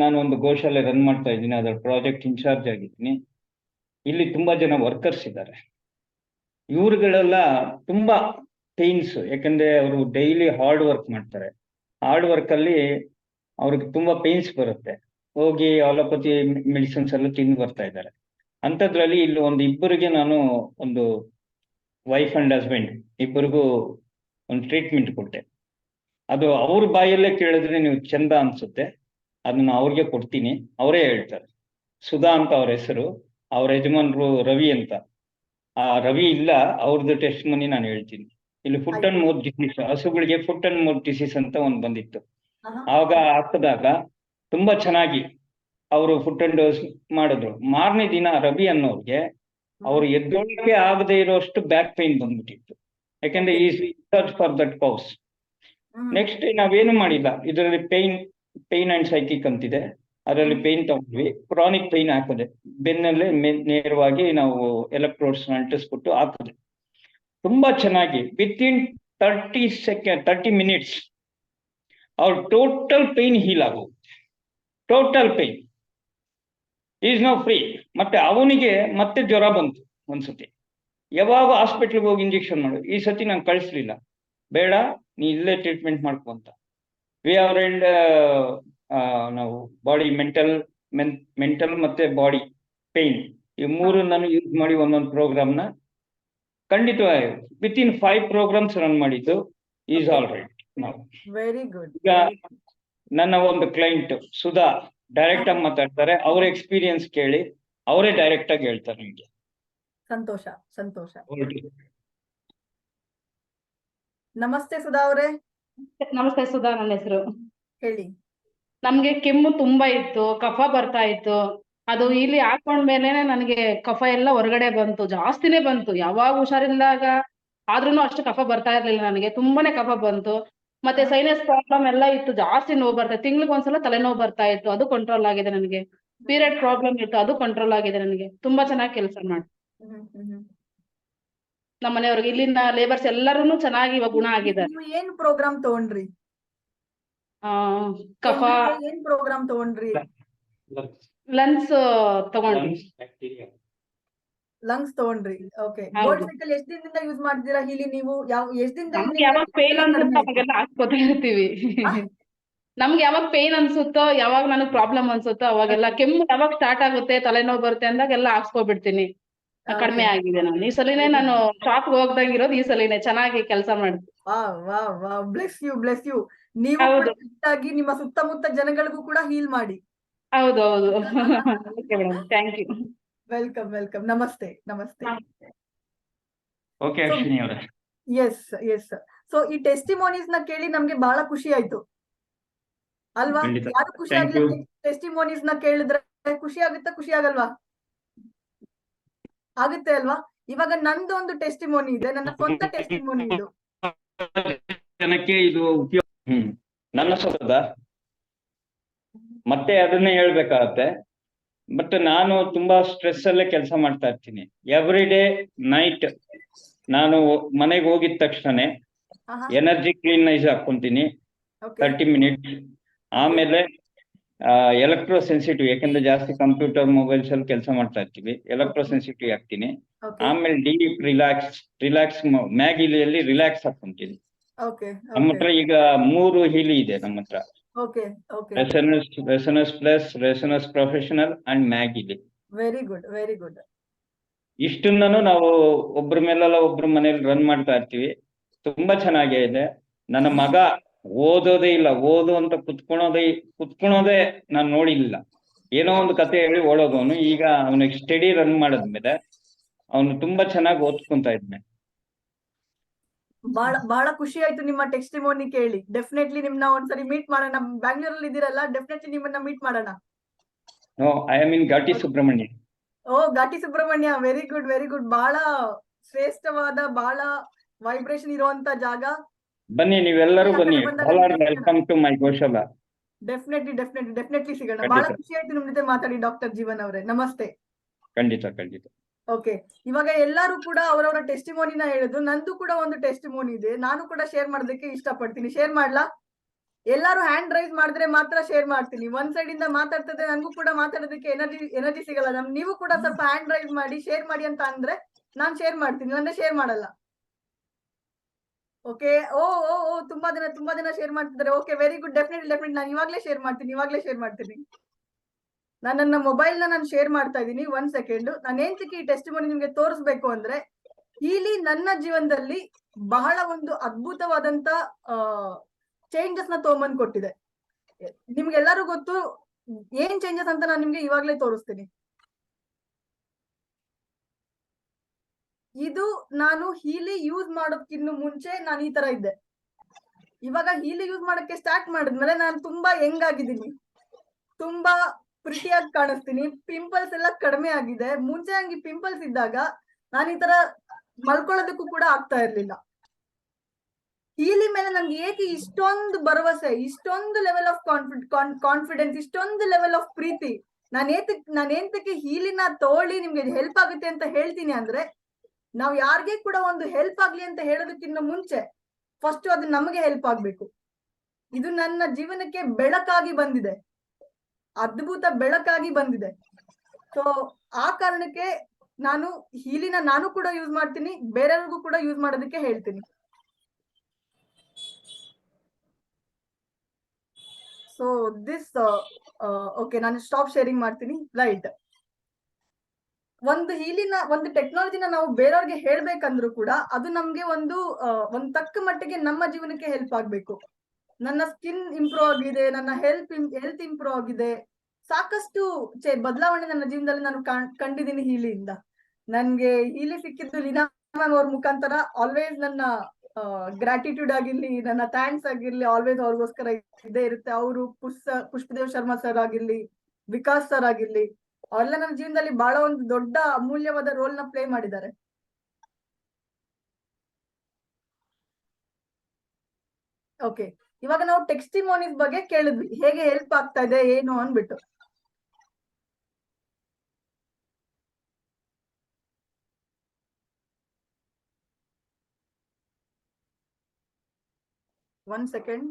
ನಾನು ಒಂದು ಗೋಶಾಲೆ ರನ್ ಮಾಡ್ತಾ ಇದ್ದೀನಿ, ಅದರ ಪ್ರಾಜೆಕ್ಟ್ ಇನ್ಚಾರ್ಜ್ ಆಗಿದ್ದೀನಿ. ಇಲ್ಲಿ ತುಂಬಾ ಜನ ವರ್ಕರ್ಸ್ ಇದ್ದಾರೆ. ಇವ್ರುಗಳೆಲ್ಲ ತುಂಬಾ ಪೇನ್ಸ್, ಯಾಕಂದ್ರೆ ಅವರು ಡೈಲಿ ಹಾರ್ಡ್ ವರ್ಕ್ ಮಾಡ್ತಾರೆ. ಹಾರ್ಡ್ ವರ್ಕ್ ಅಲ್ಲಿ ಅವ್ರಿಗೆ ತುಂಬಾ ಪೇನ್ಸ್ ಬರುತ್ತೆ. ಹೋಗಿ ಅಲೋಪತಿ ಮೆಡಿಸಿನ್ಸ್ ಎಲ್ಲ ತಿಂದು ಬರ್ತಾ ಇದ್ದಾರೆ. ಅಂಥದ್ರಲ್ಲಿ ಇಲ್ಲಿ ಇಬ್ಬರಿಗೆ ನಾನು ಒಂದು ವೈಫ್ ಅಂಡ್ ಹಸ್ಬೆಂಡ್ ಇಬ್ಬರಿಗೂ ಒಂದು ಟ್ರೀಟ್ಮೆಂಟ್ ಕೊಟ್ಟೆ. ಅದು ಅವ್ರ ಬಾಯಲ್ಲೇ ಕೇಳಿದ್ರೆ ನೀವು ಚಂದ ಅನ್ಸುತ್ತೆ. ಅದನ್ನ ಅವ್ರಿಗೆ ಕೊಡ್ತೀನಿ, ಅವರೇ ಹೇಳ್ತಾರೆ. ಸುಧಾ ಅಂತ ಅವ್ರ ಹೆಸರು, ಅವ್ರ ಯಜಮಾನ್ರು ರವಿ ಅಂತ. ಆ ರವಿ ಇಲ್ಲ, ಅವ್ರದ್ದು ಟೆಸ್ಟಿಮೋನಿ ನಾನು ಹೇಳ್ತೀನಿ. ಇಲ್ಲಿ ಫುಟ್ ಅಂಡ್ ಮೌತ್ ಡಿಸೀಸ್, ಹಸುಗಳಿಗೆ ಫುಟ್ ಅಂಡ್ ಮೌತ್ ಡಿಸೀಸ್ ಅಂತ ಒಂದು ಬಂದಿತ್ತು. ಆವಾಗ ಹಾಕಿದಾಗ ತುಂಬಾ ಚೆನ್ನಾಗಿ ಅವರು ಫುಟ್ ಅಂಡ್ ಮಾಡಿದ್ರು. ಮಾರನೇ ದಿನ ರವಿ ಅನ್ನೋರ್ಗೆ ಅವ್ರು ಎದ್ದೊಳಕ್ಕೆ ಆಗದೆ ಇರೋಷ್ಟು ಬ್ಯಾಕ್ ಪೈನ್ ಬಂದ್ಬಿಟ್ಟಿತ್ತು. ಯಾಕಂದ್ರೆ ಈ ಸರ್ಚ್ ಫಾರ್ ದಟ್ ಕೌಸ್. ನೆಕ್ಸ್ಟ್ ನಾವೇನು ಮಾಡಿಲ್ಲ, ಇದರಲ್ಲಿ ಪೈನ್ ಅಂಡ್ ಸೈಕಿಕ್ ಅಂತಿದೆ, ಅದರಲ್ಲಿ ಪೈನ್ ತಗೊಂಡ್ವಿ. ಕ್ರಾನಿಕ್ ಪೈನ್ ಹಾಕಿದೆ, ಬೆನ್ನಲ್ಲೇ ನೇರವಾಗಿ ನಾವು ಎಲೆಕ್ಟ್ರೋಡ್ಸ್ ಅಂಟಿಸ್ಬಿಟ್ಟು ಹಾಕಿದೆ. ತುಂಬಾ ಚೆನ್ನಾಗಿ ವಿತಿನ್ 30 minutes ಅವ್ರ ಟೋಟಲ್ ಪೈನ್ ಹೀಲ್ ಆಗೋಗುತ್ತೆ. Total pain is now free. ಮತ್ತೆ ಅವನಿಗೆ ಮತ್ತೆ ಜ್ವರ ಬಂತು ಒಂದ್ಸತಿ. ಯಾವಾಗ ಹಾಸ್ಪಿಟ್ಲ್ಗೆ ಹೋಗಿ ಇಂಜೆಕ್ಷನ್ ಮಾಡು, ಈ ಸತಿ ನಾನು ಕಳಿಸ್ಲಿಲ್ಲ, ಬೇಡ ನೀ ಇಲ್ಲೇ ಟ್ರೀಟ್ಮೆಂಟ್ ಮಾಡ್ಕೊ ಅಂತ. ವಿ ಆರ್ ಅಂಡ್ ನಾವು ಬಾಡಿ ಮೆಂಟಲ್ ಮತ್ತೆ ಬಾಡಿ ಪೈನ್ ಈ ಮೂರು ನಾನು ಯೂಸ್ ಮಾಡಿ ಒಂದೊಂದು ಪ್ರೋಗ್ರಾಮ್ನ ಖಂಡಿತವಾಗಿ ವಿತಿನ್ 5 programs ರನ್ ಮಾಡಿದ್ದು. ಈಸ್ ಆಲ್ ರೈಟ್ ನಾವು. Very good. ಈಗ ನನ್ನ ಒಂದು ಕ್ಲೈಂಟ್ ಸುಧಾ ಡೈರೆಕ್ಟ್ ಆಗಿ ಮಾತಾಡ್ತಾರೆ. ಅವ್ರ ಎಕ್ಸ್ಪೀರಿಯನ್ಸ್ ಕೇಳಿ ಅವರೇ ಡೈರೆಕ್ಟ್ ಆಗಿ ಹೇಳ್ತಾರೆ ನಿಮ್ಗೆ. ಸಂತೋಷ. ನಮಸ್ತೆ ಸುಧಾ ಅವರೇ. ನಮಸ್ತೆ ಸುಧಾ, ನನ್ನ ಹೆಸರು. ಹೇಳಿ. ನಮ್ಗೆ ಕೆಮ್ಮು ತುಂಬಾ ಇತ್ತು, ಕಫ ಬರ್ತಾ ಇತ್ತು. ಅದು ಇಲ್ಲಿ ಹಾಕೊಂಡ್ಮೇಲೆನೆ ನನಗೆ ಕಫ ಎಲ್ಲ ಹೊರಗಡೆ ಬಂತು, ಜಾಸ್ತಿನೇ ಬಂತು. ಯಾವಾಗ ಹುಷಾರಿಲ್ದಾಗ ಆದ್ರೂನು ಅಷ್ಟು ಕಫ ಬರ್ತಾ ಇರ್ಲಿಲ್ಲ ನನಗೆ, ತುಂಬಾನೇ ಕಫ ಬಂತು. ಮತ್ತೆ ಸೈನಸ್ ಪ್ರಾಬ್ಲಮ್ ಎಲ್ಲ ಇತ್ತು, ಜಾಸ್ತಿ ನೋವು ಬರ್ತಾ ಇತ್ತು. ತಿಂಗ್ಳಿಗೆ ಒಂದ್ಸಲ ತಲೆನೋವು ಬರ್ತಾ ಇತ್ತು, ಅದು ಕಂಟ್ರೋಲ್ ಆಗಿದೆ ನನಗೆ. ಪೀರಿಯಡ್ ಪ್ರಾಬ್ಲಮ್ ಇತ್ತು, ಅದು ಕಂಟ್ರೋಲ್ ಆಗಿದೆ ನನಗೆ. ತುಂಬಾ ಚೆನ್ನಾಗಿ ಕೆಲಸ ಮಾಡಿ ನಮ್ಮ ಮನೆಯವ್ರಿಗೆ, ಇಲ್ಲಿನ ಲೇಬರ್ಸ್ ಎಲ್ಲರೂ ಚೆನ್ನಾಗಿ ಇವಾಗ ಗುಣ ಆಗಿದ್ದಾರೆ. ನೀವು ಏನ್ ಪ್ರೋಗ್ರಾಮ್ ತಗೊಂಡ್ರಿ? ಆ ಕಫ, ಏನ್ ಪ್ರೋಗ್ರಾಮ್ ತಗೊಂಡ್ರಿ? ಲಂಗ್ಸ್ ತಗೊಂಡ್ರಿ. ಲಂಗ್ಸ್ ತಗೊಂಡ್ರಿ. ಓಕೆ. ಹೌದು. ಗೋಲ್ಡ್ ಸೈಕಲ್ ಎಷ್ಟ್ ದಿನದಿಂದ ಯೂಸ್ ಮಾಡ್ತೀರಾ ಇಲ್ಲಿ ನೀವು? ಎಷ್ಟ್ ದಿನದಿಂದ ನಮ್ಗೆ ಯಾವಾಗ ಪೇನ್ ಅನ್ಸುತ್ತೋ ಅವಾಗೆಲ್ಲ ಹಾಕ್ಕೋತಾ ಇರ್ತೀವಿ. ನಮ್ಗೆ ಯಾವಾಗ ಪೇನ್ ಅನ್ಸುತ್ತೋ, ಯಾವಾಗ ನನಗ್ ಪ್ರಾಬ್ಲಮ್ ಅನ್ಸುತ್ತೋ ಅವಾಗೆಲ್ಲ, ಕೆಮ್ಮು ಯಾವಾಗ ಸ್ಟಾರ್ಟ್ ಆಗುತ್ತೆ, ತಲೆನೋವು ಬರುತ್ತೆ ಅಂದಾಗ ಎಲ್ಲ ಹಾಕ್ಸ್ಕೊಬಿಡ್ತೀನಿ. ಕಡಿಮೆ ಆಗಿದೆ. ನಾನು ಈ ಸಲಿನೇ ನಾನು ಶಾಪ್ ಹೋಗ್ದಂಗಿರೋದು ಈ ಸಲಿನೇ. ಚೆನ್ನಾಗಿ ಕೆಲಸ ಮಾಡ್ತೀನಿ. Bless you, bless you. ನೀವು ಹೌದು. ಆಗಿ ನಿಮ್ಮ ಸುತ್ತಮುತ್ತ ಜನಗಳಿಗೂ ಕೂಡ ಹೀಲ್ ಮಾಡಿ. ಹೌದೌದು. Okay madam, thank you. Welcome, welcome. ನಮಸ್ತೆ, ನಮಸ್ತೆ. ಓಕೆ ಅಶ್ವಿನಿ ಅವರೇ. S, S. ಸೊ ಈ ಟೆಸ್ಟಿಮೋನೀಸ್ ನ ಕೇಳಿ ನಮ್ಗೆ ಬಹಳ ಖುಷಿ ಆಯ್ತು ಅಲ್ವಾ? ಖಂಡಿತ. ಯಾರು ಖುಷಿ Thank ಆಗಿಲ್ಲ you. ಟೆಸ್ಟಿಮೋನೀಸ್ ನ ಕೇಳಿದ್ರೆ? ಖುಷಿ ಆಗುತ್ತಾ, ಖುಷಿ ಆಗಲ್ವಾ? ಆಗುತ್ತೆ ಅಲ್ವಾ? ಇವಾಗ ನಂದು ಒಂದು ಟೆಸ್ಟಿಮೋನಿ ಇದೆ, ನನ್ನ ಸ್ವಂತ ಟೆಸ್ಟಿಮೋನಿ ಇದು. ಜನಕ್ಕೆ ಇದು ಉಪಯೋಗ. ನನ್ನ ಸ್ವತಃ ಮತ್ತೆ ಅದನ್ನೇ ಹೇಳ್ಬೇಕಾಗತ್ತೆ. ಬಟ್ ನಾನು ತುಂಬಾ ಸ್ಟ್ರೆಸ್ ಅಲ್ಲೇ ಕೆಲಸ ಮಾಡ್ತಾ ಇರ್ತೀನಿ. ಎವ್ರಿ ಡೇ ನೈಟ್ ನಾನು ಮನೆಗೆ ಹೋಗಿದ ತಕ್ಷಣ ಎನರ್ಜಿ ಕ್ಲೀನೈಸ್ ಹಾಕೊಂತೀನಿ 30 ಮಿನಿಟ್ಸ್. ಆಮೇಲೆ ಎಲೆಕ್ಟ್ರೋ ಸೆನ್ಸಿಟಿವ್, ಯಾಕಂದ್ರೆ ಜಾಸ್ತಿ ಕಂಪ್ಯೂಟರ್ ಮೊಬೈಲ್ಸ್ ಅಲ್ಲಿ ಕೆಲಸ ಮಾಡ್ತಾ ಇರ್ತೀವಿ, ಎಲೆಕ್ಟ್ರೋ ಸೆನ್ಸಿಟಿವ್ ಹಾಕ್ತೀನಿ. ಆಮೇಲೆ ಡೀಪ್ ರಿಲ್ಯಾಕ್ಸ್ ಮ್ಯಾಗಿಲಿಯಲ್ಲಿ ರಿಲ್ಯಾಕ್ಸ್ ಹಾಕೊಂತೀನಿ. ನಮ್ಮ ಹತ್ರ ಈಗ 3 ಹೀಲಿ ಇದೆ ನಮ್ಮ ಹತ್ರ. Resonance plus, resonance professional and MagHealy. Very good, very good. ಇಷ್ಟನ್ನು ನಾವು ಒಬ್ರ ಮೇಲೆಲ್ಲ ಒಬ್ರ ಮನೇಲಿ ರನ್ ಮಾಡ್ತಾ ಇರ್ತೀವಿ. ತುಂಬಾ ಚೆನ್ನಾಗಿದೆ. ನನ್ನ ಮಗ ಓದೋದೇ ಇಲ್ಲ, ಓದು ಅಂತ ಕುತ್ಕೊಳೋದೇ ನಾನು ನೋಡಿಲ್ಲ. ಏನೋ ಒಂದು ಕತೆ ಹೇಳಿ ಓಡೋದವನು. ಈಗ ಅವನಿಗೆ ಸ್ಟಡಿ ರನ್ ಮಾಡಿದ್ಮೇಲೆ ಅವನು ತುಂಬಾ ಚೆನ್ನಾಗಿ ಓದ್ಕೊಂತ ಇದ್ದಾನೆ. ಬಹಳ ಖುಷಿ ಆಯ್ತು ನಿಮ್ಮ ಟೆಸ್ಟಿಮೋನಿ ಕೇಳಿ. ಡೆಫಿನೆಟ್ಲಿ ನಿಮ್ನ ಒಂದ್ಸರಿ ಮೀಟ್ ಮಾಡೋಣ. ಬ್ಯಾಂಗ್ಳೂರಲ್ಲಿ ಇದ್ದೀರಲ್ಲ, ಡೆಫಿನೆಟ್ಲಿ ನಿಮ್ಮನ್ನ ಮೀಟ್ ಮಾಡೋಣ. No, I am in Ghati Subramanya. Oh, Ghati Subramanya. Very good, very good. ಬಹಳ ಶ್ರೇಷ್ಠವಾದ, ಬಹಳ ವೈಬ್ರೇಷನ್ ಇರುವಂತ ಜಾಗ. ಬನ್ನಿ, ನೀವೆಲ್ಲರೂ ಬನ್ನಿ. Welcome to my goshala. Definitely ಸಿಗೋಣ. ಬಹಳ ಖುಷಿ ಆಯ್ತು ನಿಮ್ ಜೊತೆ ಮಾತಾಡಿ ಡಾಕ್ಟರ್ ಜೀವನ್ ಅವರೇ. ನಮಸ್ತೆ. ಖಂಡಿತ. ಓಕೆ, ಇವಾಗ ಎಲ್ಲರೂ ಕೂಡ ಅವರವರ ಟೆಸ್ಟಿಮೋನಿನ ಹೇಳಿದ್ರು. ನಂದು ಕೂಡ ಒಂದು ಟೆಸ್ಟಿಮೋನಿ ಇದೆ, ನಾನು ಕೂಡ ಶೇರ್ ಮಾಡೋದಕ್ಕೆ ಇಷ್ಟಪಡ್ತೀನಿ. ಶೇರ್ ಮಾಡ್ಲಾ? ಎಲ್ಲಾರು ಹ್ಯಾಂಡ್ ರೈಸ್ ಮಾಡಿದ್ರೆ ಮಾತ್ರ ಶೇರ್ ಮಾಡ್ತೀನಿ. ಒಂದ್ ಸೈಡ್ ಇಂದ ಮಾತಾಡ್ತಿದ್ರೆ ನನಗೂ ಕೂಡ ಮಾತಾಡೋದಕ್ಕೆ ಎನರ್ಜಿ ಸಿಗಲ್ಲ. ನೀವು ಕೂಡ ಸ್ವಲ್ಪ ಹ್ಯಾಂಡ್ ರೈಸ್ ಮಾಡಿ, ಶೇರ್ ಮಾಡಿ ಅಂತ ಅಂದ್ರೆ ನಾನ್ ಶೇರ್ ಮಾಡ್ತೀನಿ, ಅಂದ್ರೆ ಶೇರ್ ಮಾಡಲ್ಲ. ಓಕೆ. ಓ ಓ ಓ ತುಂಬಾ ಜನ ಶೇರ್ ಮಾಡ್ತಿದ್ದಾರೆ. Okay, very good. ಡೆಫಿನೆಟ್ಲಿ ನಾನು ಇವಾಗ್ಲೇ ಶೇರ್ ಮಾಡ್ತೀನಿ. ನನ್ನ ಮೊಬೈಲ್ ನಾನು ಶೇರ್ ಮಾಡ್ತಾ ಇದ್ದೀನಿ. 1 ಸೆಕೆಂಡ್. ನಾನು ಏಂತಕ್ಕೆ ಈ ಟೆಸ್ಟಿಮೋನಿ ನಿಮ್ಗೆ ತೋರಿಸ್ಬೇಕು ಅಂದ್ರೆ, ಇಲ್ಲಿ ನನ್ನ ಜೀವನದಲ್ಲಿ ಬಹಳ ಒಂದು ಅದ್ಭುತವಾದಂತ ಚೇಂಜಸ್ ನ ತಗೊಂಬಂದ್ ಕೊಟ್ಟಿದೆ. ನಿಮ್ಗೆಲ್ಲರೂ ಗೊತ್ತು ಏನ್ ಚೇಂಜಸ್ ಅಂತ ನಾನು ನಿಮ್ಗೆ ಇವಾಗ್ಲೇ ತೋರಿಸ್ತೀನಿ. ಇದು ನಾನು ಹೀಲಿ ಯೂಸ್ ಮಾಡೋದಕ್ಕಿನ್ನು ಮುಂಚೆ ನಾನು ಈ ತರ ಇದ್ದೆ. ಇವಾಗ ಹೀಲಿ ಯೂಸ್ ಮಾಡಕ್ಕೆ ಸ್ಟಾರ್ಟ್ ಮಾಡಿದ್ಮೇಲೆ ನಾನು ತುಂಬಾ ಯಂಗ್ ಆಗಿದ್ದೀನಿ, ತುಂಬಾ ಪ್ರಿಟಿಯಾಗಿ ಕಾಣಿಸ್ತೀನಿ. ಪಿಂಪಲ್ಸ್ ಎಲ್ಲ ಕಡಿಮೆ ಆಗಿದೆ. ಮುಂಚೆ ಹಂಗೆ ಪಿಂಪಲ್ಸ್ ಇದ್ದಾಗ ನಾನು ಈ ತರ ಮಲ್ಕೊಳ್ಳೋದಕ್ಕೂ ಕೂಡ ಆಗ್ತಾ ಇರ್ಲಿಲ್ಲ. ಹೀಲಿ ಮೇಲೆ ನನ್ಗೆ ಏಕೆ ಇಷ್ಟೊಂದು ಭರವಸೆ, ಇಷ್ಟೊಂದು ಲೆವೆಲ್ ಆಫ್ ಕಾನ್ಫಿಡೆನ್ಸ್, ಇಷ್ಟೊಂದು ಲೆವೆಲ್ ಆಫ್ ಪ್ರೀತಿ? ನಾನು ಏಂತಕ್ಕೆ ಹೀಲಿನ ತಗೊಳ್ಳಿ ನಿಮ್ಗೆ ಹೆಲ್ಪ್ ಆಗುತ್ತೆ ಅಂತ ಹೇಳ್ತೀನಿ ಅಂದ್ರೆ, ನಾವು ಯಾರಿಗೆ ಕೂಡ ಒಂದು ಹೆಲ್ಪ್ ಆಗ್ಲಿ ಅಂತ ಹೇಳೋದಕ್ಕಿಂತ ಮುಂಚೆ ಫಸ್ಟ್ ಅದು ನಮಗೆ ಹೆಲ್ಪ್ ಆಗ್ಬೇಕು. ಇದು ನನ್ನ ಜೀವನಕ್ಕೆ ಬೆಳಕಾಗಿ ಬಂದಿದೆ, ಅದ್ಭುತ ಬೆಳಕಾಗಿ ಬಂದಿದೆ. ಸೊ ಆ ಕಾರಣಕ್ಕೆ ನಾನು ಹೀಲಿನ ನಾನು ಕೂಡ ಯೂಸ್ ಮಾಡ್ತೀನಿ, ಬೇರೆಯವ್ರಿಗೂ ಕೂಡ ಯೂಸ್ ಮಾಡೋದಕ್ಕೆ ಹೇಳ್ತೀನಿ. ಸೊ ದಿಸ್ ಓಕೆ, ನಾನು ಸ್ಟಾಪ್ ಶೇರಿಂಗ್ ಮಾಡ್ತೀನಿ. ರೈಟ್. ಒಂದು ಟೆಕ್ನಾಲಜಿನ ನಾವು ಬೇರೆಯವ್ರಿಗೆ ಹೇಳ್ಬೇಕಂದ್ರೂ ಕೂಡ ಅದು ನಮ್ಗೆ ಒಂದು ತಕ್ಕ ಮಟ್ಟಿಗೆ ನಮ್ಮ ಜೀವನಕ್ಕೆ ಹೆಲ್ಪ್ ಆಗ್ಬೇಕು. ನನ್ನ ಸ್ಕಿನ್ ಇಂಪ್ರೂವ್ ಆಗಿದೆ, ನನ್ನ ಹೆಲ್ತ್ ಇಂಪ್ರೂವ್ ಆಗಿದೆ. ಸಾಕಷ್ಟು ಬದಲಾವಣೆ ನನ್ನ ಜೀವನದಲ್ಲಿ ನಾನು ಕಂಡಿದ್ದೀನಿ ಹೀಲಿಯಿಂದ. ನನ್ಗೆ ಹೀಲಿ ಸಿಕ್ಕಿದ್ದು ಲೀನಾ ಮ್ಯಾಮ್ ಅವ್ರ ಮುಖಾಂತರ. ಆಲ್ವೇಸ್ ನನ್ನ ಗ್ರಾಟಿಟ್ಯೂಡ್ ಆಗಿರ್ಲಿ, ನನ್ನ ಥ್ಯಾಂಕ್ಸ್ ಆಗಿರ್ಲಿ, ಆಲ್ವೇಸ್ ಅವ್ರಿಗೋಸ್ಕರ ಇದ್ದೇ ಇರುತ್ತೆ. ಅವರು ಪುಷ್ಪದೇವ್ ಶರ್ಮಾ ಸರ್ ಆಗಿರ್ಲಿ, ವಿಕಾಸ್ ಸರ್ ಆಗಿರ್ಲಿ, ಅವರೆಲ್ಲ ನನ್ನ ಜೀವನದಲ್ಲಿ ಬಹಳ ಒಂದು ದೊಡ್ಡ ಅಮೂಲ್ಯವಾದ ರೋಲ್ ನ ಪ್ಲೇ ಮಾಡಿದ್ದಾರೆ. ಓಕೆ, ಇವಾಗ ನಾವು ಟೆಸ್ಟಿಮೋನೀಸ್ ಬಗ್ಗೆ ಕೇಳಿದ್ವಿ, ಹೇಗೆ ಹೆಲ್ಪ್ ಆಗ್ತಾ ಇದೆ ಏನು ಅನ್ಬಿಟ್ಟು. One second.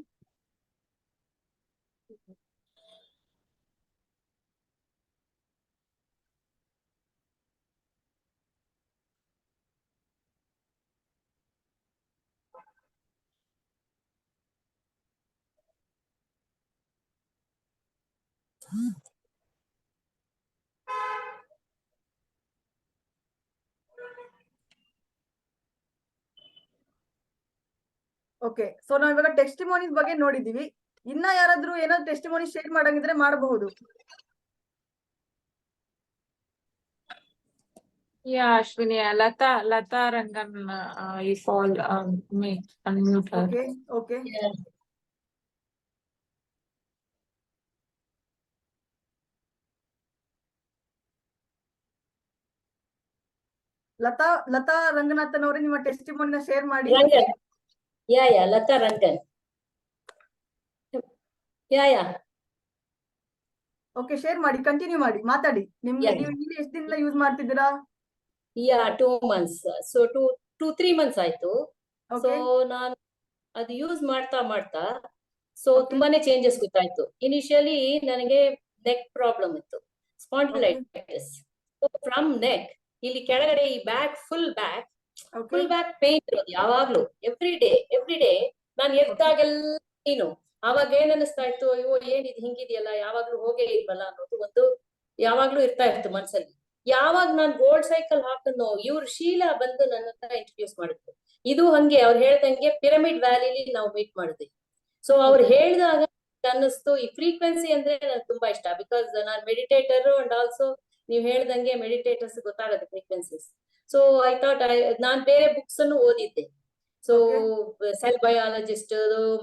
ಓಕೆ, ಸೊ ನಾವ್ ಇವಾಗ ಟೆಸ್ಟಿಮೋನೀಸ್ ಬಗ್ಗೆ ನೋಡಿದೀವಿ. ಇನ್ನ ಯಾರಾದ್ರೂ ಏನಾದ್ರು ಟೆಸ್ಟಿಮೋನಿ ಶೇರ್ ಮಾಡಂಗಿದ್ರೆ ಮಾಡಬಹುದು. Yeah, Ashwini, Lata Rangan, you call me, unmute her. Okay okay, Lata Ranganathan ಅವರೇ, ನಿಮ್ಮ ಟೆಸ್ಟಿಮೋನಿನ ಶೇರ್ ಮಾಡಿ. Rangan. Yeah, Lata Rangan. Yeah. Okay, share ಮಾಡಿ, ಕಂಟಿನ್ಯೂ ಮಾಡಿ, ಮಾತಾಡಿ. ನಿಮ್ಗೆ Yeah. ನೀವು ಇಲ್ಲಿ ಎಷ್ಟು ದಿನ ಯೂಸ್ ಮಾಡ್ತಿದ್ದೀರಾ? Yeah, 2 months. So 3 months ಆಯ್ತು. ಸೊ ಓಕೆ ನಾನು ಅದು ಯೂಸ್ ಮಾಡ್ತಾ ಸೊ Okay. ತುಂಬಾನೇ ಚೇಂಜಸ್ ಗೊತ್ತಾಯ್ತು. ಇನಿಷಿಯಲಿ ನನಗೆ ನೆಕ್ ಪ್ರಾಬ್ಲಮ್ ಇತ್ತು, ಸ್ಪಾಂಡಿಲೈಟಿಸ್. ಫ್ರಮ್ ನೆಕ್ ಇಲ್ಲಿ ಕೆಳಗಡೆ ಈ back full okay back pain ಇರೋದು ಯಾವಾಗ್ಲೂ, ಎವ್ರಿ ಡೇ ನಾನು ಎದ್ದಾಗೆಲ್ಲ ನೀನು ಅವಾಗ ಏನ್ ಅನಿಸ್ತಾ ಇತ್ತು, ಅಯ್ಯೋ ಏನಿದ್ ಹಿಂಗಿದೆಯಲ್ಲ, ಯಾವಾಗ್ಲೂ ಹೋಗೇ ಇಲ್ವಲ್ಲ ಅನ್ನೋದು ಒಂದು ಯಾವಾಗ್ಲೂ ಇರ್ತಾ ಇತ್ತು ಮನ್ಸಲ್ಲಿ. ಯಾವಾಗ ನಾನ್ ಗೋಲ್ಡ್ ಸೈಕಲ್ ಹಾಕನ್ನು ಇವ್ರು ಶೀಲಾ ಬಂದು ನನ್ನ ಹತ್ರ ಇಂಟ್ರೊಡ್ಯೂಸ್ ಮಾಡಿದ್ರು. ಇದು ಹಂಗೆ ಅವ್ರು ಹೇಳ್ದಂಗೆ ಪಿರಮಿಡ್ ವ್ಯಾಲಿಲಿ ನಾವು ಮೀಟ್ ಮಾಡಿದ್ವಿ. ಸೊ ಅವ್ರು ಹೇಳಿದಾಗ ಅನ್ನಿಸ್ತು, ಈ ಫ್ರೀಕ್ವೆನ್ಸಿ ಅಂದ್ರೆ ನನ್ಗೆ ತುಂಬಾ ಇಷ್ಟ. Because non meditator and also ನೀವ್ ಹೇಳ್ದಂಗೆ ಮೆಡಿಟೇಟರ್ಸ್ ಗೊತ್ತಾಗುತ್ತೆ ಫ್ರೀಕ್ವೆನ್ಸೀಸ್. ಸೊ ಐ ಥಾಟ್ ನಾನ್ ಬೇರೆ ಬುಕ್ಸ್ ಅನ್ನು ಓದಿದ್ದೆ. ಸೊ ಸೆಲ್ ಬಯಾಲಜಿಸ್ಟ್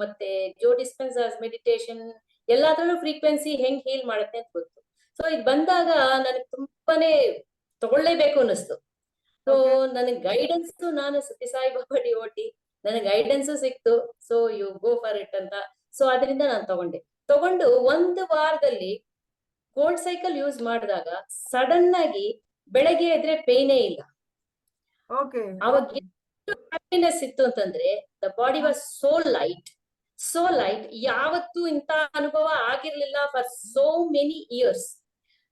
ಮತ್ತೆ ಜೋ ಡಿಸ್ಪೆನ್ಸರ್ಸ್ ಮೆಡಿಟೇಷನ್ ಎಲ್ಲಾದ್ರಲ್ಲೂ ಫ್ರೀಕ್ವೆನ್ಸಿ ಹೆಂಗ್ ಹೀಲ್ ಮಾಡುತ್ತೆ ಅಂತ ಗೊತ್ತು. ಸೊ ಇದು ಬಂದಾಗ ನನಗೆ ತುಂಬಾನೇ ತಗೊಳ್ಳೇಬೇಕು ಅನ್ನಿಸ್ತು. ಸೊ ನನಗೆ ಗೈಡೆನ್ಸ್, ನಾನು ಸತ್ಯಸಾಯಿ ಬಾಬಾ ಡಿವೋಟಿ, ನನಗೆ ಗೈಡೆನ್ಸ್ ಸಿಕ್ತು. So you go for it ಅಂತ. ಸೊ ಅದರಿಂದ ನಾನು ತಗೊಂಡು 1 ವಾರದಲ್ಲಿ ಗೋಲ್ಡ್ ಸೈಕಲ್ ಯೂಸ್ ಮಾಡಿದಾಗ ಸಡನ್ ಆಗಿ ಬೆಳಗ್ಗೆ ಎದ್ರೆ ಪೇನೇ ಇಲ್ಲ. ಓಕೆ ಅವಾಗ ಎಷ್ಟು ಹ್ಯಾಪಿನೆಸ್ ಇತ್ತು ಅಂತಂದ್ರೆ, the body was so light. ಯಾವತ್ತೂ ಇಂತ ಅನುಭವ ಆಗಿರ್ಲಿಲ್ಲ ಫಾರ್ ಸೋ ಮೆನಿ ಇಯರ್ಸ್.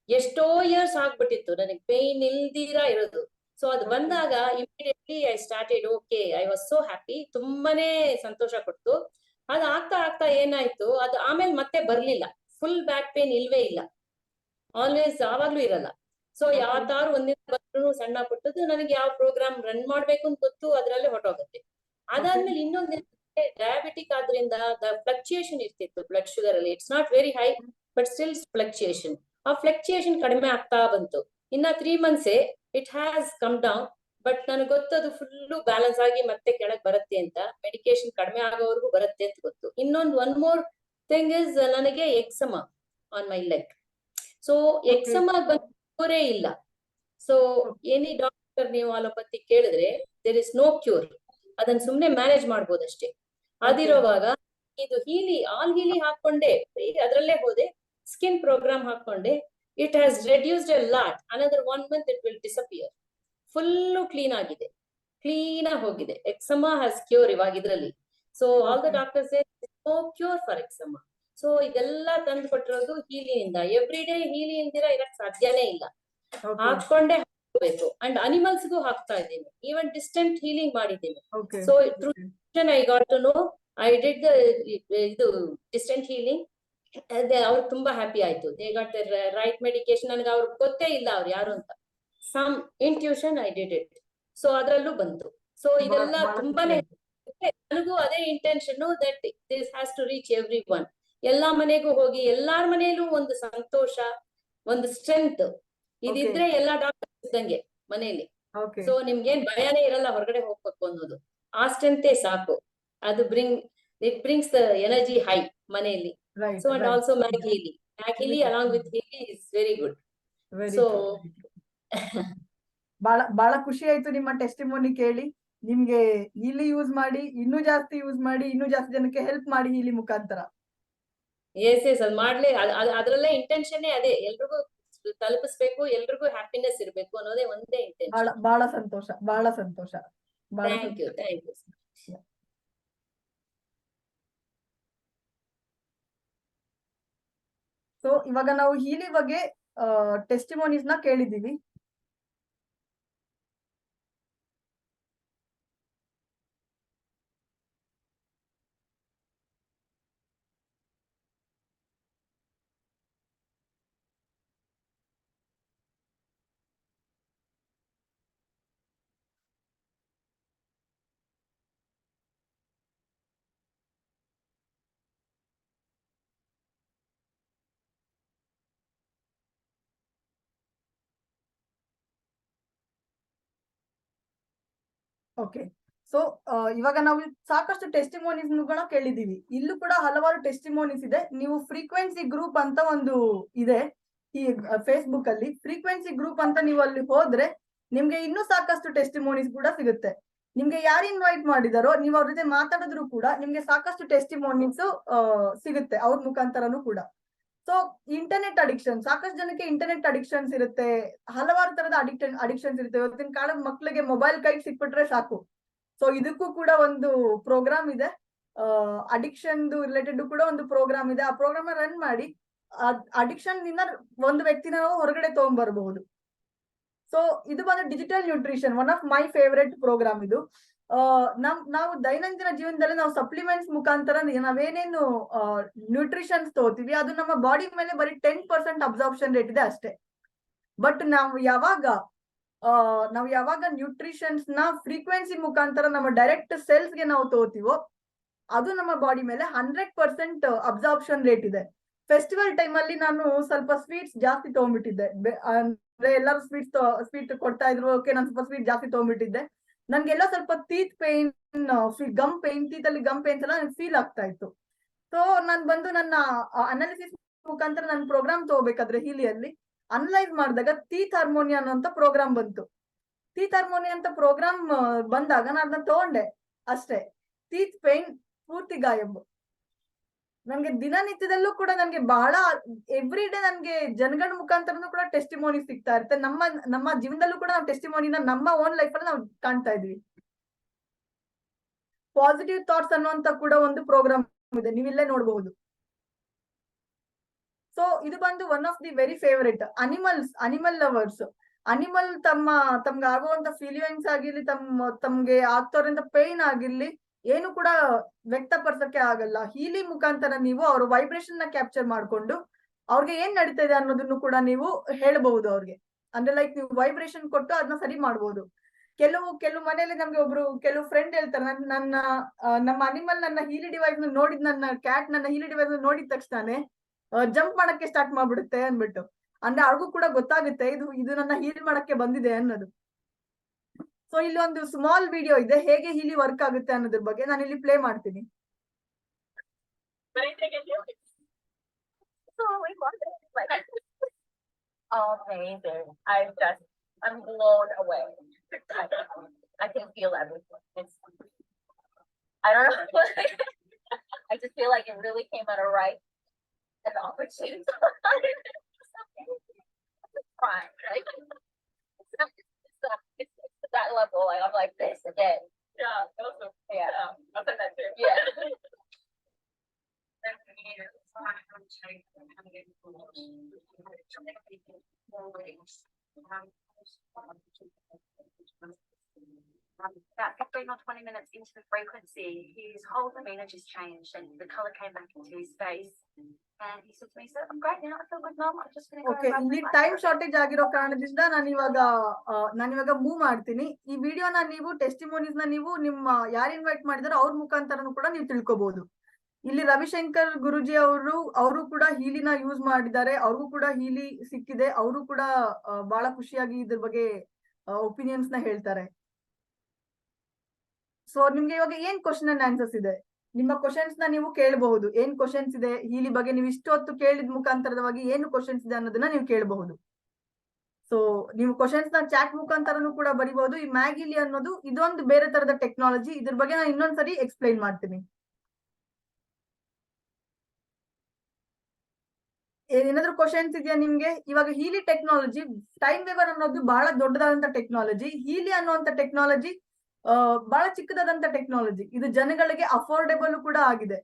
ಎಷ್ಟೋ ಇಯರ್ಸ್ ಆಗ್ಬಿಟ್ಟಿತ್ತು ನನಗೆ ಪೇನ್ ಇಲ್ದಿರಾ ಇರೋದು. ಸೊ ಅದು ಬಂದಾಗ immediately I started okay, I was so happy. ತುಂಬಾನೇ ಸಂತೋಷ ಕೊಡ್ತು. ಅದು ಆಗ್ತಾ ಏನಾಯ್ತು, ಅದು ಆಮೇಲೆ ಮತ್ತೆ ಬರ್ಲಿಲ್ಲ. ಫುಲ್ ಬ್ಯಾಕ್ ಪೇನ್ ಇಲ್ವೇ ಇಲ್ಲ, ಆಲ್ವೇಸ್ ಯಾವಾಗ್ಲೂ ಇರಲ್ಲ. ಸೊ ಯಾವತ್ತಾರು ಒಂದಿನ ಬಂದ್ರು ಸಣ್ಣ ಪುಟ್ಟದ್ದು, ನನಗೆ ಯಾವ ಪ್ರೋಗ್ರಾಮ್ ರನ್ ಮಾಡ್ಬೇಕು ಅಂತ ಗೊತ್ತು, ಅದ್ರಲ್ಲೇ ಹೊರಟೋಗುತ್ತೆ. ಅದಾದ್ಮೇಲೆ ಇನ್ನೊಂದಿನ ಡಯಾಬಿಟಿಕ್ ಆದ್ರಿಂದ ಫ್ಲಕ್ಚುಯೇಷನ್ ಇರ್ತಿತ್ತು ಬ್ಲಡ್ ಶುಗರ್ ಅಲ್ಲಿ. It's not very high but still fluctuation. ಆ ಫ್ಲಕ್ಚುಯೇಷನ್ ಕಡಿಮೆ ಆಗ್ತಾ ಬಂತು. ಇನ್ನ 3 months it has come down. But ನನಗೆ ಗೊತ್ತದು ಫುಲ್ಲು ಬ್ಯಾಲೆನ್ಸ್ ಆಗಿ ಮತ್ತೆ ಕೆಳಗ್ ಬರುತ್ತೆ ಅಂತ. ಮೆಡಿಕೇಶನ್ ಕಡಿಮೆ ಆಗೋವರೆಗೂ ಬರುತ್ತೆ ಅಂತ ಗೊತ್ತು. ಇನ್ನೊಂದು ಒನ್ ಮೋರ್ ಥಿಂಗ್ ಇಸ್, ನನಗೆ ಎಕ್ಸಮಾ ಆನ್ ಮೈ ಲೆಗ್. ಸೊ ಎಕ್ಸಮಾ ಕ್ಯೂರೇ ಇಲ್ಲ. ಸೊ ಎನಿ ಡಾಕ್ಟರ್ ನೀವು ಅಲೋಪತಿ ಕೇಳಿದ್ರೆ ದೇರ್ ಇಸ್ ನೋ ಕ್ಯೂರ್. ಅದನ್ನ ಸುಮ್ನೆ ಮ್ಯಾನೇಜ್ ಮಾಡ್ಬೋದಷ್ಟೇ. ಅದಿರುವಾಗ ಇದು ಆಲ್ ಹೀಲಿ ಹಾಕೊಂಡೆ ಅದ್ರಲ್ಲೇ ಹೋದೆ, ಸ್ಕಿನ್ ಪ್ರೋಗ್ರಾಮ್ ಹಾಕೊಂಡೆ. It has reduced a lot. Another 1 month it will disappear. Full clean ಆಗಿದೆ, ಕ್ಲೀನ್ ಆಗಿ ಹೋಗಿದೆ. ಎಕ್ಸಮಾ ಹ್ಯಾಸ್ ಕ್ಯೂರ್ ಇವಾಗ ಇದ್ರಲ್ಲಿ. So all the doctors know cure for eczema. So ಇದೆಲ್ಲ ತಂದು ಕೊಟ್ಟಿರೋದು ಹೀಲಿಯಿಂದ. ಎವ್ರಿ ಡೇ ಹೀಲಿ ಇಲ್ದಿರ ಇರಕ್ ಸಾಧ್ಯನೇ ಇಲ್ಲ. ಹಾಕೊಂಡೆ ಹಾಕಬೇಕು. ಅಂಡ್ ಅನಿಮಲ್ಸ್ಗೂ ಹಾಕ್ತಾ ಇದ್ದೀನಿ. ಈವನ್ ಡಿಸ್ಟೆಂಟ್ ಹೀಲಿಂಗ್ ಮಾಡಿದ್ದೀನಿ. So I got to know, I did ಇದು ಡಿಸ್ಟೆಂಟ್ ಹೀಲಿಂಗ್. ಅವ್ರು ತುಂಬಾ ಹ್ಯಾಪಿ ಆಯ್ತು. They got right medication. ನನಗೆ ಅವ್ರಿಗೆ ಗೊತ್ತೇ ಇಲ್ಲ ಅವ್ರು ಯಾರು ಅಂತ. Some intuition I did it. So ಅದ್ರಲ್ಲೂ ಬಂತು. ಸೊ ಇದೆಲ್ಲ ತುಂಬಾನೇ ನನಗೂ ಅದೇ intention that this has to reach everyone. ಎಲ್ಲಾ ಮನೆಗೂ ಹೋಗಿ ಎಲ್ಲಾರ ಮನೆಯಲ್ಲೂ ಒಂದು ಸಂತೋಷ, ಒಂದು ಸ್ಟ್ರೆಂತ್ ಇದಿದ್ರೆ ಎಲ್ಲಾ ಡಾಕ್ಟರ್ ಇದ್ದಂಗೆ ಮನೆಯಲ್ಲಿ. ಸೊ ನಿಮ್ಗೇನ್ ಭಯನೇ ಇರಲ್ಲ ಹೊರಗಡೆ ಹೋಗ್ಬೇಕು ಅನ್ನೋದು. ಅಷ್ಟಂತೆ ಸಾಕು. ಅದು it brings the energy high ಮನೆಯಲ್ಲಿ. Right, so and right. Also mag Healy along with Healy is very good. Very so true. ಬಹಳ ಖುಷಿ ಆಯ್ತು ನಿಮ್ಮ ಟೆಸ್ಟಿಮೋನಿ ಕೇಳಿ. ನಿಮ್ಗೆ ಹೀಲಿ ಯೂಸ್ ಮಾಡಿ, ಇನ್ನೂ ಜಾಸ್ತಿ ಯೂಸ್ ಮಾಡಿ, ಇನ್ನೂ ಜಾಸ್ತಿ ಜನಕ್ಕೆ ಹೆಲ್ಪ್ ಮಾಡಿ ಹೀಲಿ ಮುಖಾಂತರ. ಎಸ್ ಅದ್ ಮಾಡ್ಲಿ, ಅದ್ರಲ್ಲೇ ಇಂಟೆನ್ಷನ್ ಅದೇ, ಎಲ್ರಿಗೂ ತಲುಪಿಸ್ಬೇಕು, ಎಲ್ರಿಗೂ ಹ್ಯಾಪಿನೆಸ್ ಇರ್ಬೇಕು ಅನ್ನೋದೇ ಒಂದೇ ಇಂಟೆನ್ಷನ್. ಬಹಳ ಸಂತೋಷ, ಬಹಳ ಸಂತೋಷ. Thank you. ಸೊ ಇವಾಗ ನಾವು ಹೀಲಿ ಬಗ್ಗೆ ಟೆಸ್ಟಿಮೋನೀಸ್ ನ ಕೇಳಿದೀವಿ. ಓಕೆ, ಸೊ ಇವಾಗ ನಾವು ಸಾಕಷ್ಟು ಟೆಸ್ಟಿಮೋನೀಸ್ ಕೇಳಿದೀವಿ. ಇಲ್ಲೂ ಕೂಡ ಹಲವಾರು ಟೆಸ್ಟಿಮೋನೀಸ್ ಇದೆ. ನೀವು ಫ್ರೀಕ್ವೆನ್ಸಿ ಗ್ರೂಪ್ ಅಂತ ಒಂದು ಇದೆ ಈ ಫೇಸ್ಬುಕ್ ಅಲ್ಲಿ. ಫ್ರೀಕ್ವೆನ್ಸಿ ಗ್ರೂಪ್ ಅಂತ ನೀವು ಅಲ್ಲಿ ಹೋದ್ರೆ ನಿಮ್ಗೆ ಇನ್ನೂ ಸಾಕಷ್ಟು ಟೆಸ್ಟಿಮೋನೀಸ್ ಕೂಡ ಸಿಗುತ್ತೆ. ನಿಮ್ಗೆ ಯಾರು ಇನ್ವೈಟ್ ಮಾಡಿದಾರೋ ನೀವು ಅವ್ರ ಜೊತೆ ಮಾತಾಡಿದ್ರು ಕೂಡ ನಿಮ್ಗೆ ಸಾಕಷ್ಟು ಟೆಸ್ಟಿಮೋನೀಸ್ ಸಿಗುತ್ತೆ ಅವ್ರ ಮುಖಾಂತರನು ಕೂಡ. ಸೊ ಇಂಟರ್ನೆಟ್ ಅಡಿಕ್ಷನ್, ಸಾಕಷ್ಟು ಜನಕ್ಕೆ ಇಂಟರ್ನೆಟ್ ಅಡಿಕ್ಷನ್ಸ್ ಇರುತ್ತೆ, ಹಲವಾರು ತರದ ಅಡಿಕ್ಷನ್ಸ್ ಇರುತ್ತೆ. ಇವತ್ತಿನ ಕಾಲದ ಮಕ್ಳಿಗೆ ಮೊಬೈಲ್ ಕೈಗೆ ಸಿಕ್ಬಿಟ್ರೆ ಸಾಕು. ಸೊ ಇದಕ್ಕೂ ಕೂಡ ಒಂದು ಪ್ರೋಗ್ರಾಮ್ ಇದೆ, ಅಡಿಕ್ಷನ್ ರಿಲೇಟೆಡ್ ಕೂಡ ಒಂದು ಪ್ರೋಗ್ರಾಮ್ ಇದೆ. ಆ ಪ್ರೋಗ್ರಾಮ್ ರನ್ ಮಾಡಿ ಅಡಿಕ್ಷನ್ ನಿಂದ ಒಂದು ವ್ಯಕ್ತಿನ ನಾವು ಹೊರಗಡೆ ತಗೊಂಡ್ಬರ್ಬಹುದು. ಸೊ ಇದು ಬಂದು digital nutrition, one of my favourite program ಇದು. ನಾವು ದೈನಂದಿನ ಜೀವನದಲ್ಲಿ ನಾವು ಸಪ್ಲಿಮೆಂಟ್ಸ್ ಮುಖಾಂತರ ನಾವೇನೇನು ನ್ಯೂಟ್ರಿಷನ್ಸ್ ತಗೋತೀವಿ ಅದು ನಮ್ಮ ಬಾಡಿ ಮೇಲೆ ಬರೀ 10% ಅಬ್ಸಾರ್ಪ್ಷನ್ ರೇಟ್ ಇದೆ ಅಷ್ಟೇ. ಬಟ್ ನಾವು ಯಾವಾಗ ನ್ಯೂಟ್ರಿಷನ್ಸ್ ನ ಫ್ರೀಕ್ವೆನ್ಸಿ ಮುಖಾಂತರ ನಮ್ಮ ಡೈರೆಕ್ಟ್ ಸೆಲ್ಸ್ ಗೆ ನಾವು ತಗೋತೀವೋ ಅದು ನಮ್ಮ ಬಾಡಿ ಮೇಲೆ 100% ಅಬ್ಸಾರ್ಪ್ಷನ್ ರೇಟ್ ಇದೆ. ಫೆಸ್ಟಿವಲ್ ಟೈಮ್ ಅಲ್ಲಿ ನಾನು ಸ್ವಲ್ಪ ಸ್ವೀಟ್ಸ್ ಜಾಸ್ತಿ ತಗೊಂಡ್ಬಿಟ್ಟಿದ್ದೆ. ಅಂದ್ರೆ ಎಲ್ಲರೂ ಸ್ವೀಟ್ ಕೊಡ್ತಾ ಇದ್ರು, ಓಕೆ ನಾನು ಸ್ವಲ್ಪ ಸ್ವೀಟ್ ಜಾಸ್ತಿ ತಗೊಂಡ್ಬಿಟ್ಟಿದ್ದೆ. ನನ್ಗೆಲ್ಲ ಸ್ವಲ್ಪ ಟೀತ್ ಪೇನ್, ಗಮ್ ಪೇನ್, ಟೀತಲ್ಲಿ ಗಮ್ ಪೇನ್ಸ್ ಎಲ್ಲ ನನಗೆ ಫೀಲ್ ಆಗ್ತಾ ಇತ್ತು. ಸೊ ನಾನು ಬಂದು ನನ್ನ ಅನಾಲಿಸಿಸ್ ಮುಖಾಂತರ ನನ್ನ ಪ್ರೋಗ್ರಾಮ್ ತಗೋಬೇಕಾದ್ರೆ ಹೀಲಿಯಲ್ಲಿ ಅನಲೈಸ್ ಮಾಡಿದಾಗ ಟೀತ್ ಹಾರ್ಮೋನಿಯಾ ಅನ್ನೋಂತ ಪ್ರೋಗ್ರಾಮ್ ಬಂತು. ಟೀತ್ ಹಾರ್ಮೋನಿಯಾ ಅಂತ ಪ್ರೋಗ್ರಾಮ್ ಬಂದಾಗ ನಾನು ಅದನ್ನ ತಗೊಂಡೆ ಅಷ್ಟೇ. ಟೀತ್ ಪೇನ್ ಪೂರ್ತಿ ಗಾಯಬ್. ನನ್ಗೆ ದಿನನಿತ್ಯದಲ್ಲೂ ಕೂಡ ನನ್ಗೆ ಬಹಳ ಎವ್ರಿ ಡೇ ನನ್ಗೆ ಜನಗಳ ಮುಖಾಂತರನು ಕೂಡ ಟೆಸ್ಟಿಮೋನಿ ಸಿಗ್ತಾ ಇರುತ್ತೆ. ನಮ್ಮ ಜೀವನದಲ್ಲೂ ಕೂಡ ನಾವು ಟೆಸ್ಟಿಮೋನಿನ ನಮ್ಮ ಓನ್ ಲೈಫ್ ಅಲ್ಲಿ ನಾವು ಕಾಣ್ತಾ ಇದೀವಿ. ಪಾಸಿಟಿವ್ ಥಾಟ್ಸ್ ಅನ್ನುವಂತ ಕೂಡ ಒಂದು ಪ್ರೋಗ್ರಾಮ್ ಇದೆ, ನೀವು ಇಲ್ಲೇ ನೋಡಬಹುದು. ಸೊ ಇದು ಬಂದು one of the very favourite. Animal lovers, animal ತಮ್ಗೆ ಆಗುವಂತ ಫೀಲಿಂಗ್ಸ್ ಆಗಿರ್ಲಿ, ತಮ್ಗೆ ಆಗ್ತಾರಂತ ಪೇನ್ ಆಗಿರ್ಲಿ ಏನು ಕೂಡ ವ್ಯಕ್ತಪಡಿಸಕ್ಕೆ ಆಗಲ್ಲ. ಹೀಲಿ ಮುಖಾಂತರ ನೀವು ಅವ್ರ ವೈಬ್ರೇಷನ್ ನ ಕ್ಯಾಪ್ಚರ್ ಮಾಡ್ಕೊಂಡು ಅವ್ರಿಗೆ ಏನ್ ನಡೀತಾ ಇದೆ ಅನ್ನೋದನ್ನು ಕೂಡ ನೀವು ಹೇಳ್ಬಹುದು ಅವ್ರಿಗೆ. ಅಂದ್ರೆ ಲೈಕ್ ನೀವು ವೈಬ್ರೇಷನ್ ಕೊಟ್ಟು ಅದನ್ನ ಸರಿ ಮಾಡ್ಬೋದು. ಕೆಲವು ಮನೆಯಲ್ಲಿ ನಮ್ಗೆ ಕೆಲವು ಫ್ರೆಂಡ್ ಹೇಳ್ತಾರೆ, ನಮ್ಮ ಅನಿಮಲ್ ನನ್ನ ಹೀಲಿ ಡಿವೈಸ್ ನೋಡಿದ್, ನನ್ನ ಕ್ಯಾಟ್ ನನ್ನ ಹೀಲಿ ಡಿವೈಸ್ ನೋಡಿದ ತಕ್ಷಣ ಜಂಪ್ ಮಾಡಕ್ಕೆ ಸ್ಟಾರ್ಟ್ ಮಾಡ್ಬಿಡುತ್ತೆ ಅನ್ಬಿಟ್ಟು. ಅಂದ್ರೆ ಅವ್ರಿಗೂ ಕೂಡ ಗೊತ್ತಾಗುತ್ತೆ ಇದು ನನ್ನ ಹೀಲ್ ಮಾಡಕ್ಕೆ ಬಂದಿದೆ ಅನ್ನೋದು. ಸೊ ಇಲ್ಲಿ ಒಂದು ಸ್ಮಾಲ್ ವಿಡಿಯೋ ಇದೆ ಹೇಗೆ ಹೀಲಿ ವರ್ಕ್ ಆಗುತ್ತೆ ಅನ್ನೋದ್ರ ಬಗ್ಗೆ ನಾನು ಇಲ್ಲಿ ಪ್ಲೇ ಮಾಡ್ತೀನಿ. Amazing. I'm blown away. I can feel everything. I don't know. I just feel like it really came at a right and opportune time. It's fine, right? It's that level. Like, I'm like this again. Yeah. I'll send that too. Yeah. About 15 or 20 minutes into the frequency, his whole demeanor just changed and the color came back into his face. And he said to me, "Sir, I'm great now. I feel good, Mom. I'm just going to go." Okay, ಇಲ್ಲಿ ಟೈಮ್ ಶಾರ್ಟೇಜ್ ಆಗಿರೋ ಕಾರಣದಿಂದ ನಾನಿವಾಗ ಮೂವ್ ಮಾಡ್ತೀನಿ. ಈ ವಿಡಿಯೋನ ನೀವು ಟೆಸ್ಟಿಮೋನೀಸ್ ನ ನೀವು ನಿಮ್ಮ ಯಾರು ಇನ್ವೈಟ್ ಮಾಡಿದಾರೋ ಅವ್ರ ಮುಖಾಂತರನು ಕೂಡ ನೀವು ತಿಳ್ಕೊಬಹುದು. ಇಲ್ಲಿ ರವಿಶಂಕರ್ ಗುರುಜಿ ಅವರು ಕೂಡ ಹೀಲಿನ ಯೂಸ್ ಮಾಡಿದ್ದಾರೆ, ಅವ್ರಿಗೂ ಕೂಡ ಹೀಲಿ ಸಿಕ್ಕಿದೆ. ಅವರು ಕೂಡ ಬಹಳ ಖುಷಿಯಾಗಿ ಇದ್ರ ಬಗ್ಗೆ ಒಪಿನಿಯನ್ಸ್ ನ ಹೇಳ್ತಾರೆ. ಸೊ ನಿಮ್ಗೆ ಇವಾಗ ಏನ್ ಕ್ವಶನ್ ಅಂಡ್ ಆನ್ಸರ್ಸ್ ಇದೆ, ನಿಮ್ಮ ಕ್ವಶನ್ಸ್ ನ ನೀವು ಕೇಳಬಹುದು. ಏನ್ ಕ್ವಶನ್ಸ್ ಇದೆ ಹೀಲಿ ಬಗ್ಗೆ ನೀವು ಇಷ್ಟೊತ್ತು ಕೇಳಿದ ಮುಖಾಂತರವಾಗಿ ಏನು ಕ್ವಶನ್ಸ್ ಇದೆ ಅನ್ನೋದನ್ನ ನೀವು ಕೇಳಬಹುದು. ಸೊ ನೀವು ಕ್ವಶನ್ಸ್ ನ ಚಾಟ್ ಮುಖಾಂತರನು ಕೂಡ ಬರಿಬಹುದು. ಈ ಮ್ಯಾಗಿಲಿ ಅನ್ನೋದು ಇದೊಂದು ಬೇರೆ ತರದ ಟೆಕ್ನಾಲಜಿ. ಇದ್ರ ಬಗ್ಗೆ ನಾನು ಇನ್ನೊಂದ್ಸರಿ ಎಕ್ಸ್ಪ್ಲೈನ್ ಮಾಡ್ತೀನಿ. ಏನಾದ್ರು ಕ್ವಶನ್ಸ್ ಇದೆಯಾ ನಿಮ್ಗೆ? ಇವಾಗ ಹೀಲಿ ಟೆಕ್ನಾಲಜಿ, ಟೈಮ್ ವೇವರ್ ಅನ್ನೋದು ಬಹಳ ದೊಡ್ಡದಾದಂತ ಟೆಕ್ನಾಲಜಿ. ಹೀಲಿ ಅನ್ನುವಂತ ಟೆಕ್ನಾಲಜಿ ಬಹಳ ಚಿಕ್ಕದಾದಂತ ಟೆಕ್ನಾಲಜಿ. ಇದು ಜನಗಳಿಗೆ ಅಫೋರ್ಡೆಬಲ್ ಕೂಡ ಆಗಿದೆ.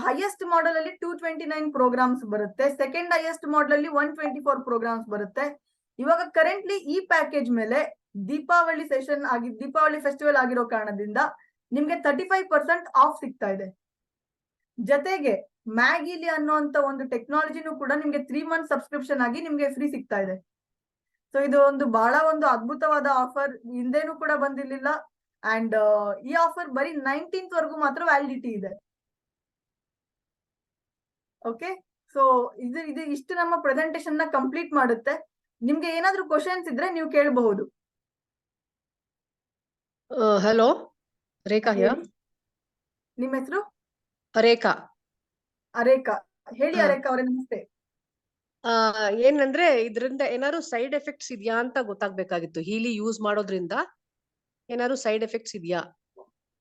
ಹೈಯೆಸ್ಟ್ ಮಾಡೆಲ್ ಅಲ್ಲಿ 229 ಪ್ರೋಗ್ರಾಮ್ಸ್ ಬರುತ್ತೆ. ಸೆಕೆಂಡ್ ಹೈಯೆಸ್ಟ್ ಮಾಡೆಲ್ ಅಲ್ಲಿ 124 ಪ್ರೋಗ್ರಾಮ್ಸ್ ಬರುತ್ತೆ. ಇವಾಗ ಕರೆಂಟ್ಲಿ ಈ ಪ್ಯಾಕೇಜ್ ಮೇಲೆ ದೀಪಾವಳಿ ದೀಪಾವಳಿ ಫೆಸ್ಟಿವಲ್ ಆಗಿರೋ ಕಾರಣದಿಂದ ನಿಮ್ಗೆ 35% ಆಫ್ ಸಿಗ್ತಾ ಇದೆ. ಜೊತೆಗೆ ಮ್ಯಾಗಿಲಿ ಅನ್ನುವಂತ ಒಂದು ಟೆಕ್ನಾಲಜಿನೂ ಕೂಡ ನಿಮ್ಗೆ 3 ಮಂತ್ ಸಬ್ಸ್ಕ್ರಿಪ್ಷನ್ ಆಗಿ ನಿಮ್ಗೆ ಫ್ರೀ ಸಿಗ್ತಾ ಇದೆ. ಸೊ ಇದು ಒಂದು ಬಹಳ ಒಂದು ಅದ್ಭುತವಾದ ಆಫರ್, ಹಿಂದೆನೂ ಕೂಡ ಬಂದಿರ್ಲಿಲ್ಲ. ಅಂಡ್ ಈ ಆಫರ್ ಬರೀ 19th ವರೆಗೂ ಮಾತ್ರ ವ್ಯಾಲಿಡಿಟಿ ಇದೆ. ಓಕೆ, ಸೊ ಇದು ಇಷ್ಟು ನಮ್ಮ ಪ್ರೆಸೆಂಟೇಶನ್ ನ ಕಂಪ್ಲೀಟ್ ಮಾಡುತ್ತೆ. ನಿಮ್ಗೆ ಏನಾದ್ರೂ ಕ್ವಶನ್ಸ್ ಇದ್ರೆ ನೀವು ಕೇಳಬಹುದು. Hello, Rekha here. ನಿಮ್ಮ ಹೆಸರು? ರೇಖಾ. ಅರೇಖಾ, ಹೇಳಿ ಅರೇಖಾ ಅವರೇ, ನಮಸ್ತೆ. ಏನಂದ್ರೆ ಇದ್ರಿಂದ ಏನಾದ್ರು ಸೈಡ್ ಎಫೆಕ್ಟ್ಸ್ ಇದೆಯಾ ಅಂತ ಗೊತ್ತಾಗ್ಬೇಕಾಗಿತ್ತು. ಹೀಲಿ ಯೂಸ್ ಮಾಡೋದ್ರಿಂದ ಏನಾದ್ರು ಸೈಡ್ ಎಫೆಕ್ಟ್ಸ್ ಇದೆಯಾ?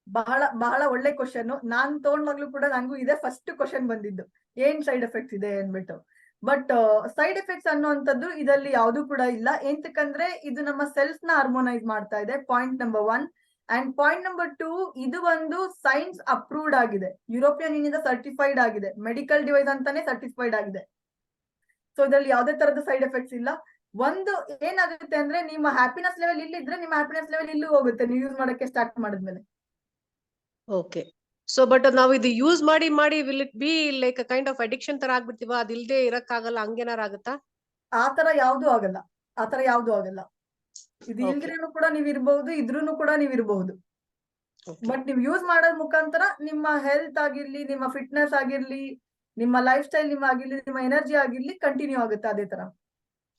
ಬಹಳ ಬಹಳ ಒಳ್ಳೆ ಕ್ವಶನ್. ನಾನ್ ತಗೊಂಡ್ವಾಗ್ಲೂ ಕೂಡ ನಂಗೂ ಇದೆ ಫಸ್ಟ್ ಕ್ವಶನ್ ಬಂದಿದ್ದು, ಏನ್ ಸೈಡ್ ಎಫೆಕ್ಟ್ಸ್ ಇದೆ ಅನ್ಬಿಟ್ಟು. ಬಟ್ ಸೈಡ್ ಎಫೆಕ್ಟ್ಸ್ ಅನ್ನುವಂಥದ್ದು ಇದರಲ್ಲಿ ಯಾವ್ದು ಕೂಡ ಇಲ್ಲ. ಎಂತಕ್ಕಂದ್ರೆ ಇದು ನಮ್ಮ ಸೆಲ್ಸ್ ನ ಹಾರ್ಮೋನೈಸ್ ಮಾಡ್ತಾ ಇದೆ, point number 1. And point number 2, ಇದು ಒಂದು ಸೈನ್ಸ್ ಅಪ್ರೂವ್ಡ್ ಆಗಿದೆ, ಯುರೋಪಿಯನ್ ಯೂನಿಯನ್ ಸರ್ಟಿಫೈಡ್ ಆಗಿದೆ, ಮೆಡಿಕಲ್ ಡಿವೈಸ್ ಅಂತಾನೆ ಸರ್ಟಿಫೈಡ್ ಆಗಿದೆ. ಸೊ ಇದ್ರಲ್ಲಿ ಯಾವ್ದೇ ತರದ ಸೈಡ್ ಎಫೆಕ್ಟ್ಸ್ ಇಲ್ಲ. ಒಂದು ಏನಾಗುತ್ತೆ ಅಂದ್ರೆ ನಿಮ್ಮ ಹ್ಯಾಪಿನೆಸ್ ಲೆವೆಲ್ ಇಲ್ಲಿದ್ರೆ ನಿಮ್ಮ ಹ್ಯಾಪಿನೆಸ್ ಲೆವೆಲ್ ಇಲ್ಲೂ ಹೋಗುತ್ತೆ ನೀವು ಯೂಸ್ ಮಾಡಕ್ಕೆ ಸ್ಟಾರ್ಟ್ ಮಾಡಿದ್ಮೇಲೆ. ಓಕೆ, ಸೊ ಬಟ್ ನಾವು ಇದು ಯೂಸ್ ಮಾಡಿ will it be like kind of addiction ತರ ಆಗ್ಬಿಡ್ತೀವ? ಅದಿಲ್ದೆ ಇರಕ್ಕಾಗಲ್ಲ, ಹಂಗೇನಾರ ಆಗುತ್ತಾ? ಆತರ ಯಾವ್ದು ಆಗಲ್ಲ, ಆತರ ಯಾವ್ದು ಆಗಲ್ಲ. ಇದು ಇಲ್ದ್ರೇನು ಕೂಡ ನೀವ್ ಇರ್ಬಹುದು, ಇದ್ರೂನು ಕೂಡ ನೀವ್ ಇರಬಹುದು. ಬಟ್ ನೀವ್ ಯೂಸ್ ಮಾಡೋದ್ ಮುಖಾಂತರ ನಿಮ್ಮ ಹೆಲ್ತ್ ಆಗಿರ್ಲಿ, ನಿಮ್ಮ ಫಿಟ್ನೆಸ್ ಆಗಿರ್ಲಿ, ನಿಮ್ಮ ಲೈಫ್ ಸ್ಟೈಲ್ ಆಗಿರ್ಲಿ, ನಿಮ್ಮ ಎನರ್ಜಿ ಆಗಿರ್ಲಿ ಕಂಟಿನ್ಯೂ ಆಗುತ್ತೆ ಅದೇ ತರ.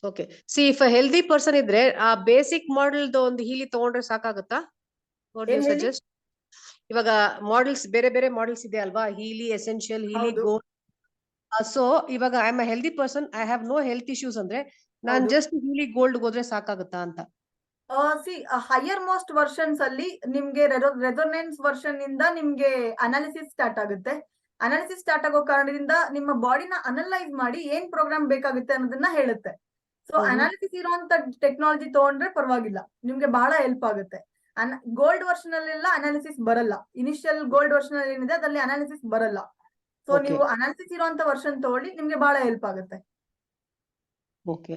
Okay, C if healthy person ಇದ್ರೆ ಆ ಬೇಸಿಕ್ ಮಾಡೆಲ್ದು ಒಂದು ಹೀಲಿ ತಗೊಂಡ್ರೆ ಸಾಕಾಗುತ್ತಾ? ಸಜೆಸ್ಟ್. ಇವಾಗ ಮಾಡೆಲ್ಸ್ ಬೇರೆ ಬೇರೆ ಮಾಡೆಲ್ಸ್ ಇದೆ ಅಲ್ವಾ? Healy essential, Healy gold. So ಇವಾಗ I am a healthy person, I have no health issues ಅಂದ್ರೆ ನಾನ್ ಜಸ್ಟ್ ಹೀಲಿ ಗೋಲ್ಡ್ ಹೋದ್ರೆ ಸಾಕಾಗುತ್ತಾ ಅಂತ? ಹೈಯರ್ ಮೋಸ್ಟ್ ವರ್ಷನ್ಸ್ ಅಲ್ಲಿ ನಿಮ್ಗೆ ರೆಸೊನೆನ್ಸ್ ವರ್ಷನ್ ಇಂದ ನಿಮ್ಗೆ ಅನಾಲಿಸಿಸ್ ಸ್ಟಾರ್ಟ್ ಆಗುತ್ತೆ. ಅನಾಲಿಸಿಸ್ ಸ್ಟಾರ್ಟ್ ಆಗೋ ಕಾರಣದಿಂದ ನಿಮ್ಮ ಬಾಡಿನ ಅನಲೈಸ್ ಮಾಡಿ ಏನ್ ಪ್ರೋಗ್ರಾಮ್ ಬೇಕಾಗುತ್ತೆ ಅನ್ನೋದನ್ನ ಹೇಳುತ್ತೆ. ಸೊ ಅನಾಲಿಸಿಸ್ ಇರುವಂತ ಟೆಕ್ನಾಲಜಿ ತಗೊಂಡ್ರೆ ಪರವಾಗಿಲ್ಲ, ನಿಮ್ಗೆ ಬಹಳ ಹೆಲ್ಪ್ ಆಗುತ್ತೆ. ಗೋಲ್ಡ್ ವರ್ಷನ್ ಅಲ್ಲೆಲ್ಲ ಅನಾಲಿಸಿಸ್ ಬರಲ್ಲ. ಇನಿಷಿಯಲ್ ಗೋಲ್ಡ್ ವರ್ಷನ್ ಅಲ್ಲಿ ಏನಿದೆ ಅದ್ರಲ್ಲಿ ಅನಾಲಿಸಿಸ್ ಬರಲ್ಲ. ಸೊ ನೀವು ಅನಾಲಿಸಿಸ್ ಇರುವಂತ ವರ್ಷನ್ ತಗೊಳ್ಳಿ, ನಿಮ್ಗೆ ಬಹಳ ಹೆಲ್ಪ್ ಆಗುತ್ತೆ. Okay,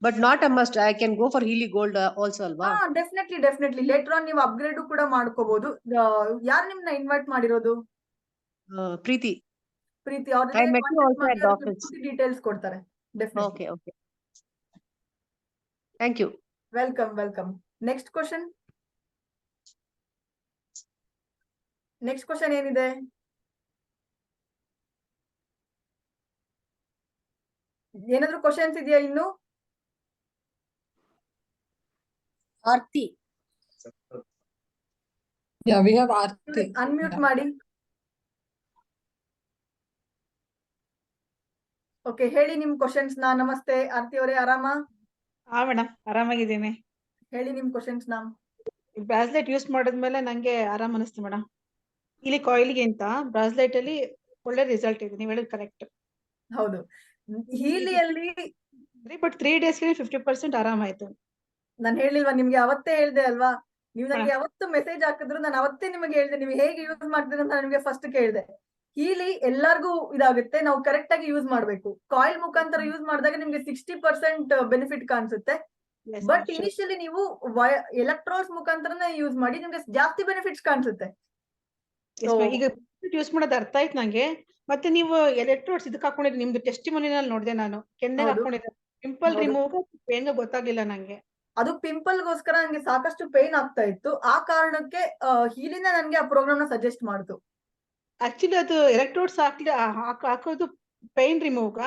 but not a must. I can go for Healy gold also ಅಲ್ವಾ? ಡೆಫಿನೆಟ್ಲಿ ಲೇಟರ್ ಆನ್ ನೀವು ಅಪ್ಗ್ರೇಡ್ ಕೂಡ ಮಾಡ್ಕೋಬಹುದು. ಯಾರು ನಿಮ್ನ ಇನ್ವೈಟ್ ಮಾಡಿರೋದು? ಪ್ರೀತಿ. ಅವ್ರ ಡೀಟೇಲ್ಸ್ ಕೊಡ್ತಾರೆ. Okay, thank you. Welcome. Next question ಏನಿದೆ? ಏನಾದ್ರು ಕ್ವಶನ್ಸ್ ಇದೆಯಾ ಇನ್ನು? ಆರ್ತಿ. ಅನ್ಮ್ಯೂಟ್ ಮಾಡಿ. ಓಕೆ, ಹೇಳಿ ನಿಮ್ ಕ್ವಶನ್ಸ್ ನ. ನಮಸ್ತೆ ಆರ್ತಿ ಅವರೇ, ಆರಾಮ? ಹಾ ಮೇಡಮ್, ಆರಾಮಾಗಿದ್ದೀನಿ. ಹೇಳಿ ನಿಮ್ ಕ್ವಶನ್ಸ್ ನ. ಬ್ರಾಸ್ಲೆಟ್ ಯೂಸ್ ಮಾಡಿದ್ಮೇಲೆ ನಂಗೆ ಆರಾಮ್ ಅನಿಸ್ತು ಮೇಡಮ್. ಇಲ್ಲಿ ಕಾಯಿಲ್ಗೆ ಅಂತ ಬ್ರಾಸ್ಲೆಟ್ ಅಲ್ಲಿ ಒಳ್ಳೆ ರಿಸಲ್ಟ್ ಇದೆ, ನೀವ್ ಹೇಳೋದು ಕರೆಕ್ಟ್. ಹೌದು, ಹೀಲಿಯಲ್ಲಿ ಬಟ್ 3 days 50% ಆರಾಮ ಆಯ್ತು. ನಾನು ಹೇಳಿಲ್ವಾ ನಿಮ್ಗೆ? ಅವತ್ತೇ ಹೇಳ್ದೆ ಅಲ್ವಾ, ನೀವು ನನಗೆ ಯಾವತ್ತು ಮೆಸೇಜ್ ಹಾಕಿದ್ರು ನಾನು ಅವತ್ತೇ ನಿಮಗೆ ಹೇಳ್ದೆ ನೀವು ಹೇಗೆ ಯೂಸ್ ಮಾಡ್ತೀರ ಅಂತ ನಿಮಗೆ ಫಸ್ಟ್ ಕೇಳಿದೆ. ಹೀಲಿ ಎಲ್ಲರಿಗೂ ಇದಾಗುತ್ತೆ, ನಾವು ಕರೆಕ್ಟ್ ಆಗಿ ಯೂಸ್ ಮಾಡ್ಬೇಕು. ಕಾಯಿಲ್ ಮುಖಾಂತರ ಯೂಸ್ ಮಾಡಿದಾಗ ನಿಮ್ಗೆ 60% ಬೆನಿಫಿಟ್ ಕಾಣಿಸುತ್ತೆ. ಬಟ್ ಇನಿಷಿಯಲಿ ನೀವು ಎಲೆಕ್ಟ್ರೋಡ್ಸ್ ಮುಖಾಂತರನೇ ಯೂಸ್ ಮಾಡಿ, ನಿಮ್ಗೆ ಜಾಸ್ತಿ ಬೆನಿಫಿಟ್ಸ್ ಕಾಣಿಸುತ್ತೆ. ಈಗ ಯೂಸ್ ಮಾಡೋದು ಅರ್ಥ ಆಯ್ತು ನಂಗೆ. ಮತ್ತೆ ನೀವು ಎಲೆಕ್ಟ್ರೋಡ್ಸ್ ಇದಕ್ಕೆ ಹಾಕೊಂಡಿದ್ರೆ ನಿಮ್ದು ಟೆಸ್ಟಿಮೋನಿಯಲ್ಲಿ ನೋಡಿದೆ ನಾನು, ಕೆನ್ನೆಗೆ ಹಾಕೊಂಡಿದ್ರೆ ಪಿಂಪಲ್ ರಿಮೂವ್ ಹೆಂಗ ಗೊತ್ತಾಗ್ಲಿಲ್ಲ ನಂಗೆ. ಅದು ಪಿಂಪಲ್ಗೋಸ್ಕರ ನಂಗೆ ಸಾಕಷ್ಟು ಪೇನ್ ಆಗ್ತಾ ಇತ್ತು. ಆ ಕಾರಣಕ್ಕೆ ಹೀಲಿನ ನನ್ಗೆ ಆ ಪ್ರೋಗ್ರಾಮ್ ನ ಸಜೆಸ್ಟ್ ಮಾಡ್ತು. ಆಕ್ಚುಲಿ ಅದು ಎಲೆಕ್ಟ್ರೋಡ್ಸ್ ಹಾಕೋದು ಪೇನ್ ರಿಮೂವ್.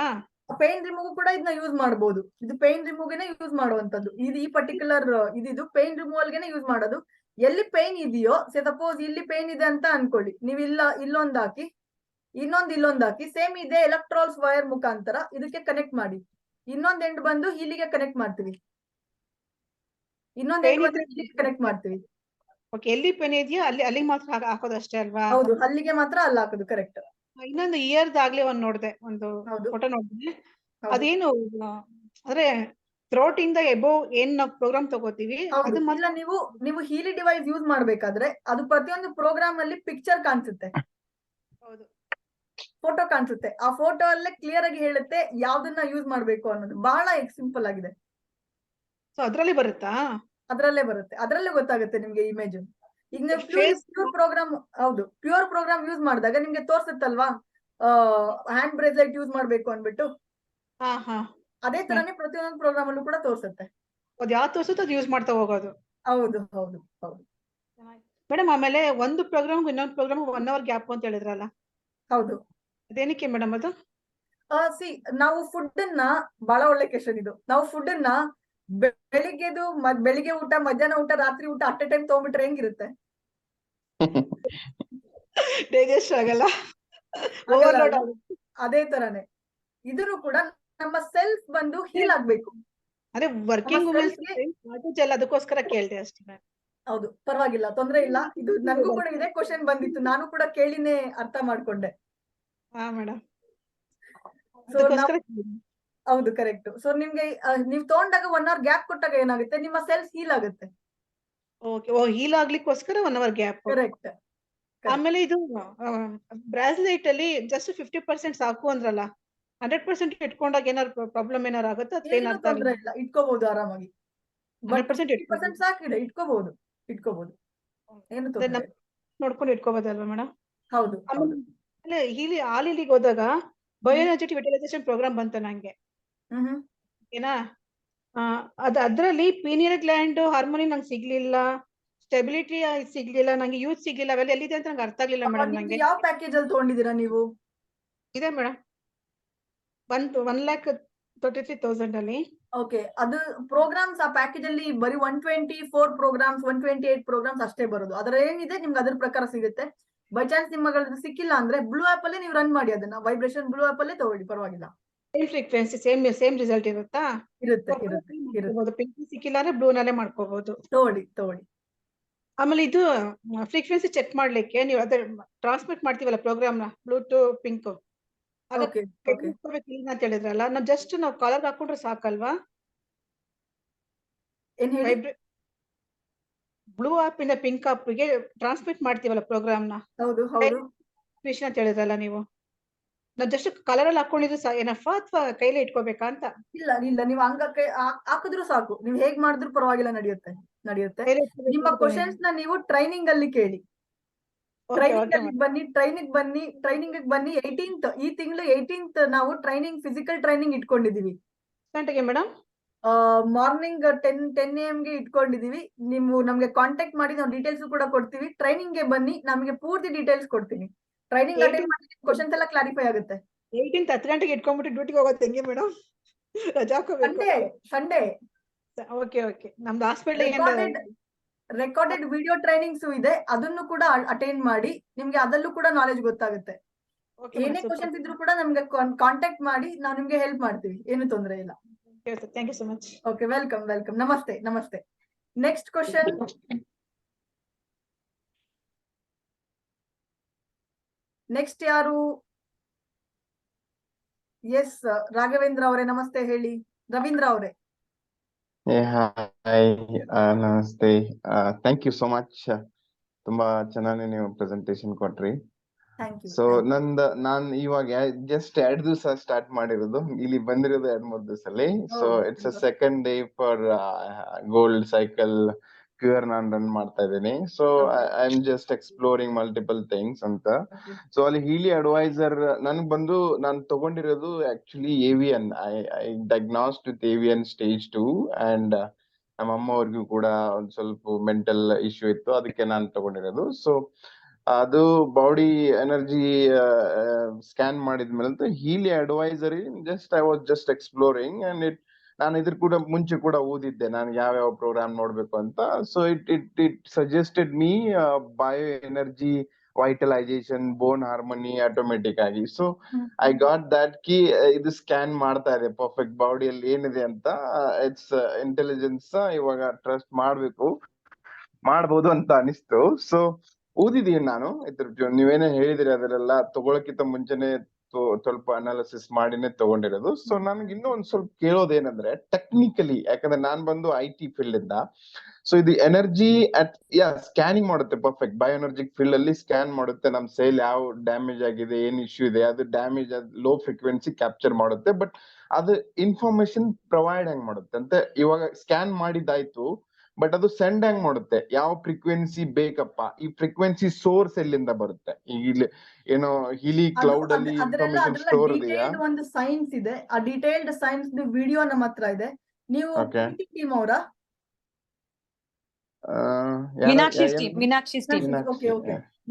ಪೇನ್ ರಿಮೂವ್ ಕೂಡ ಇದನ್ನ ಯೂಸ್ ಮಾಡಬಹುದು. ಇದು ಪೇನ್ ರಿಮೂವ್ಗೆನೆ ಯೂಸ್ ಮಾಡುವಂತದ್ದು. ಇದು ಈ ಪರ್ಟಿಕ್ಯುಲರ್ ಇದು ಪೇನ್ ರಿಮೂವಲ್ ಗೆನೆ ಯೂಸ್ ಮಾಡೋದು. ಎಲ್ಲಿ ಪೇನ್ ಇದೆಯೋ, ಸಪೋಸ್ ಇಲ್ಲಿ ಪೇನ್ ಇದೆ ಅಂತ ಅನ್ಕೊಳ್ಳಿ, ನೀವು ಇಲ್ಲೊಂದ್ ಹಾಕಿ, ಇಲ್ಲೊಂದ್ ಹಾಕಿ, ಸೇಮ್ ಇದೆ ಎಲೆಕ್ಟ್ರಾಲ್ಸ್ ವೈರ್ ಮುಖಾಂತರ ಇದಕ್ಕೆ ಕನೆಕ್ಟ್ ಮಾಡಿ. ಇನ್ನೊಂದ್ ಎಂಡ್ ಬಂದು ಇಲ್ಲಿಗೆ ಕನೆಕ್ಟ್ ಮಾಡ್ತೀವಿ. ಇನ್ನೊಂದ್ ಎಂಡ್ ಬಂದು ಇಲ್ಲಿಗೆ ಕನೆಕ್ಟ್ ಮಾಡ್ತೀವಿ. ಓಕೆ, ಎಲ್ಲಿ ಪೆನ್ ಇದೆಯೋ ಅಲ್ಲಿಗೆ ಮಾತ್ರ ಹಾಕೋದಷ್ಟೇ ಅಲ್ವಾ? ಹೌದು, ಅಲ್ಲಿಗೆ ಮಾತ್ರ ಅಲ್ಲಿ ಹಾಕೋದು. ಕರೆಕ್ಟ್. ಇನ್ನೊಂದು ಇಯರ್ದಾಗ್ಲೇ ನೋಡ್ದೆ, ಒಂದು ಫೋಟೋ ನೋಡಿದೆ. ಅದೇನು ಅಂದ್ರೆ ಥ್ರೋಟ್ ಇಂದ ಎಬೋವ್ ಏನ್ ನಾವು ಪ್ರೋಗ್ರಾಮ್ ತಗೋತೀವಿ ಅದು ಇಲ್ಲ, ನೀವು ಹೀಲಿ ಡಿವೈಸ್ ಯೂಸ್ ಮಾಡ್ಬೇಕಾದ್ರೆ ಅದು ಪ್ರತಿಯೊಂದು ಪ್ರೋಗ್ರಾಮ್ ಅಲ್ಲಿ ಪಿಕ್ಚರ್ ಕಾಣಿಸುತ್ತೆ. ಹೌದು, ಫೋಟೋ ಕಾಣಿಸುತ್ತೆ. ಆ ಫೋಟೋ ಅಲ್ಲೇ ಕ್ಲಿಯರ್ ಆಗಿ ಹೇಳುತ್ತೆ ಯಾವ್ದನ್ನ ಯೂಸ್ ಮಾಡ್ಬೇಕು ಅನ್ನೋದು. ಬಹಳ ಸಿಂಪಲ್ ಆಗಿದೆ. ಸೊ ಅದ್ರಲ್ಲಿ ಬರುತ್ತಾ? ಅದ್ರಲ್ಲೇ ಬರುತ್ತೆ, ಅದ್ರಲ್ಲೇ ಗೊತ್ತಾಗುತ್ತೆ ನಿಮ್ಗೆ ಇಮೇಜ್. ಈಗ ನೀವು ಪ್ಯೂರ್ ಪ್ರೋಗ್ರಾಮ್, ಹೌದು, ಪ್ಯೂರ್ ಪ್ರೋಗ್ರಾಮ್ ಯೂಸ್ ಮಾಡಿದಾಗ ನಿಮ್ಗೆ ತೋರ್ಸುತ್ತಲ್ವಾ ಹ್ಯಾಂಡ್ ಬ್ರೇಸ್ಲೆಟ್ ಯೂಸ್ ಮಾಡ್ಬೇಕು ಅನ್ಬಿಟ್ಟು. ಅದೇ ತರಾನೇ ಪ್ರತಿಯೊಂದು ಪ್ರೋಗ್ರಾಮ್ ಅಲ್ಲೂ ಕೂಡ ತೋರ್ಸುತ್ತೆ. ಅದ್ ಯಾವ್ದು ತೋರ್ಸುತ್ತೆ ಅದು ಯೂಸ್ ಮಾಡ್ತಾ ಹೋಗೋದು. ಹೌದು ಹೌದು ಹೌದು ಮೇಡಮ್. ಆಮೇಲೆ ಒಂದು ಪ್ರೋಗ್ರಾಮ್ ಇನ್ನೊಂದು ಪ್ರೋಗ್ರಾಮ್ 1 hour ಗ್ಯಾಪ್ ಅಂತ ಹೇಳಿದ್ರಲ್ಲ? ಹೌದು. ಅದೇನಕ್ಕೆ ಮೇಡಮ್ ಅದು? ನಾವು ಫುಡ್ ಅನ್ನ, ಬಹಳ ಒಳ್ಳೆ ಕ್ವೆಶ್ಚನ್ ಇದು. ನಾವು ಫುಡ್ ಅನ್ನ ಬೆಳಿಗ್ಗೆ ಊಟ, ಮಧ್ಯಾಹ್ನ ಊಟ, ರಾತ್ರಿ ಊಟ ಅಟ್ ಎ ಟೈಮ್ ತಗೊಂಡ್ಬಿಟ್ರೆ ಹೆಂಗಿರುತ್ತೆ? ಡೈಜೆಸ್ಟ್ ಆಗಲ್ಲ. ಅದೇ ತರಾನೇ ಇದನ್ನು ಕೂಡ ನಮ್ಮ ಸೆಲ್ಫ್ ಬಂದು ಹೀಲ್ ಆಗ್ಬೇಕು. ಅದೇ ವರ್ಕಿಂಗ್ ವುಮೆನ್ಸ್ ಅದಕ್ಕೋಸ್ಕರ ಕೇಳ್ದೆ ಅಷ್ಟೇ. ಹೌದು, ಪರವಾಗಿಲ್ಲ, ತೊಂದ್ರೆ ಇಲ್ಲ. ಇದು ನನಗೂ ಕೂಡ ಇದೇ ಕ್ವಶನ್ ಬಂದಿತ್ತು, ನಾನು ಕೂಡ ಕೇಳಿನೇ ಅರ್ಥ ಮಾಡ್ಕೊಂಡೆ. ಹಾ ಮೇಡಮ್. ಹೌದು, ಕರೆಕ್ಟ್. ಸೊ ನಿಮ್ಗೆ ನೀವು ತಗೊಂಡಾಗ 1 hour ಗ್ಯಾಪ್ ಕೊಟ್ಟಾಗ ಏನಾಗುತ್ತೆ, ನಿಮ್ಮ ಸೆಲ್ಸ್ ಹೀಲ್ ಆಗುತ್ತೆ. ಓಕೆ, ಹೀಲ್ ಆಗ್ಲಿಕ್ಕೋಸ್ಕರ 1 hour ಗ್ಯಾಪ್. ಕರೆಕ್ಟ್. ಆಮೇಲೆ ಇದು ಬ್ರಾಸ್ಲೆಟ್ ಅಲ್ಲಿ ಜಸ್ಟ್ 50% ಸಾಕು ಅಂದ್ರಲ್ಲ, 100% ಇಟ್ಕೊಂಡಾಗ ಏನಾದ್ರು ಪ್ರಾಬ್ಲಮ್ ಏನಾರು ಆಗುತ್ತೆ? ತೊಂದ್ರೆ ಇಲ್ಲ, ಇಟ್ಕೋಬಹುದು ಆರಾಮಾಗಿ. 100% ಸಾಕಿದೆ, ಇಟ್ಕೋಬಹುದು. ಏನು ತೊಂದ್ರೆ ನೋಡ್ಕೊಂಡು ಇಟ್ಕೋಬಹುದಲ್ವಾ ಮೇಡಮ್? ಹೌದು. ಆಮೇಲೆ ಇಲ್ಲಿಗೆ ಹೋದಾಗ ಬಯೋಎನರ್ಜೆಟಿಕ್ ಯುಟಿಲೈಸೇಷನ್ ಪ್ರೋಗ್ರಾಮ್ ಬಂತು ನಂಗೆ. ಏನಾ ಅದ್ರಲ್ಲಿ ಪೀನಿಯಲ್ ಗ್ಲ್ಯಾಂಡ್ ಹಾರ್ಮೋನಿ ನಂಗೆ ಸಿಗ್ಲಿಲ್ಲ, ಸ್ಟೆಬಿಲಿಟಿ ಸಿಗ್ಲಿಲ್ಲ, ನಂಗೆ ಯೂತ್ ಸಿಗ್ಲಿಲ್ಲ. ಅವೆಲ್ಲ ಎಲ್ಲಿದೆ ಅಂತ ನಂಗೆ ಅರ್ಥ ಆಗ್ಲಿಲ್ಲ ಮೇಡಮ್. ನಂಗೆ ಯಾವ ಪ್ಯಾಕೇಜ್ ಅಲ್ಲಿ ತಗೊಂಡಿದ್ದೀರಾ ನೀವು? ಇದೆ ಮೇಡಮ್, 1,33,000 ಅಲ್ಲಿ. ಓಕೆ, ಅದು ಪ್ರೋಗ್ರಾಮ್ಸ್ ಆ ಪ್ಯಾಕೇಜ್ ಅಲ್ಲಿ ಬರೀ 124 ಪ್ರೋಗ್ರಾಮ್ಸ್, 128 ಪ್ರೋಗ್ರಾಮ್ಸ್ ಅಷ್ಟೇ ಬರೋದು. ಅದ್ರ ಏನಿದೆ ನಿಮ್ಗೆ ಅದ್ರ ಪ್ರಕಾರ ಸಿಗುತ್ತೆ. ಬೈ ಚಾನ್ಸ್ ನಿಮಗೆ ಸಿಕ್ಕಿಲ್ಲ ಅಂದ್ರೆ ಬ್ಲೂ ಆಪ್ ಅಲ್ಲೇ ನೀವು ರನ್ ಮಾಡಿ ಅದನ್ನ. ವೈಬ್ರೇಷನ್ ಬ್ಲೂ ಆಪ್ ಅಲ್ಲೇ ತಗೊಳ್ಳಿ, ಪರವಾಗಿಲ್ಲ. ಸೇಮ್ ಫ್ರೀಕ್ವೆನ್ಸಿ, ಸೇಮ್ ರಿಸಲ್ಟ್ ಇರುತ್ತಾ? ಇರುತ್ತೆ. ಪಿಂಕ್ ಸಿಕ್ಕಿಲ್ಲ ಅಂದ್ರೆ ಬ್ಲೂ ನಲ್ಲೇ ಮಾಡ್ಕೋಬಹುದು. ತಗೊಳ್ಳಿ. ಆಮೇಲೆ ಇದು ಫ್ರೀಕ್ವೆನ್ಸಿ ಚೆಕ್ ಮಾಡ್ಲಿಕ್ಕೆ ನೀವು ಅದೇ ಟ್ರಾನ್ಸ್ಮಿಟ್ ಮಾಡ್ತೀವಲ್ಲ ಪ್ರೋಗ್ರಾಮ್ ನ, ಬ್ಲೂ ಟು ಪಿಂಕ್ ಅಂತ ಹೇಳಿದ್ರಲ್ಲ, ನಾವು ಕಾಲರ್ ಹಾಕೊಂಡ್ರೆ ಸಾಕಲ್ವಾ? ಬ್ಲೂ ಆಪ್ ಇಂದ ಪಿಂಕ್ ಆಪ್ ಗೆ ಟ್ರಾನ್ಸ್ಮಿಟ್ ಮಾಡ್ತೀವಲ್ಲ ಪ್ರೋಗ್ರಾಮ್ ನ. ಹೌದು ಅಂತ ಹೇಳಿದ್ರಲ್ಲ ನೀವು, ನಾವು ಜಸ್ಟ್ ಕಲರ್ ಅಲ್ಲಿ ಹಾಕೊಂಡಿದ್ರು ಏನಪ್ಪಾ ಅಥವಾ ಕೈಲಿ ಇಟ್ಕೋಬೇಕಾ ಅಂತ? ಇಲ್ಲ, ನೀವು ಅಂಗಕ್ಕೆ ಹಾಕಿದ್ರು ಸಾಕು. ನೀವು ಹೇಗ್ ಮಾಡಿದ್ರು ಪರವಾಗಿಲ್ಲ, ನಡೆಯುತ್ತೆ. ನಿಮ್ಮ ಕ್ವಶನ್ಸ್ ನ ನೀವು ಟ್ರೈನಿಂಗ್ ಅಲ್ಲಿ ಕೇಳಿ. ಟ್ರೈನಿಂಗ್ ಬನ್ನಿ 18th, ಈ ತಿಂಗಳು 18th ನಾವು ಫಿಸಿಕಲ್ ಟ್ರೈನಿಂಗ್ ಇಟ್ಕೊಂಡಿದೀವಿ. ಗಂಟೆಗೆ ಮೇಡಮ್? ಮಾರ್ನಿಂಗ್ 10 AM ಗೆ ಇಟ್ಕೊಂಡಿದೀವಿ. ನೀವು ನಮ್ಗೆ ಕಾಂಟ್ಯಾಕ್ಟ್ ಮಾಡಿ, ನಾವು ಡೀಟೇಲ್ಸ್ ಕೂಡ ಕೊಡ್ತೀವಿ. ಟ್ರೈನಿಂಗ್ ಗೆ ಬನ್ನಿ, ನಮಗೆ ಪೂರ್ತಿ ಡೀಟೇಲ್ಸ್ ಕೊಡ್ತೀನಿ. ಟ್ರೈನಿಂಗ್ ಅಟೆಂಡ್ ಮಾಡಿ ಕ್ವಶನ್ಸ್ ಎಲ್ಲ ಕ್ಲಾರಿಫೈ ಆಗುತ್ತೆ. 18th 10 ಗಂಟೆಗೆ ಇಟ್ಕೊಂಡ್ಬಿಟ್ಟು ಡ್ಯೂಟಿಗೆ ಹೋಗೋದು ಹೆಂಗೆ ಮೇಡಮ್? ರಜಾ ಸಂಡೇ. ಓಕೆ, ನಮ್ದು ಹಾಸ್ಪಿಟಲ್ ರೆಕಾರ್ಡೆಡ್ ವಿಡಿಯೋ ಟ್ರೈನಿಂಗ್ಸ್ ಇದೆ, ಅದನ್ನು ಕೂಡ ಅಟೆಂಡ್ ಮಾಡಿ. ನಿಮ್ಗೆ ಅದಲ್ಲೂ ಕೂಡ ನಾಲೆಜ್ ಗೊತ್ತಾಗುತ್ತೆ. ಏನೇ ಕ್ವಶನ್ಸ್ ಇದ್ರು ಕೂಡ ನಮ್ಗೆ ಕಾಂಟ್ಯಾಕ್ಟ್ ಮಾಡಿ, ನಾವು ನಿಮ್ಗೆ ಹೆಲ್ಪ್ ಮಾಡ್ತೀವಿ. ಏನು ತೊಂದರೆ ಇಲ್ಲ. Thank you so much. Okay, welcome. Namaste. Next question. Next ಯಾರು? ಎಸ್, ರಾಘವೇಂದ್ರ ಅವರೇ ನಮಸ್ತೆ ಹೇಳಿ. ರವೀಂದ್ರ ಅವರೇ. Hi, namaste. Thank you so much. ತುಂಬಾ ಚೆನ್ನಾಗಿ ನೀವು ಪ್ರೆಸೆಂಟೇಶನ್ ಕೊಟ್ರಿ. ಸೊ ನಾನ್ ಇವಾಗ ಜಸ್ಟ್ 2 ದಿವಸ ಸ್ಟಾರ್ಟ್ ಮಾಡಿರೋದು, ಇಲ್ಲಿ ಬಂದಿರೋದು 2-3 ದಿವಸಲ್ಲಿ. So it's a second day for gold cycle cure ನಾನ್ ರನ್ ಮಾಡ್ತಾ ಇದ್ದೀನಿ. So I am just exploring multiple things ಅಂತ. ಸೊ ಅಲ್ಲಿ ಹೀಲಿ ಅಡ್ವೈಸರ್ ನಾನು ತಗೊಂಡಿರೋದು actually AVN. I diagnosed with AVN stage 2 and ನಮ್ಮ ಅಮ್ಮ ಅವ್ರಿಗೂ ಕೂಡ ಒಂದ್ ಸ್ವಲ್ಪ ಮೆಂಟಲ್ ಇಶ್ಯೂ ಇತ್ತು, ಅದಕ್ಕೆ ನಾನು ತಗೊಂಡಿರೋದು. ಸೊ ಅದು ಬಾಡಿ ಎನರ್ಜಿ ಸ್ಕ್ಯಾನ್ ಮಾಡಿದ್ಮೇಲೆ ಅಂತ Healy advisory just I was just exploring and ನಾನು ಇದ್ರ ಕೂಡ ಮುಂಚೆ ಕೂಡ ಓದಿದ್ದೆ ನಾನು ಯಾವ ಪ್ರೋಗ್ರಾಮ್ ನೋಡ್ಬೇಕು ಅಂತ. So it suggested me bio energy, vitalisation, bone harmony automatic ಆಗಿ. ಸೊ ಐ ಗಾಟ್ ದಟ್ ಕಿ ಇದು ಸ್ಕ್ಯಾನ್ ಮಾಡ್ತಾ ಇದೆ ಪರ್ಫೆಕ್ಟ್ ಬಾಡಿಯಲ್ಲಿ ಏನಿದೆ ಅಂತ. ಇಟ್ಸ್ ಇಂಟೆಲಿಜೆನ್ಸ್ ಇವಾಗ ಟ್ರಸ್ಟ್ ಮಾಡ್ಬೋದು ಅಂತ ಅನಿಸ್ತು. ಸೊ ಓದಿದೀನಿ ನಾನು ಇದ್ರ ನೀವೇನೇ ಹೇಳಿದಿರಿ ಅದರೆಲ್ಲ ತಗೊಳಕ್ಕಿಂತ ಮುಂಚೆನೆ ಸ್ವಲ್ಪ ಅನಾಲಿಸಿಸ್ ಮಾಡಿನೇ ತಗೊಂಡಿರೋದು. ಸೊ ನನ್ಗೆ ಇನ್ನೂ ಒಂದ್ ಸ್ವಲ್ಪ ಕೇಳೋದೇನಂದ್ರೆ ಟೆಕ್ನಿಕಲಿ, ಯಾಕಂದ್ರೆ ನಾನ್ ಬಂದು IT ಫೀಲ್ಡ್ ಇಂದ. ಸೊ ಇದು ಎನರ್ಜಿ ಸ್ಕ್ಯಾನಿಂಗ್ ಮಾಡುತ್ತೆ ಪರ್ಫೆಕ್ಟ್ ಬಯೋ ಎನರ್ಜಿಕ್ ಫೀಲ್ಡ್ ಅಲ್ಲಿ ಸ್ಕ್ಯಾನ್ ಮಾಡುತ್ತೆ ನಮ್ ಸೆಲ್ ಯಾವ ಡ್ಯಾಮೇಜ್ ಆಗಿದೆ, ಏನ್ ಇಶ್ಯೂ ಇದೆ, ಅದು ಡ್ಯಾಮೇಜ್ ಲೋ ಫ್ರೀಕ್ವೆನ್ಸಿ ಕ್ಯಾಪ್ಚರ್ ಮಾಡುತ್ತೆ. ಬಟ್ ಅದು ಇನ್ಫಾರ್ಮೇಶನ್ ಪ್ರೊವೈಡ್ ಹೆಂಗ್ ಮಾಡುತ್ತೆ ಅಂತ ಇವಾಗ ಸ್ಕ್ಯಾನ್ ಮಾಡಿದ್ದಾಯ್ತು, ಬಟ್ ಅದು ಸೆಂಡ್ ಹೆಂಗ್ ಮಾಡುತ್ತೆ, ಯಾವ ಫ್ರೀಕ್ವೆನ್ಸಿ ಬೇಕಪ್ಪ, ಈ ಫ್ರೀಕ್ವೆನ್ಸಿ ಸೋರ್ಸ್ ಎಲ್ಲಿಂದ ಬರುತ್ತೆ, ಈಗ ಇಲ್ಲಿ ಏನೋ ಹಿಲಿ ಕ್ಲೌಡ್ ಅಲ್ಲಿ ಇನ್ಫಾರ್ಮೇಶನ್ ಸ್ಟೋರ್ ಇದೆಯಾ? ಒಂದು ಸೈನ್ಸ್ ಇದೆ, ಆ ಡಿಟೇಲ್ಡ್ ಸೈನ್ಸ್ ವಿಡಿಯೋ ನಮ್ಮ ಹತ್ರ ಇದೆ. ನೀವು ಟೀಮ್ ಅವರಾ?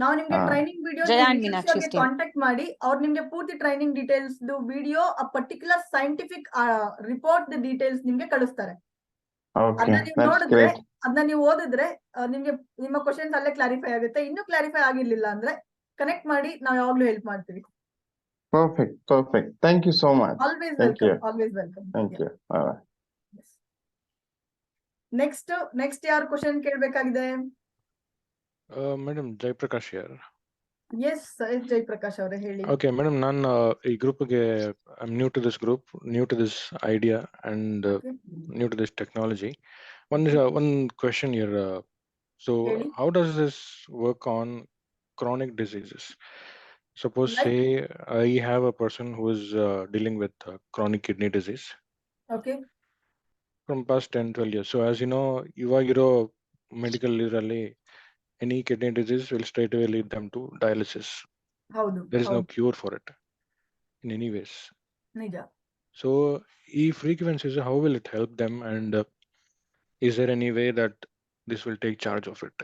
ನಾವು ನಿಮ್ಗೆ ಟ್ರೈನಿಂಗ್ ವಿಡಿಯೋ ಕಾಂಟ್ಯಾಕ್ಟ್ ಮಾಡಿ ಅವ್ರು ನಿಮ್ಗೆ ಪೂರ್ತಿ ಟ್ರೈನಿಂಗ್ ಡೀಟೇಲ್ಸ್ ವಿಡಿಯೋ, ಆ ಪರ್ಟಿಕ್ಯುಲರ್ ಸೈಂಟಿಫಿಕ್ ರಿಪೋರ್ಟ್ ಡೀಟೇಲ್ಸ್ ನಿಮ್ಗೆ ಕಳಿಸ್ತಾರೆ. ಅದನ್ನ ನೀವು ನೋಡಿದ್ರೆ, ಅದನ್ನ ನೀವು ಓದಿದ್ರೆ ನಿಮ್ಗೆ ನಿಮ್ಮ ಕ್ವಶನ್ಸ್ ಅಲ್ಲೇ ಕ್ಲಾರಿಫೈ ಆಗುತ್ತೆ. ಇನ್ನೂ ಕ್ಲಾರಿಫೈ ಆಗಿರ್ಲಿಲ್ಲ ಅಂದ್ರೆ ಕನೆಕ್ಟ್ ಮಾಡಿ, ನಾವು ಯಾವಾಗ್ಲೂ ಹೆಲ್ಪ್ ಮಾಡ್ತೀವಿ. Perfect. Thank you so much. Always welcome. Always welcome. Thank you. Next ಯಾರು ಕ್ವಶನ್ ಕೇಳಬೇಕಾಗಿದೆ? ಮೇಡಮ್ ಜಯಪ್ರಕಾಶ್ ಯಾರು? ಎಸ್ ಜಯಪ್ರಕಾಶ್ ಅವರೇ ಹೇಳಿ. ಓಕೆ ಮೇಡಮ್, ನಾನು ಈ ಗ್ರೂಪ್ಗೆ I am new to this group, new to this idea and new to this technology. One question here. So how does this work on chronic diseases? Suppose say I have a person who is dealing with chronic kidney disease. Okay. From past 10-12 years. So as you know, ಇವವಾಗಿರೋ medical ಅಲ್ಲಿ any kidney disease will straight away lead them to dialysis. ಹೌದು. There is no cure for it in any ways. ನಿಜ. So ಈ frequencies, how will it help them, and is there any way that this will take charge of it?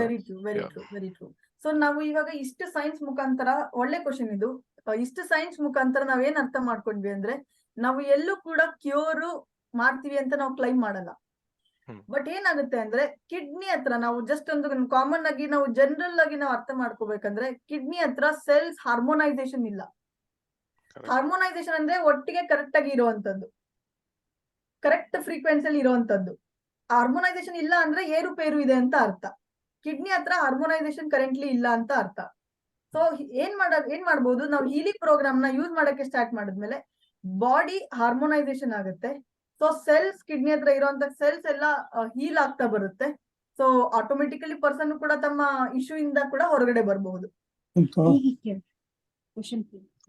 Very true. So ನಾವು ಇವಾಗ ಇಷ್ಟು ಸೈನ್ಸ್ ಮುಖಾಂತರ, ಒಳ್ಳೆ ಕ್ವಶನ್ ಇದು. ಇಷ್ಟು ಸೈನ್ಸ್ ಮುಖಾಂತರ ನಾವೇನ್ ಅರ್ಥ ಮಾಡ್ಕೊಂಡ್ವಿ ಅಂದ್ರೆ, ನಾವು ಎಲ್ಲೂ ಕೂಡ ಕ್ಯೂರ್ ಮಾಡ್ತೀವಿ ಅಂತ ನಾವು ಕ್ಲೈಮ್ ಮಾಡಲ್ಲ. ಬಟ್ ಏನಾಗುತ್ತೆ ಅಂದ್ರೆ, ಕಿಡ್ನಿ ಹತ್ರ ನಾವು ಜಸ್ಟ್ ಒಂದು ಕಾಮನ್ ಆಗಿ ನಾವು ಜನರಲ್ ಆಗಿ ನಾವು ಅರ್ಥ ಮಾಡ್ಕೋಬೇಕಂದ್ರೆ, ಕಿಡ್ನಿ ಹತ್ರ ಸೆಲ್ಸ್ ಹಾರ್ಮೋನೈಸೇಷನ್ ಇಲ್ಲ. ಹಾರ್ಮೋನೈಸೇಷನ್ ಅಂದ್ರೆ ಒಟ್ಟಿಗೆ ಕರೆಕ್ಟ್ ಆಗಿ ಇರುವಂತದ್ದು, ಕರೆಕ್ಟ್ ಫ್ರೀಕ್ವೆನ್ಸಿಯಲ್ಲಿ ಇರುವಂತದ್ದು. ಹಾರ್ಮೋನೈಸೇಷನ್ ಇಲ್ಲ ಅಂದ್ರೆ ಏರುಪೇರು ಇದೆ ಅಂತ ಅರ್ಥ. ಕಿಡ್ನಿ ಹತ್ರ ಹಾರ್ಮೋನೈಸೇಷನ್ ಕರೆಂಟ್ಲಿ ಇಲ್ಲ ಅಂತ ಅರ್ಥ. ಸೊ ಏನ್ ಮಾಡ್ಬೋದು, ನಾವು ಹೀಲಿಂಗ್ ಪ್ರೋಗ್ರಾಮ್ ನ ಯೂಸ್ ಮಾಡಕ್ಕೆ ಸ್ಟಾರ್ಟ್ ಮಾಡಿದ್ಮೇಲೆ ಬಾಡಿ ಹಾರ್ಮೋನೈಸೇಷನ್ ಆಗುತ್ತೆ. ಸೊ ಸೆಲ್ಸ್, ಕಿಡ್ನಿ ಹತ್ರ ಇರುವಂತ ಸೆಲ್ಸ್ ಎಲ್ಲ ಹೀಲ್ ಆಗ್ತಾ ಬರುತ್ತೆ. ಸೊ ಆಟೋಮೆಟಿಕಲಿ ಪರ್ಸನ್ ಕೂಡ ತಮ್ಮ ಇಶ್ಯೂ ಇಂದ ಕೂಡ ಹೊರಗಡೆ ಬರಬಹುದು.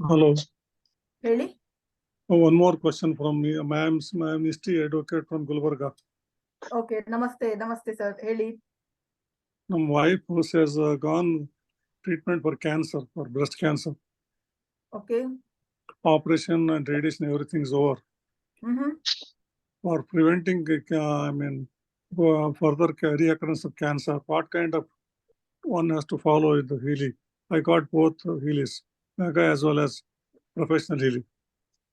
Hello. ಹೇಳಿ. One more question from me. I am history advocate from Gulbarga. Okay, namaste sir. ಹೇಳಿ. My wife who has gone treatment for cancer, for breast cancer. Okay. Operation and radiation, everything is over. For preventing, further reoccurrence of cancer, what kind of one has to follow with the healing? I got both healings, mega as well as professional healing.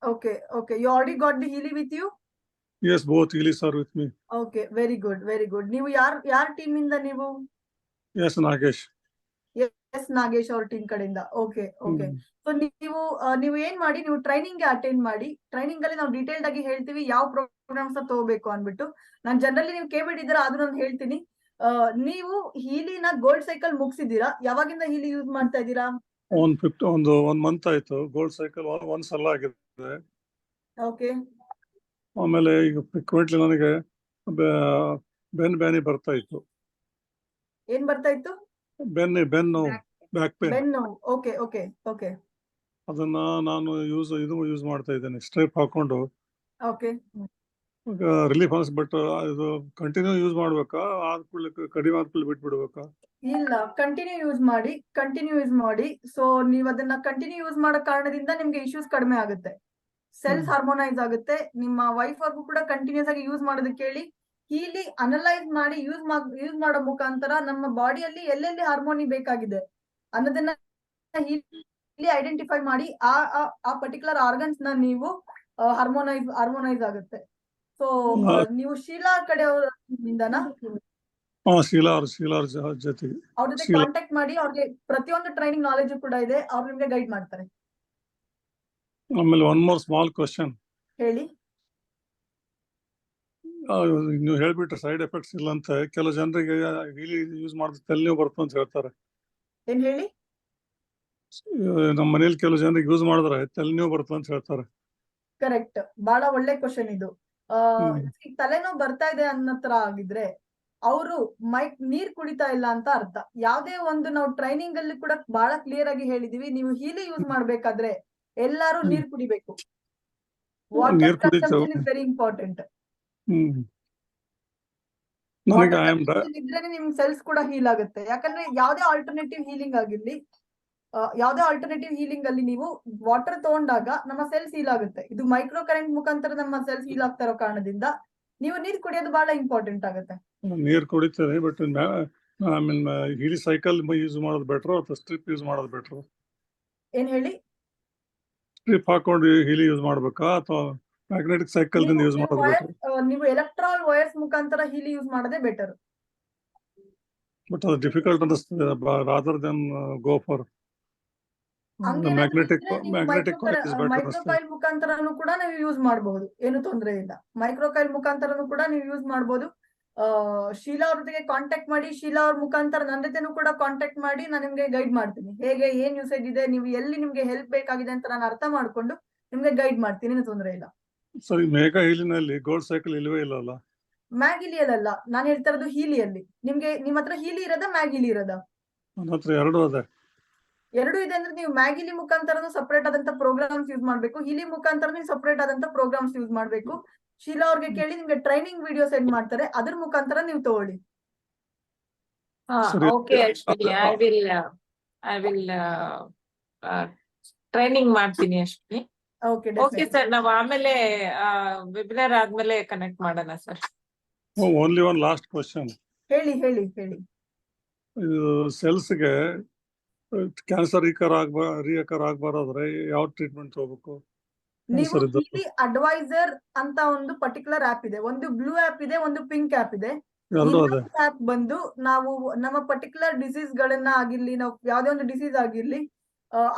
Okay. You already got the healing with you? Yes, both healings are with me. Okay, very good. ನೀವು ಯಾರ ಟೀಮ್ ಇಂದ ನೀವು? Yes, Nagesh. Yes, ನಾಗೇಶ್ ಅವ್ರ ಟೀಮ್ ಕಡೆಯಿಂದ. ಓಕೆ. ಸೊ ನೀವು ಏನ್ ಮಾಡಿ, ನೀವು ಟ್ರೈನಿಂಗ್ ಗೆ ಅಟೆಂಡ್ ಮಾಡಿ. ಟ್ರೈನಿಂಗ್ ಅಲ್ಲಿ ನಾವು ಡೀಟೇಲ್ಡ್ ಆಗಿ ಹೇಳ್ತೀವಿ ಯಾವ ಪ್ರೋಗ್ರಾಮ್ಸ್ ತಗೋಬೇಕು ಅನ್ಬಿಟ್ಟು. ನಾನು ಜನರಲಿ ನೀವು ಕೇಳ್ಬಿಟ್ಟಿದ್ದೀರಾ, ಆದ್ರೂ ನಾನು ಹೇಳ್ತೀನಿ. ನೀವು ಹೀಲಿನ ಗೋಲ್ಡ್ ಸೈಕಲ್ ಮುಗಿಸಿದ್ದೀರಾ? ಯಾವಾಗಿಂದ ಹೀಲಿ ಯೂಸ್ ಮಾಡ್ತಾ ಇದ್ದೀರಾ? ಒಂದು 1 month ಆಯ್ತು. ಗೋಲ್ಡ್ ಸೈಕಲ್ ಒಂದ್ಸಲ ಆಗಿದೆ. ಓಕೆ. ಆಮೇಲೆ ಈಗ ಫ್ರೀಕ್ವೆಂಟ್ಲಿ ನನಗೆ ಬೆನ್ನು ಬರ್ತಾ ಇತ್ತು. ಏನ್ ಬರ್ತಾ ಇತ್ತು? ಬೆನ್ನು ಬ್ಯಾಕ್ ಪೇನ್. ಬೆನ್ನು. ಓಕೆ. ಅದನ್ನ ನಾನು ಯೂಸ್ ಮಾಡ್ತಾ ಇದ್ದೇನೆ, ಸ್ಟ್ರೆಪ್ ಹಾಕೊಂಡು. ಓಕೆ. ರಿಲೀಫ್ ಅನ್ಸ್. ಬಟ್ ಇದು ಕಂಟಿನ್ಯೂ ಯೂಸ್ ಮಾಡ್ಬೇಕಾ, ಕಡಿಮೆ ಆದ್ಮೇಲೆ ಬಿಟ್ಬಿಡ್ಬೇಕಾ? ಇಲ್ಲ, ಕಂಟಿನ್ಯೂ ಯೂಸ್ ಮಾಡಿ. ಸೊ ನೀವು ಅದನ್ನ ಕಂಟಿನ್ಯೂ ಯೂಸ್ ಮಾಡೋ ಕಾರಣದಿಂದ ನಿಮ್ಗೆ ಇಶ್ಯೂಸ್ ಕಡಿಮೆ ಆಗುತ್ತೆ, ಸೆಲ್ಸ್ ಹಾರ್ಮೋನೈಸ್ ಆಗುತ್ತೆ. ನಿಮ್ಮ ವೈಫ್ ಅವ್ರಿಗೂ ಕೂಡ ಕಂಟಿನ್ಯೂಸ್ ಆಗಿ ಯೂಸ್ ಮಾಡೋದಕ್ಕೆ ಹೇಳಿ, ಹೀಲಿ ಅನಲೈಸ್ ಮಾಡಿ ಯೂಸ್ ಮಾಡೋ ಮುಖಾಂತರ ನಮ್ಮ ಬಾಡಿಯಲ್ಲಿ ಎಲ್ಲೆಲ್ಲಿ ಹಾರ್ಮೋನಿ ಬೇಕಾಗಿದೆ ಅನ್ನೋದನ್ನ ಹೀಲಿ ಐಡೆಂಟಿಫೈ ಮಾಡಿ ಆ ಪರ್ಟಿಕ್ಯುಲರ್ ಆರ್ಗನ್ಸ್ ನ ನೀವು ಹಾರ್ಮೋನೈಸ್ ಆಗುತ್ತೆ. ಸೊ ನೀವು ಶೀಲಾ ಕಡೆಯವರಿಂದನಾ? ಶೀಲಾ ಅವ್ರ ಜೊತೆಗೆ ಅವ್ರ ಜೊತೆ ಕಾಂಟ್ಯಾಕ್ಟ್ ಮಾಡಿ, ಅವ್ರಿಗೆ ಪ್ರತಿಯೊಂದು ಟ್ರೈನಿಂಗ್ ನಾಲೆಜ್ ಕೂಡ ಇದೆ, ಅವ್ರು ನಿಮ್ಗೆ ಗೈಡ್ ಮಾಡ್ತಾರೆ. ಆಮೇಲೆ ಒನ್ ಮೋರ್ ಸ್ಮಾಲ್ ಕ್ವಶನ್. ಹೇಳಿ. ನೀವು ಹೇಳ್ಬಿಟ್ರೆ ಸೈಡ್ ಎಫೆಕ್ಟ್ಸ್ ಇಲ್ಲ ಅಂತ. ಕೆಲವು ಜನರಿಗೆ ಹೀಲಿ ಯೂಸ್ ಮಾಡಿದ್ರೆ ತಲೆನೋವು ಬರ್ತದೆ ಅಂತ ಹೇಳ್ತಾರೆ. ಏನ್ ಹೇಳಿ? ನಮ್ಮ ಮನೇಲಿ ಕೆಲವು ಜನರಿಗೆ ಯೂಸ್ ಮಾಡಿದ್ರೆ ತಲೆನೋವು ಬರ್ತದೆ ಅಂತ ಹೇಳ್ತಾರೆ. ಕರೆಕ್ಟ್, ಬಹಳ ಒಳ್ಳೆ ಕ್ವಶನ್ ಇದು. ತಲೆನೋವು ಬರ್ತಾ ಇದೆ ಅನ್ನೋ ತರ ಆಗಿದ್ರೆ ಅವರು ನೀರ್ ಕುಡಿತಾ ಇಲ್ಲ ಅಂತ ಅರ್ಥ. ಯಾವ್ದೇ ಒಂದು ನಾವು ಟ್ರೈನಿಂಗ್ ಅಲ್ಲಿ ಕೂಡ ಬಹಳ ಕ್ಲಿಯರ್ ಆಗಿ ಹೇಳಿದೀವಿ, ನೀವು ಹೀಲಿ ಯೂಸ್ ಮಾಡ್ಬೇಕಾದ್ರೆ ಎಲ್ಲಾರು ನೀರ್ ಕುಡಿಬೇಕು. Water consumption is very important. ಇದ್ರೆ ನಿಮ್ ಸೆಲ್ಸ್ ಕೂಡ ಹೀಲ್ ಆಗುತ್ತೆ. ಯಾಕಂದ್ರೆ ಯಾವ್ದೇ ಆಲ್ಟರ್ನೇಟಿವ್ ಹೀಲಿಂಗ್ ಅಲ್ಲಿ ನೀವು ವಾಟರ್ ತಗೊಂಡಾಗ ನಮ್ಮ ಸೆಲ್ಸ್ ಹೀಲ್ ಆಗುತ್ತೆ. ಇದು ಮೈಕ್ರೋ ಕರೆಂಟ್ ಮುಖಾಂತರ ನಮ್ಮ ಸೆಲ್ಸ್ ಹೀಲ್ ಆಗ್ತಾ ಇರೋ ಕಾರಣದಿಂದ ನೀವು ನೀರ್ ಕುಡಿಯೋದು ಬಹಳ ಇಂಪಾರ್ಟೆಂಟ್ ಆಗುತ್ತೆ. ನೀರ್ ಕುಡಿತಾರೆ, ಬಟ್ ಹೀಲಿ ಸೈಕಲ್ ಯೂಸ್ ಮಾಡೋದು ಬೆಟರ್ ಅಥವಾ ಸ್ಟ್ರಿಪ್ ಯೂಸ್ ಮಾಡೋದು ಬೆಟರ್? ಏನ್ ಹೇಳಿ? ಸ್ಟ್ರಿಪ್ ಹಾಕೊಂಡು ಹೀಲಿ ಯೂಸ್ ಮಾಡ್ಬೇಕಾ ಅಥವಾ ಮ್ಯಾಗ್ನೆಟಿಕ್ ಸೈಕಲ್ ದಿಂದ ಯೂಸ್ ಮಾಡೋದು ಬೆಟರ್? ನೀವು ಎಲೆಕ್ಟ್ರಾಲ್ ವೈರ್ಸ್ ಮುಖಾಂತರ ಹೀಲಿ ಯೂಸ್ ಮಾಡೋದೇ ಬೆಟರ್. ಬಟ್ ಅದು ಡಿಫಿಕಲ್ಟ್ ಅನಿಸ್ತದೆ rather then go for magnetic coil is better. Microcoil ಮುಖಾಂತರನು ಕೂಡ ನೀವು ಯೂಸ್ ಮಾಡಬಹುದು, ಏನು ತೊಂದರೆ ಇಲ್ಲ. ಮೈಕ್ರೋಕಾಯಿಲ್ ಮುಖಾಂತರನು ಕೂಡ ನೀವು ಯೂಸ್ ಮಾಡಬಹುದು. ಶೀಲಾ ಅವ್ರ ಜೊತೆಗೆ ಕಾಂಟ್ಯಾಕ್ಟ್ ಮಾಡಿ, ಶೀಲಾ ಅವ್ರ ಮುಖಾಂತರ ನನ್ನ ಜೊತೆನೂ ಕೂಡ ಕಾಂಟ್ಯಾಕ್ಟ್ ಮಾಡಿ, ನಾನು ನಿಮ್ಗೆ ಗೈಡ್ ಮಾಡ್ತೀನಿ. ಹೇಗೆ ಏನ್ ಯೂಸೇಜ್ ಇದೆ, ನೀವು ಎಲ್ಲಿ ನಿಮ್ಗೆ ಹೆಲ್ಪ್ ಬೇಕಾಗಿದೆ ಅಂತ ನಾನು ಅರ್ಥ ಮಾಡ್ಕೊಂಡು ನಿಮ್ಗೆ ಗೈಡ್ ಮಾಡ್ತೀನಿ, ಏನು ತೊಂದರೆ ಇಲ್ಲ. ಸರಿ, ಮೇಘಾ ಹೀಲಿನಲ್ಲಿ ಗೋಲ್ಡ್ ಸೈಕಲ್ ಇಲ್ವೇ ಇಲ್ಲ? ಮ್ಯಾಗಿಲಿಯಲ್ಲ, ನಾನು ಹೇಳ್ತಾ ಇರೋದು ಹೀಲಿಯಲ್ಲಿ. ನಿಮ್ ಹತ್ರ ಹೀಲಿ ಇರೋದ ಮ್ಯಾಗಿಲಿ ಇರೋದ? ನನ್ನ ಹತ್ರ ಎರಡು ಅದೇ. ಎರಡು ಇದೆ ಅಂದ್ರೆ ನೀವು ಮ್ಯಾಗಿಲಿ ಮುಖಾಂತರನು ಸಪರೇಟ್ ಆದಂತ ಪ್ರೋಗ್ರಾಮ್ಸ್ ಯೂಸ್ ಮಾಡ್ಬೇಕು, ಹೀಲಿ ಮುಖಾಂತರ ನೀವು ಸಪರೇಟ್ ಆದಂತ ಪ್ರೋಗ್ರಾಮ್ಸ್ ಯೂಸ್ ಮಾಡ್ಬೇಕು. ಶೀಲಾ ಅವ್ರಿಗೆ ಕೇಳಿ, ನಿಮ್ಗೆ ಟ್ರೈನಿಂಗ್ ವಿಡಿಯೋ ಸೆಂಡ್ ಮಾಡ್ತಾರೆ, ಅದ್ರ ಮುಖಾಂತರ ನೀವು ತಗೊಳ್ಳಿ. Okay Ashwini, I will training ಮಾಡ್ತೀನಿ ಅಶ್ವಿನಿ. ಓಕೆ ಸರ್, ನಾವು ಆಮೇಲೆ ವೆಬಿನಾರ್ ಆದ್ಮೇಲೆ ಕನೆಕ್ಟ್ ಮಾಡೋಣ sir. Only one last question. ಹೇಳಿ. ಸೆಲ್ಸ್ಗೆ ಕ್ಯಾನ್ಸರ್ ರಿಯಕರ್ ಆಗ್ಬಾರ್ದಾದ್ರೆ ಯಾವ ಟ್ರೀಟ್ಮೆಂಟ್ ತಗೋಬೇಕು? ನೀವು ಹೀಲಿ ಅಡ್ವೈಸರ್ ಅಂತ ಒಂದು ಪರ್ಟಿಕ್ಯುಲರ್ ಆಪ್ ಇದೆ. ಒಂದು ಬ್ಲೂ ಆಪ್ ಇದೆ, ಒಂದು ಪಿಂಕ್ ಆಪ್ ಇದೆ. ಆಪ್ ಬಂದು ನಾವು ನಮ್ಮ ಪರ್ಟಿಕ್ಯುಲರ್ ಡಿಸೀಸ್ ಗಳನ್ನ ಆಗಿರ್ಲಿ, ನಾವು ಯಾವ್ದೇ ಒಂದು ಡಿಸೀಸ್ ಆಗಿರ್ಲಿ,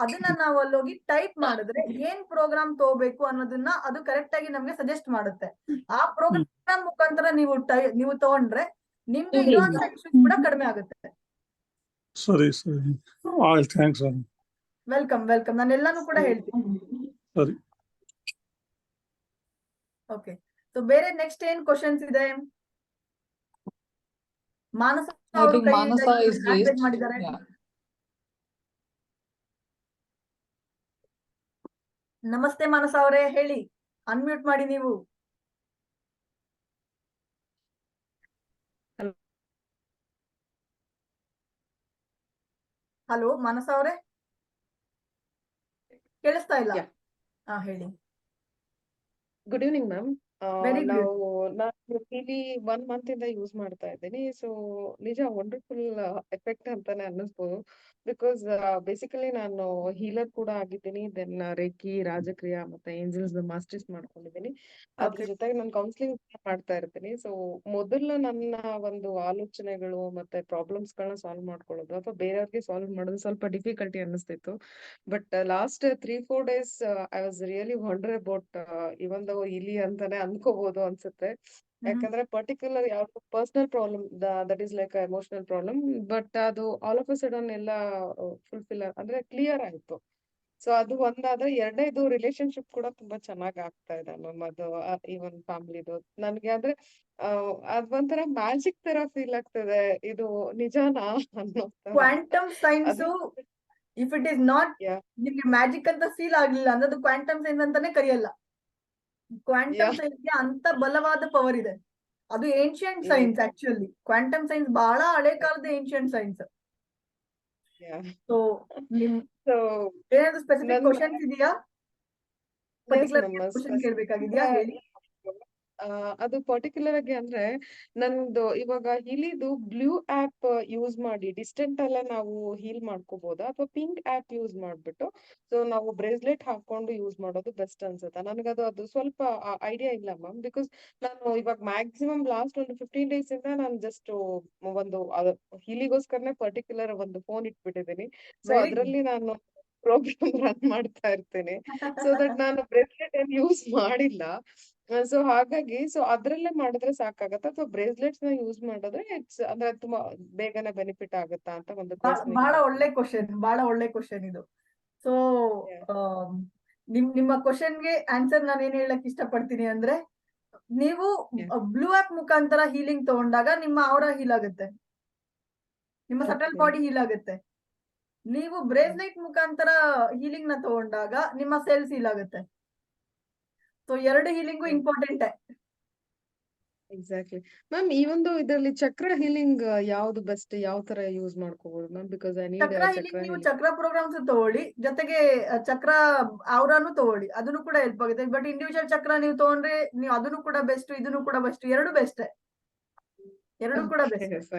ಅದನ್ನ ನಾವು ಅಲ್ಲೋಗಿ ಟೈಪ್ ಮಾಡಿದ್ರೆ ಏನ್ ಪ್ರೋಗ್ರಾಮ್ ತಗೋಬೇಕು ಅನ್ನೋದನ್ನ ಅದು ಕರೆಕ್ಟ್ ಆಗಿ ನಮ್ಗೆ ಸಜೆಸ್ಟ್ ಮಾಡುತ್ತೆ. ಆ ಪ್ರೋಗ್ರಾಮ್ ಮುಖಾಂತರ ನೀವು ತಗೊಂಡ್ರೆ ನಿಮ್ಗೆ ಇರುವಂತ ಇಶ್ಯೂಸ್ ಕೂಡ ಕಡಿಮೆ ಆಗುತ್ತೆ. ಸರಿ, ಥ್ಯಾಂಕ್ಸ್. ವೆಲ್ಕಮ್. ನಾನು ಎಲ್ಲಾನು ಕೂಡ ಹೇಳ್ತೀನಿ. ಸರಿ, ಓಕೆ. ಸೊ ಬೇರೆ ನೆಕ್ಸ್ಟ್ ಏನ್ ಕ್ವಶನ್ಸ್ ಇದೆ? ಮಾನಸ ಅವರು ಮಾಡಿದ್ದಾರೆ. ನಮಸ್ತೆ ಮಾನಸ ಅವರೇ, ಹೇಳಿ. ಅನ್ಮ್ಯೂಟ್ ಮಾಡಿ ನೀವು. ಹಲೋ ಮಾನಸ ಅವರೇ, ಕೇಳಿಸ್ತಾ ಇಲ್ಲ? ಹೇಳಿ. Good evening ma'am. Very good. ನಾನು ಇಲ್ಲಿ 1 month ಇಂದ ಯೂಸ್ ಮಾಡ್ತಾ ಇದ್ದೀನಿ. ಸೊ ನಿಜ ವಂಡರ್ಫುಲ್ ಎಫೆಕ್ಟ್ ಅಂತಾನೆ ಅನ್ನಿಸ್ಬೋದು. ಬಿಕಾಸ್ ಬೇಸಿಕಲಿ ನಾನು ಹೀಲರ್ ಕೂಡ ಆಗಿದ್ದೀನಿ. ದೆನ್ ರೇಖಿ, ರಾಜಕ್ರಿಯಾ ಮತ್ತೆ ಏಂಜಲ್ಸ್ ಮಾಸ್ಟರ್ಸ್ ಮಾಡ್ಕೊಂಡಿದ್ದೀನಿ. ಅದ್ರ ಜೊತೆಗೆ ನಾನು ಕೌನ್ಸಿಲಿಂಗ್ ಮಾಡ್ತಾ ಇರ್ತೀನಿ. ಸೊ ಮೊದಲು ನನ್ನ ಒಂದು ಆಲೋಚನೆಗಳು ಮತ್ತೆ ಪ್ರಾಬ್ಲಮ್ಸ್ ಗಳನ್ನ ಸಾಲ್ವ್ ಮಾಡ್ಕೊಳ್ಳೋದು ಅಥವಾ ಬೇರೆಯವ್ರಿಗೆ ಸಾಲ್ವ್ ಮಾಡೋದು ಸ್ವಲ್ಪ ಡಿಫಿಕಲ್ಟಿ ಅನ್ನಿಸ್ತಿತ್ತು. But last 3-4 days I was really wonder about even though ಇಲ್ಲಿ ಅಂತಾನೆ ಅನ್ಕೋಬಹುದು ಅನ್ಸುತ್ತೆ. ಯಾಕಂದ್ರೆ ಪರ್ಟಿಕ್ಯುಲರ್ ಯಾವ್ದು personal problem that is like emotional problem, but ಅದು ಆಲ್ ಆಫ್ ಅ ಸಡನ್ ಎಲ್ಲ ಫುಲ್ಫಿಲ್ ಅಂದ್ರೆ ಕ್ಲಿಯರ್ ಆಯ್ತು. ಸೊ ಅದು ಒಂದಾದ್ರೆ, ಎರಡನೇದು ರಿಲೇಶನ್ಶಿಪ್ ಕೂಡ ತುಂಬಾ ಚೆನ್ನಾಗ್ ಆಗ್ತಾ ಇದೆ ಮ್ಯಾಮ್. ಅದು ಈವನ್ ಫ್ಯಾಮಿಲಿದು ನನ್ಗೆ ಅಂದ್ರೆ ಅದೊಂಥರ ಮ್ಯಾಜಿಕ್ ತರ ಫೀಲ್ ಆಗ್ತದೆ. ಇದು ನಿಜಾನಾ ಅನ್ನೋ quantum science if it is not ನಿಮ್ಗೆ ಮ್ಯಾಜಿಕ್ ಅಂತ ಫೀಲ್ ಆಗ್ಲಿಲ್ಲ ಅಂದ್ರೆ ಅದು ಕ್ವಾಂಟಮ್ ಸೈನ್ಸ್ ಅಂತಾನೆ ಕರೆಯಲ್ಲ. ಕ್ವಾಂಟಮ್ ಸೈನ್ಸ್ ಗೆ ಅಂತ ಬಲವಾದ ಪವರ್ ಇದೆ. ಅದು ancient science. Actually quantum science ಬಹಳ ಹಳೆ ಕಾಲದ ಏನ್ಷಿಯಂಟ್ ಸೈನ್ಸ್. ಸೊ ನಿಮ್ ಏನಾದ್ರು ಸ್ಪೆಸಿಫಿಕ್ ಕ್ವಶನ್ಸ್ ಇದೆಯಾ? ಪರ್ಟಿಕ್ಯುಲರ್ ಕ್ವಶನ್ ಕೇಳ್ಬೇಕಾಗಿದ್ಯಾ? ಹೇಳಿ. ಅದು ಪರ್ಟಿಕ್ಯುಲರ್ ಆಗಿ ಅಂದ್ರೆ ನಂದು ಇವಾಗ ಹೀಲಿದು ಬ್ಲೂ ಆಪ್ ಯೂಸ್ ಮಾಡಿ ಡಿಸ್ಟೆಂಟ್ ಅಲ್ಲೇ ನಾವು ಹೀಲ್ ಮಾಡ್ಕೋಬಹುದಾ ಅಥವಾ ಪಿಂಕ್ ಆಪ್ ಯೂಸ್ ಮಾಡ್ಬಿಟ್ಟು ಸೊ ನಾವು ಬ್ರೇಸ್ಲೆಟ್ ಹಾಕೊಂಡು ಯೂಸ್ ಮಾಡೋದು ಬೆಸ್ಟ್ ಅನ್ಸುತ್ತಾ? ಅದು ಸ್ವಲ್ಪ ಐಡಿಯಾ ಇಲ್ಲ ಮ್ಯಾಮ್. ಬಿಕಾಸ್ ನಾನು ಇವಾಗ ಮ್ಯಾಕ್ಸಿಮಮ್ ಲಾಸ್ಟ್ ಒಂದು 15 days ಇಂದ ನಾನು ಜಸ್ಟ್ ಒಂದು ಹೀಲಿಗೋಸ್ಕರನೇ ಪರ್ಟಿಕ್ಯುಲರ್ ಒಂದು ಫೋನ್ ಇಟ್ಬಿಟ್ಟಿದ್ದೀನಿ. So very good. ಅದ್ರಲ್ಲಿ ನಾನು ಪ್ರೋಗ್ರಾಮ್ ರನ್ ಮಾಡ್ತಾ ಇರ್ತೇನೆ. ಸೊ ದಟ್ ನಾನು ಬ್ರೇಸ್ಲೆಟ್ ಏನ್ ಯೂಸ್ ಮಾಡಿಲ್ಲ. ಸೊ ಹಾಗಾಗಿ ಸೊ ಅದ್ರಲ್ಲೇ ಮಾಡಿದ್ರೆ ಸಾಕಾಗತ್ತಾ ಅಥವಾ ಬ್ರೇಸ್ಲೆಟ್ಸ್ ನ ಯೂಸ್ ಮಾಡಿದ್ರೆ ಅಂದ್ರೆ ತುಂಬಾ ಬೇಗನೆ ಬೆನಿಫಿಟ್ ಆಗುತ್ತಾ ಅಂತ ಒಂದು ಕ್ವೆಶ್ಚನ್. ಬಹಳ ಒಳ್ಳೆ ಕ್ವಶನ್, ಬಹಳ ಒಳ್ಳೆ ಕ್ವಶನ್ ಇದು. ಸೊ ನಿಮ್ಮ ಕ್ವಶನ್ಗೆ ಆನ್ಸರ್ ನಾನು ಏನ್ ಹೇಳಕ್ ಇಷ್ಟಪಡ್ತೀನಿ ಅಂದ್ರೆ, ನೀವು ಬ್ಲೂ ಆಪ್ ಮುಖಾಂತರ ಹೀಲಿಂಗ್ ತಗೊಂಡಾಗ ನಿಮ್ಮ ಔರಾ ಹೀಲ್ ಆಗುತ್ತೆ, ನಿಮ್ಮ ಸಟಲ್ ಬಾಡಿ ಹೀಲ್ ಆಗುತ್ತೆ. ನೀವು ಬ್ರೇಸ್ಲೆಟ್ ಮುಖಾಂತರ ಹೀಲಿಂಗ್ ನ ತಗೊಂಡಾಗ ನಿಮ್ಮ ಸೆಲ್ಸ್ ಹೀಲ್ ಆಗುತ್ತೆ. ಸೊ ಎರಡು ಹೀಲಿಂಗು ಇಂಪಾರ್ಟೆಂಟ್. Exactly ma'am. ಈ ಒಂದು ಇದರಲ್ಲಿ ಚಕ್ರ ಹೀಲಿಂಗ್ ಯಾವ್ದು ಬೆಸ್ಟ್, ಯಾವ ತರ ಯೂಸ್ ಮಾಡ್ಕೋಬಹುದು ಮ್ಯಾಮ್? ಬಿಕಾಸ್ ಐ ನೀಡ್ ಚಕ್ರ ಹೀಲಿಂಗ್ ನೀವು ಚಕ್ರ ಪ್ರೋಗ್ರಾಮ್ಸ್ ತಗೊಳ್ಳಿ, ಜೊತೆಗೆ ಚಕ್ರ ಔರಾನು ತಗೊಳ್ಳಿ, ಅದನ್ನು ಕೂಡ ಹೆಲ್ಪ್ ಆಗುತ್ತೆ. ಬಟ್ ಇಂಡಿವಿಜುವಲ್ ಚಕ್ರ ನೀವು ತಗೊಂಡ್ರೆ ನೀವು ಅದನ್ನು ಕೂಡ ಬೆಸ್ಟ್, ಇದನ್ನು ಕೂಡ ಬೆಸ್ಟ್, ಎರಡು ಬೆಸ್ಟ್, ಎರಡು ಕೂಡ best.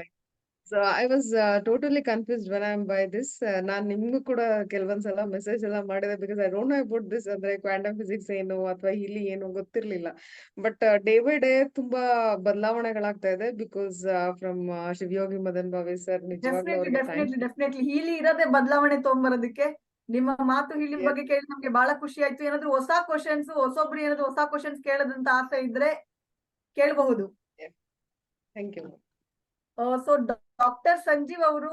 So I was totally confused when I am buy this. ನಾನ್ ನಿಮ್ಗೂ ಕೂಡ ಕೆಲವೊಂದ್ಸಲ ಮೆಸೇಜ್ ಎಲ್ಲ ಮಾಡಿದೆ because I don't know about this. ಅಂದ್ರೆ ಕ್ವಾಂಟಮ್ ಫಿಸಿಕ್ಸ್ ಏನು ಅಥವಾ ಇಲ್ಲಿ ಏನು ಗೊತ್ತಿರ್ಲಿಲ್ಲ. ಬಟ್ ಡೇ ಬೈ ಡೇ ತುಂಬಾ ಬದಲಾವಣೆಗಳಾಗ್ತಾ ಇದೆ because from Shivayogi Madan Bhave sir. ನಿಜವಾಗ್ಲೂ ಡೆಫಿನೆಟ್ಲಿ ಹೀಲಿ ಇರೋದೇ ಬದಲಾವಣೆ ತಗೊಂಬರೋದಕ್ಕೆ. ನಿಮ್ಮ ಮಾತು ಹೀಲಿ ಬಗ್ಗೆ ಕೇಳಿ ನಮ್ಗೆ ಬಹಳ ಖುಷಿ ಆಯ್ತು. ಏನಾದ್ರು ಹೊಸ ಕ್ವಶನ್ಸ್, ಹೊಸೊಬ್ರು ಏನಾದ್ರು ಹೊಸ ಕ್ವಶನ್ಸ್ ಕೇಳೋದಂತ ಆಸೆ ಇದ್ರೆ ಕೇಳಬಹುದು. Thank you. So doctor Sanjeev ಅವರು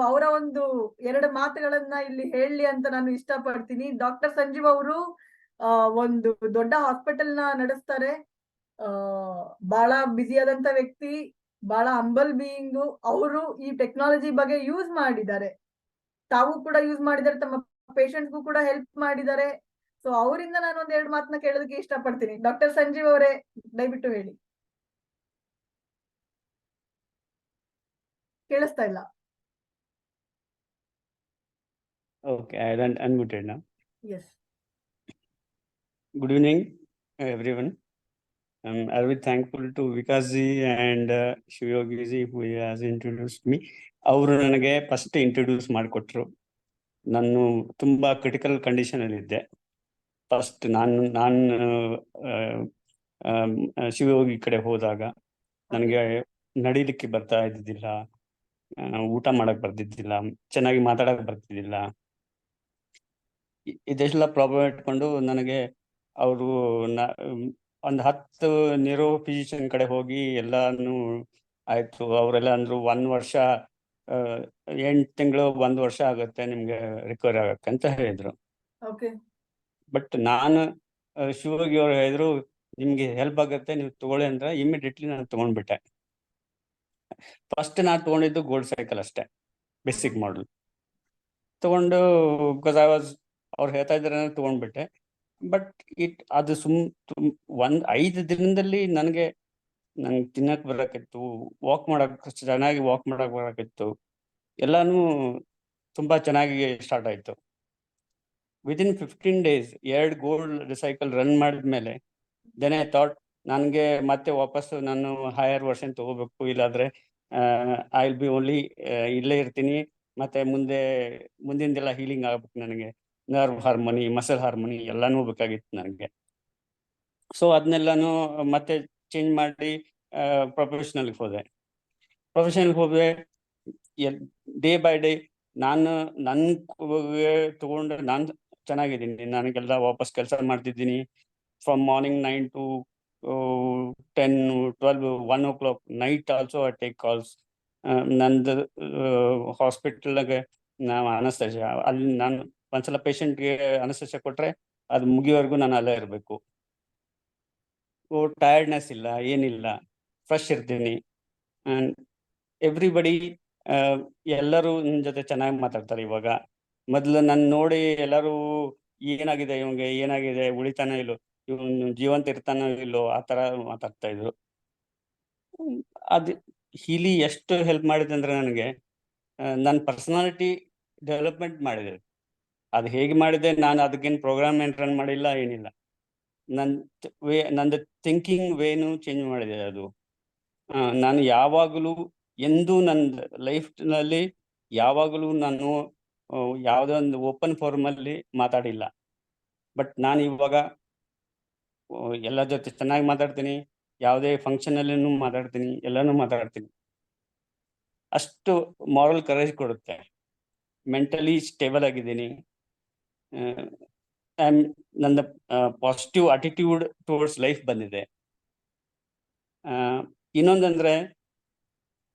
ಅವರ ಒಂದು ಎರಡು ಮಾತುಗಳನ್ನ ಇಲ್ಲಿ ಹೇಳಲಿ ಅಂತ ನಾನು ಇಷ್ಟಪಡ್ತೀನಿ. ಡಾಕ್ಟರ್ ಸಂಜೀವ್ ಅವರು ಒಂದು ದೊಡ್ಡ ಹಾಸ್ಪಿಟಲ್ ನ ನಡೆಸ್ತಾರೆ. ಬಹಳ ಬ್ಯುಸಿ ಆದಂತ ವ್ಯಕ್ತಿ, ಬಹಳ ಹಂಬಲ್ ಬೀಯಿಂಗು. ಅವರು ಈ ಟೆಕ್ನಾಲಜಿ ಬಗ್ಗೆ ಯೂಸ್ ಮಾಡಿದ್ದಾರೆ, ತಾವು ಕೂಡ ಯೂಸ್ ಮಾಡಿದ್ದಾರೆ, ತಮ್ಮ ಪೇಷಂಟ್ಸ್ಗೂ ಕೂಡ ಹೆಲ್ಪ್ ಮಾಡಿದ್ದಾರೆ. ಸೊ ಅವರಿಂದ ನಾನು ಒಂದೆರಡು ಮಾತನ್ನ ಕೇಳೋದಕ್ಕೆ ಇಷ್ಟಪಡ್ತೀನಿ. ಡಾಕ್ಟರ್ ಸಂಜೀವ್ ಅವರೇ, ದಯವಿಟ್ಟು ಹೇಳಿ. ಕೇಳಿಸ್ತಾ ಇಲ್ಲ. Okay, I unmuted now. Yes. Good evening, everyone. I'm very thankful to Vikas ji and Shivayogi ji who has introduced me. ಅವರು ನನಗೆ ಫಸ್ಟ್ ಇಂಟ್ರೊಡ್ಯೂಸ್ ಮಾಡಿಕೊಟ್ರು. ನಾನು ತುಂಬಾ ಕ್ರಿಟಿಕಲ್ ಕಂಡೀಷನ್ ಅಲ್ಲಿ ಇದ್ದೆ. ಫಸ್ಟ್ ನಾನು ಶಿವಯೋಗಿ ಕಡೆ ಹೋದಾಗ ನನಗೆ ನಡೀಲಿಕ್ಕೆ ಬರ್ತಾ ಇದ್ದಿದ್ದಿಲ್ಲ, ಊಟ ಮಾಡಕ್ ಬರ್ತಿದ್ದಿಲ್ಲ, ಚೆನ್ನಾಗಿ ಮಾತಾಡಕ್ ಬರ್ತಿದ್ದಿಲ್ಲ. ಇದೆಲ್ಲ ಪ್ರಾಬ್ಲಮ್ ಇಟ್ಕೊಂಡು ನನಗೆ ಅವರು ಒಂದು 10 ನ್ಯೂರೋ ಫಿಸಿಷಿಯನ್ ಕಡೆ ಹೋಗಿ ಎಲ್ಲಾನು ಆಯ್ತು. ಅವರೆಲ್ಲ ಅಂದ್ರು 1 ವರ್ಷ 8 ತಿಂಗಳು 1 ವರ್ಷ ಆಗುತ್ತೆ ನಿಮ್ಗೆ ರಿಕವರಿ ಆಗಕ್ಕೆ ಅಂತ ಹೇಳಿದ್ರು. ಬಟ್ ನಾನು ಶಿವಯೋಗಿ ಅವ್ರು ಹೇಳಿದ್ರು ನಿಮ್ಗೆ ಹೆಲ್ಪ್ ಆಗುತ್ತೆ, ನೀವು ತಗೊಳ್ಳಿ ಅಂದ್ರೆ ಇಮಿಡಿಯೇಟ್ಲಿ ನಾನು ತಗೊಂಡ್ಬಿಟ್ಟೆ. ಫಸ್ಟ್ ನಾನು ತಗೊಂಡಿದ್ದು ಗೋಲ್ಡ್ ಸೈಕಲ್ ಅಷ್ಟೇ, ಬೇಸಿಕ್ ಮಾಡಲ್ ತಗೊಂಡು ಬಿಕಾಸ್ ಅವ್ರು ಹೇಳ್ತಾ ಇದ್ರೆ ತಗೊಂಡ್ಬಿಟ್ಟೆ. ಬಟ್ ಅದು ಒಂದ್ 5 ದಿನದಲ್ಲಿ ನಂಗೆ ತಿನ್ನಕ್ ಬರಕಿತ್ತು, ವಾಕ್ ಚೆನ್ನಾಗಿ ವಾಕ್ ಮಾಡಕ್ ಬರಕಿತ್ತು, ಎಲ್ಲಾನು ತುಂಬಾ ಚೆನ್ನಾಗಿ ಸ್ಟಾರ್ಟ್ ಆಯ್ತು. Within 15 days 2 gold cycle run ಮಾಡಿದ್ಮೇಲೆ ದೆನ್ ಐ ಥಾಟ್ ನನಗೆ ಮತ್ತೆ ವಾಪಸ್ ನಾನು ಹೈಯರ್ ವರ್ಷನ್ ತಗೋಬೇಕು, ಇಲ್ಲಾದ್ರೆ ಐ ವಿಲ್ ಬಿ ಓನ್ಲಿ ಇಲ್ಲೇ ಇರ್ತೀನಿ. ಮತ್ತೆ ಮುಂದಿಂದೆಲ್ಲ ಹೀಲಿಂಗ್ ಆಗ್ಬೇಕು. ನನಗೆ ನರ್ವ್ ಹಾರ್ಮೋನಿ, ಮಸಲ್ ಹಾರ್ಮೋನಿ ಎಲ್ಲಾನು ಬೇಕಾಗಿತ್ತು ನನಗೆ. ಸೊ ಅದನ್ನೆಲ್ಲಾನು ಮತ್ತೆ ಚೇಂಜ್ ಮಾಡಿ ಪ್ರೊಫೆಷನಲ್ಗೆ ಹೋದೆ. ಡೇ ಬೈ ಡೇ ನನ್ನ ತಗೊಂಡು ನಾನು ಚೆನ್ನಾಗಿದ್ದೀನಿ. ನನಗೆಲ್ಲ ವಾಪಸ್ ಕೆಲಸ ಮಾಡ್ತಿದ್ದೀನಿ. From morning 9 to 10, 12, 1 o'clock night also I take calls. ನಂದು ಹಾಸ್ಪಿಟಲ್ಗೆ ನಾವು ಅನಸ್ತೇಷಿಯಾ, ಅಲ್ಲಿ ನಾನು ಒಂದ್ಸಲ ಪೇಷಂಟ್ಗೆ ಅನಸ್ತೇಷಿಯಾ ಕೊಟ್ರೆ ಅದು ಮುಗಿಯೋವರೆಗೂ ನಾನು ಅಲ್ಲೇ ಇರಬೇಕು. ಟಯರ್ಡ್ನೆಸ್ ಇಲ್ಲ, ಏನಿಲ್ಲ, ಫ್ರೆಶ್ ಇರ್ತೀನಿ. ಆ್ಯಂಡ್ ಎವ್ರಿಬಡಿ ಎಲ್ಲರೂ ನನ್ನ ಜೊತೆ ಚೆನ್ನಾಗಿ ಮಾತಾಡ್ತಾರೆ. ಇವಾಗ ಮೊದಲು ನನ್ನ ನೋಡಿ ಎಲ್ಲರೂ ಏನಾಗಿದೆ ಇವಂಗೆ, ಏನಾಗಿದೆ, ಉಳಿತಾನ ಇಲ್ಲೋ, ಇವನು ಜೀವಂತ ಇರ್ತಾನೋ ಇಲ್ಲೋ, ಆ ಥರ ಮಾತಾಡ್ತಾ ಇದ್ರು. ಅದು ಹೀಲಿ ಎಷ್ಟು ಹೆಲ್ಪ್ ಮಾಡಿದೆ ಅಂದ್ರೆ ನನಗೆ ನನ್ನ ಪರ್ಸನಾಲಿಟಿ ಡೆವಲಪ್ಮೆಂಟ್ ಮಾಡಿದೆ. ಅದು ಹೇಗೆ ಮಾಡಿದೆ, ನಾನು ಅದಕ್ಕೇನು ಪ್ರೋಗ್ರಾಮ್ ಏನು ರನ್ ಮಾಡಿಲ್ಲ, ಏನಿಲ್ಲ. ನಂದು ಥಿಂಕಿಂಗ್ ವೇನು ಚೇಂಜ್ ಮಾಡಿದೆ ಅದು. ನಾನು ಯಾವಾಗಲೂ ಎಂದು ನನ್ನ ಲೈಫ್ನಲ್ಲಿ ಯಾವಾಗಲೂ ನಾನು ಯಾವುದೋ ಒಂದು ಓಪನ್ ಫೋರಮಲ್ಲಿ ಮಾತಾಡಿಲ್ಲ. ಬಟ್ ನಾನು ಇವಾಗ ಎಲ್ಲರ ಜೊತೆ ಚೆನ್ನಾಗಿ ಮಾತಾಡ್ತೀನಿ, ಯಾವುದೇ ಫಂಕ್ಷನಲ್ಲೂ ಮಾತಾಡ್ತೀನಿ, ಎಲ್ಲನೂ ಮಾತಾಡ್ತೀನಿ. ಅಷ್ಟು ಮಾರಲ್ ಕರೇಜ್ ಕೊಡುತ್ತೆ. ಮೆಂಟಲಿ ಸ್ಟೇಬಲ್ ಆಗಿದ್ದೀನಿ. ನನ್ನ ಪಾಸಿಟಿವ್ ಅಟಿಟ್ಯೂಡ್ ಟುವರ್ಡ್ಸ್ ಲೈಫ್ ಬಂದಿದೆ. ಇನ್ನೊಂದಂದ್ರೆ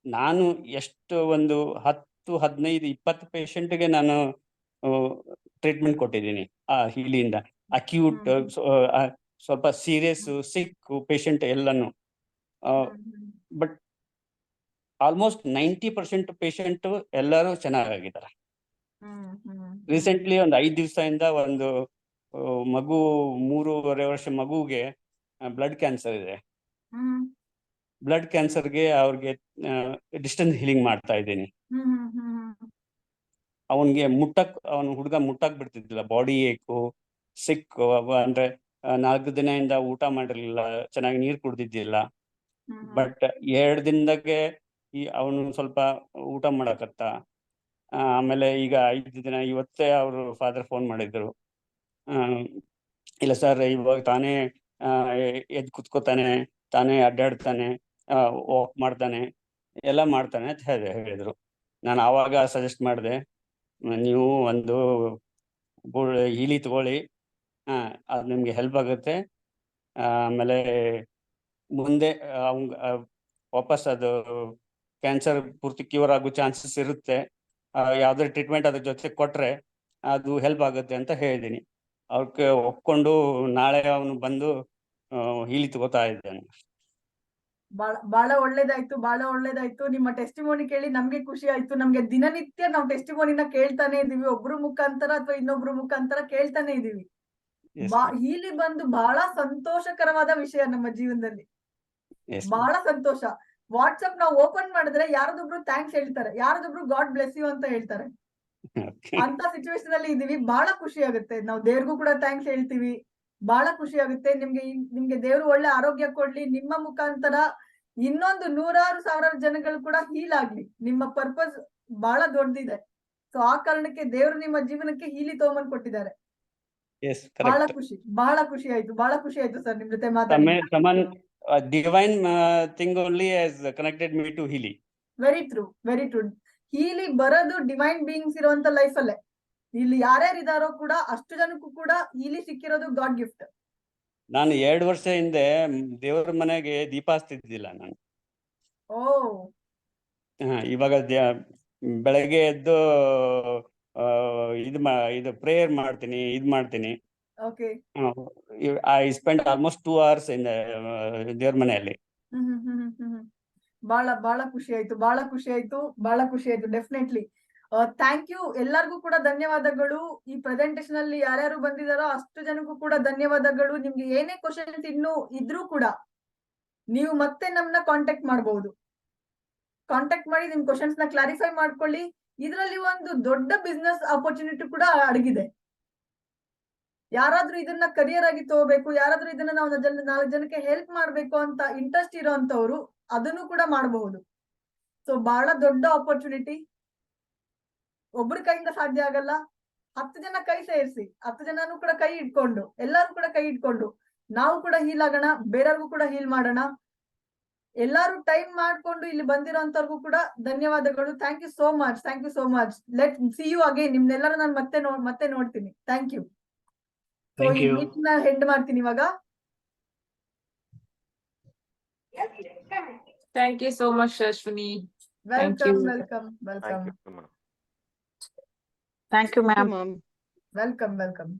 ನಾನು ಎಷ್ಟು ಒಂದು 10, 15, 20 ಪೇಷಂಟ್ಗೆ ನಾನು ಟ್ರೀಟ್ಮೆಂಟ್ ಕೊಟ್ಟಿದ್ದೀನಿ ಆ ಹೀಲಿಯಿಂದ. ಅಕ್ಯೂಟ್, ಸ್ವಲ್ಪ ಸೀರಿಯಸ್, ಸಿಕ್ ಪೇಷಂಟ್ ಎಲ್ಲನು. ಬಟ್ ಆಲ್ಮೋಸ್ಟ್ 90% ಪೇಷಂಟ್ ಎಲ್ಲರೂ ಚೆನ್ನಾಗಿದ್ದಾರೆ. ರೀಸೆಂಟ್ಲಿ ಒಂದು 5 ದಿವಸದಿಂದ ಒಂದು ಮಗು 3.5 ವರ್ಷ ಮಗುಗೆ ಬ್ಲಡ್ ಕ್ಯಾನ್ಸರ್ ಇದೆ. ಬ್ಲಡ್ ಕ್ಯಾನ್ಸರ್ಗೆ ಅವ್ರಿಗೆ ಡಿಸ್ಟೆನ್ಸ್ ಹೀಲಿಂಗ್ ಮಾಡ್ತಾ ಇದ್ದೀನಿ. ಅವನಿಗೆ ಹುಡುಗ ಮುಟ್ಟಕ್ ಬಿಡ್ತಿದ್ದಿಲ್ಲ, ಬಾಡಿ ಏಕು, ಸಿಕ್, ಅಂದ್ರೆ 4 ದಿನದಿಂದ ಊಟ ಮಾಡಿರ್ಲಿಲ್ಲ, ಚೆನ್ನಾಗಿ ನೀರು ಕುಡ್ದಿದ್ದಿಲ್ಲ. ಬಟ್ 2 ದಿನದಾಗೆ ಅವನು ಸ್ವಲ್ಪ ಊಟ ಮಾಡಕತ್ತ. ಆಮೇಲೆ ಈಗ 5 ದಿನ, ಇವತ್ತೇ ಅವರು ಫಾದರ್ ಫೋನ್ ಮಾಡಿದ್ರು. ಇಲ್ಲ ಸರ್, ಇವಾಗ ತಾನೇ ಎದ್ದು ಕುತ್ಕೋತಾನೆ, ತಾನೇ ಅಡ್ಡಾಡ್ತಾನೆ, ವಾಕ್ ಮಾಡ್ತಾನೆ, ಎಲ್ಲ ಮಾಡ್ತಾನೆ ಅಂತ ಹೇಳಿದ್ರು. ನಾನು ಆವಾಗ ಸಜೆಸ್ಟ್ ಮಾಡಿದೆ, ನೀವು ಒಂದು ಹೀಲಿ ತಗೊಳ್ಳಿ, ಅದು ನಿಮ್ಗೆ ಹೆಲ್ಪ್ ಆಗುತ್ತೆ. ಆಮೇಲೆ ಮುಂದೆ ವಾಪಸ್ ಅದು ಕ್ಯಾನ್ಸರ್ ಪೂರ್ತಿ ಕ್ಯೂರ್ ಆಗೋ ಚಾನ್ಸಸ್ ಇರುತ್ತೆ. ಯಾವುದೇ ಟ್ರೀಟ್ಮೆಂಟ್ ಅದ್ರ ಜೊತೆ ಕೊಟ್ರೆ ಅದು ಹೆಲ್ಪ್ ಆಗುತ್ತೆ ಅಂತ ಹೇಳಿದ್ದೀನಿ. ಅವ್ರಿಗೆ ಒಪ್ಕೊಂಡು ನಾಳೆ ಅವನು ಬಂದು ಹೀಲಿ ತಗೋತಾ ಇದ್ದಾನೆ. ಬಹಳ ಒಳ್ಳೇದಾಯ್ತು, ಬಹಳ ಒಳ್ಳೇದಾಯ್ತು. ನಿಮ್ಮ ಟೆಸ್ಟಿಮೋನಿ ಕೇಳಿ ನಮ್ಗೆ ಖುಷಿ ಆಯ್ತು. ನಮ್ಗೆ ದಿನನಿತ್ಯ ನಾವು ಟೆಸ್ಟಿಮೋನಿನ ಕೇಳ್ತಾನೆ ಇದೀವಿ, ಒಬ್ರು ಮುಖಾಂತರ ಅಥವಾ ಇನ್ನೊಬ್ರು ಮುಖಾಂತರ ಕೇಳ್ತಾನೆ ಇದೀವಿ. ಹೀಲಿ ಬಂದು ಬಹಳ ಸಂತೋಷಕರವಾದ ವಿಷಯ ನಮ್ಮ ಜೀವನದಲ್ಲಿ. ಬಹಳ ಸಂತೋಷ. ವಾಟ್ಸ್ಆಪ್ ನಾವು ಓಪನ್ ಮಾಡಿದ್ರೆ ಯಾರದೊಬ್ರು ಥ್ಯಾಂಕ್ಸ್ ಹೇಳ್ತಾರೆ, ಯಾರದೊಬ್ರು ಗಾಡ್ ಬ್ಲೆಸ್ ಯು ಅಂತ ಹೇಳ್ತಾರೆ. ಅಂತ ಸಿಚುವೇಶನ್ ಅಲ್ಲಿ ಇದೀವಿ. ಬಹಳ ಖುಷಿ ಆಗುತ್ತೆ. ನಾವು ದೇವ್ರಿಗೂ ಕೂಡ ಥ್ಯಾಂಕ್ಸ್ ಹೇಳ್ತೀವಿ. ಬಹಳ ಖುಷಿ ಆಗುತ್ತೆ. ನಿಮ್ಗೆ ದೇವ್ರು ಒಳ್ಳೆ ಆರೋಗ್ಯ ಕೊಡ್ಲಿ. ನಿಮ್ಮ ಮುಖಾಂತರ ಇನ್ನೊಂದು 100,000 ಜನಗಳು ಕೂಡ ಹೀಲ್ ಆಗ್ಲಿ. ನಿಮ್ಮ ಪರ್ಪಸ್ ಬಹಳ ದೊಡ್ಡದಿದೆ. ಸೊ ಆ ಕಾರಣಕ್ಕೆ ದೇವ್ರು ನಿಮ್ಮ ಜೀವನಕ್ಕೆ ಹೀಲಿ ತಗೊಂಬಂದ್ ಕೊಟ್ಟಿದ್ದಾರೆ. ಬಹಳ ಖುಷಿ ಆಯ್ತು. ಬಹಳ ಖುಷಿ ಆಯ್ತು ಸರ್ ನಿಮ್ ಜೊತೆ ಮಾತಾಡಿ. Divine thing only has connected me to Healy. Very true, very true. Healy ಬರೋದು ಡಿವೈನ್ ಬೀಯಿಂಗ್ಸ್ ಇರುವಂತ ಲೈಫ್ ಅಲ್ಲೇ. ಇಲ್ಲಿ ಯಾರ್ಯಾರು ಇದಾರೋ ಕೂಡ ಅಷ್ಟು ಜನಕ್ಕೂ ಕೂಡ ಹೀಲಿ ಸಿಕ್ಕಿರೋದು ಗಾಡ್ ಗಿಫ್ಟ್. ನಾನು 2 ವರ್ಷ ಹಿಂದೆ ದೇವರ ಮನೆಗೆ ದೀಪ ಹಚ್ತಿದ್ದಿಲ್ಲ ನಾನು. ಇವಾಗ ಬೆಳಗ್ಗೆ ಎದ್ದು ಇದು ಪ್ರೇಯರ್ ಮಾಡ್ತೀನಿ, ಮಾಡ್ತೀನಿ. I spend almost 2 hours in ದೇವ್ರ ಮನೆಯಲ್ಲಿ. ಬಹಳ ಖುಷಿ ಆಯ್ತು. ಬಹಳ ಖುಷಿ ಆಯ್ತು. Definitely thank you. ಎಲ್ಲರಿಗೂ ಕೂಡ ಧನ್ಯವಾದಗಳು. ಈ ಪ್ರೆಸೆಂಟೇಶನ್ ಅಲ್ಲಿ ಯಾರ್ಯಾರು ಬಂದಿದಾರೋ ಅಷ್ಟು ಜನಕ್ಕೂ ಕೂಡ ಧನ್ಯವಾದಗಳು. ನಿಮ್ಗೆ ಏನೇ ಕ್ವಶನ್ಸ್ ಇನ್ನೂ ಇದ್ರೂ ಕೂಡ ನೀವು ಮತ್ತೆ ನಮ್ಮನ್ನ ಕಾಂಟ್ಯಾಕ್ಟ್ ಮಾಡಬಹುದು. ಕಾಂಟ್ಯಾಕ್ಟ್ ಮಾಡಿ ನಿಮ್ ಕ್ವಶನ್ಸ್ ನ ಕ್ಲಾರಿಫೈ ಮಾಡ್ಕೊಳ್ಳಿ. ಇದರಲ್ಲಿ ಒಂದು ದೊಡ್ಡ ಬಿಸ್ನೆಸ್ ಆಪರ್ಚುನಿಟಿ ಕೂಡ ಅಡಗಿದೆ. ಯಾರಾದ್ರೂ ಇದನ್ನ ಕರಿಯರ್ ಆಗಿ ತಗೋಬೇಕು, ಯಾರಾದ್ರೂ ಇದನ್ನ ನಾವು 4 ಜನಕ್ಕೆ ಹೆಲ್ಪ್ ಮಾಡ್ಬೇಕು ಅಂತ ಇಂಟ್ರೆಸ್ಟ್ ಇರೋಂತವ್ರು ಅದನ್ನು ಕೂಡ ಮಾಡಬಹುದು. ಸೊ ಬಹಳ ದೊಡ್ಡ ಆಪರ್ಚುನಿಟಿ. ಒಬ್ಬರ ಕೈಯಿಂದ ಸಾಧ್ಯ ಆಗಲ್ಲ. 10 ಜನ ಕೈ ಸೇರಿಸಿ, 10 ಜನನು ಕೂಡ ಕೈ ಇಟ್ಕೊಂಡು, ಎಲ್ಲಾರು ಕೂಡ ಕೈ ಇಟ್ಕೊಂಡು ನಾವು ಕೂಡ ಹೀಲ್ ಆಗೋಣ, ಬೇರೆಯವ್ರಿಗೂ ಕೂಡ ಹೀಲ್ ಮಾಡೋಣ. ಎಲ್ಲಾರು ಟೈಮ್ ಮಾಡ್ಕೊಂಡು ಇಲ್ಲಿ ಬಂದಿರೋಂತವ್ರಿಗೂ ಕೂಡ ಧನ್ಯವಾದಗಳು. Thank you so much. Let see you again. ನಿಮ್ನೆಲ್ಲರೂ ನಾನು ಮತ್ತೆ ನೋಡ್ತೀನಿ. Thank you. ಸೊ ಈ ಮೀಟಿಂಗ್ ನ ಹೆಂಡ್ ಮಾಡ್ತೀನಿ ಇವಾಗ. Thank you so much, Ashwini. Welcome. Thank you, ma'am. Welcome.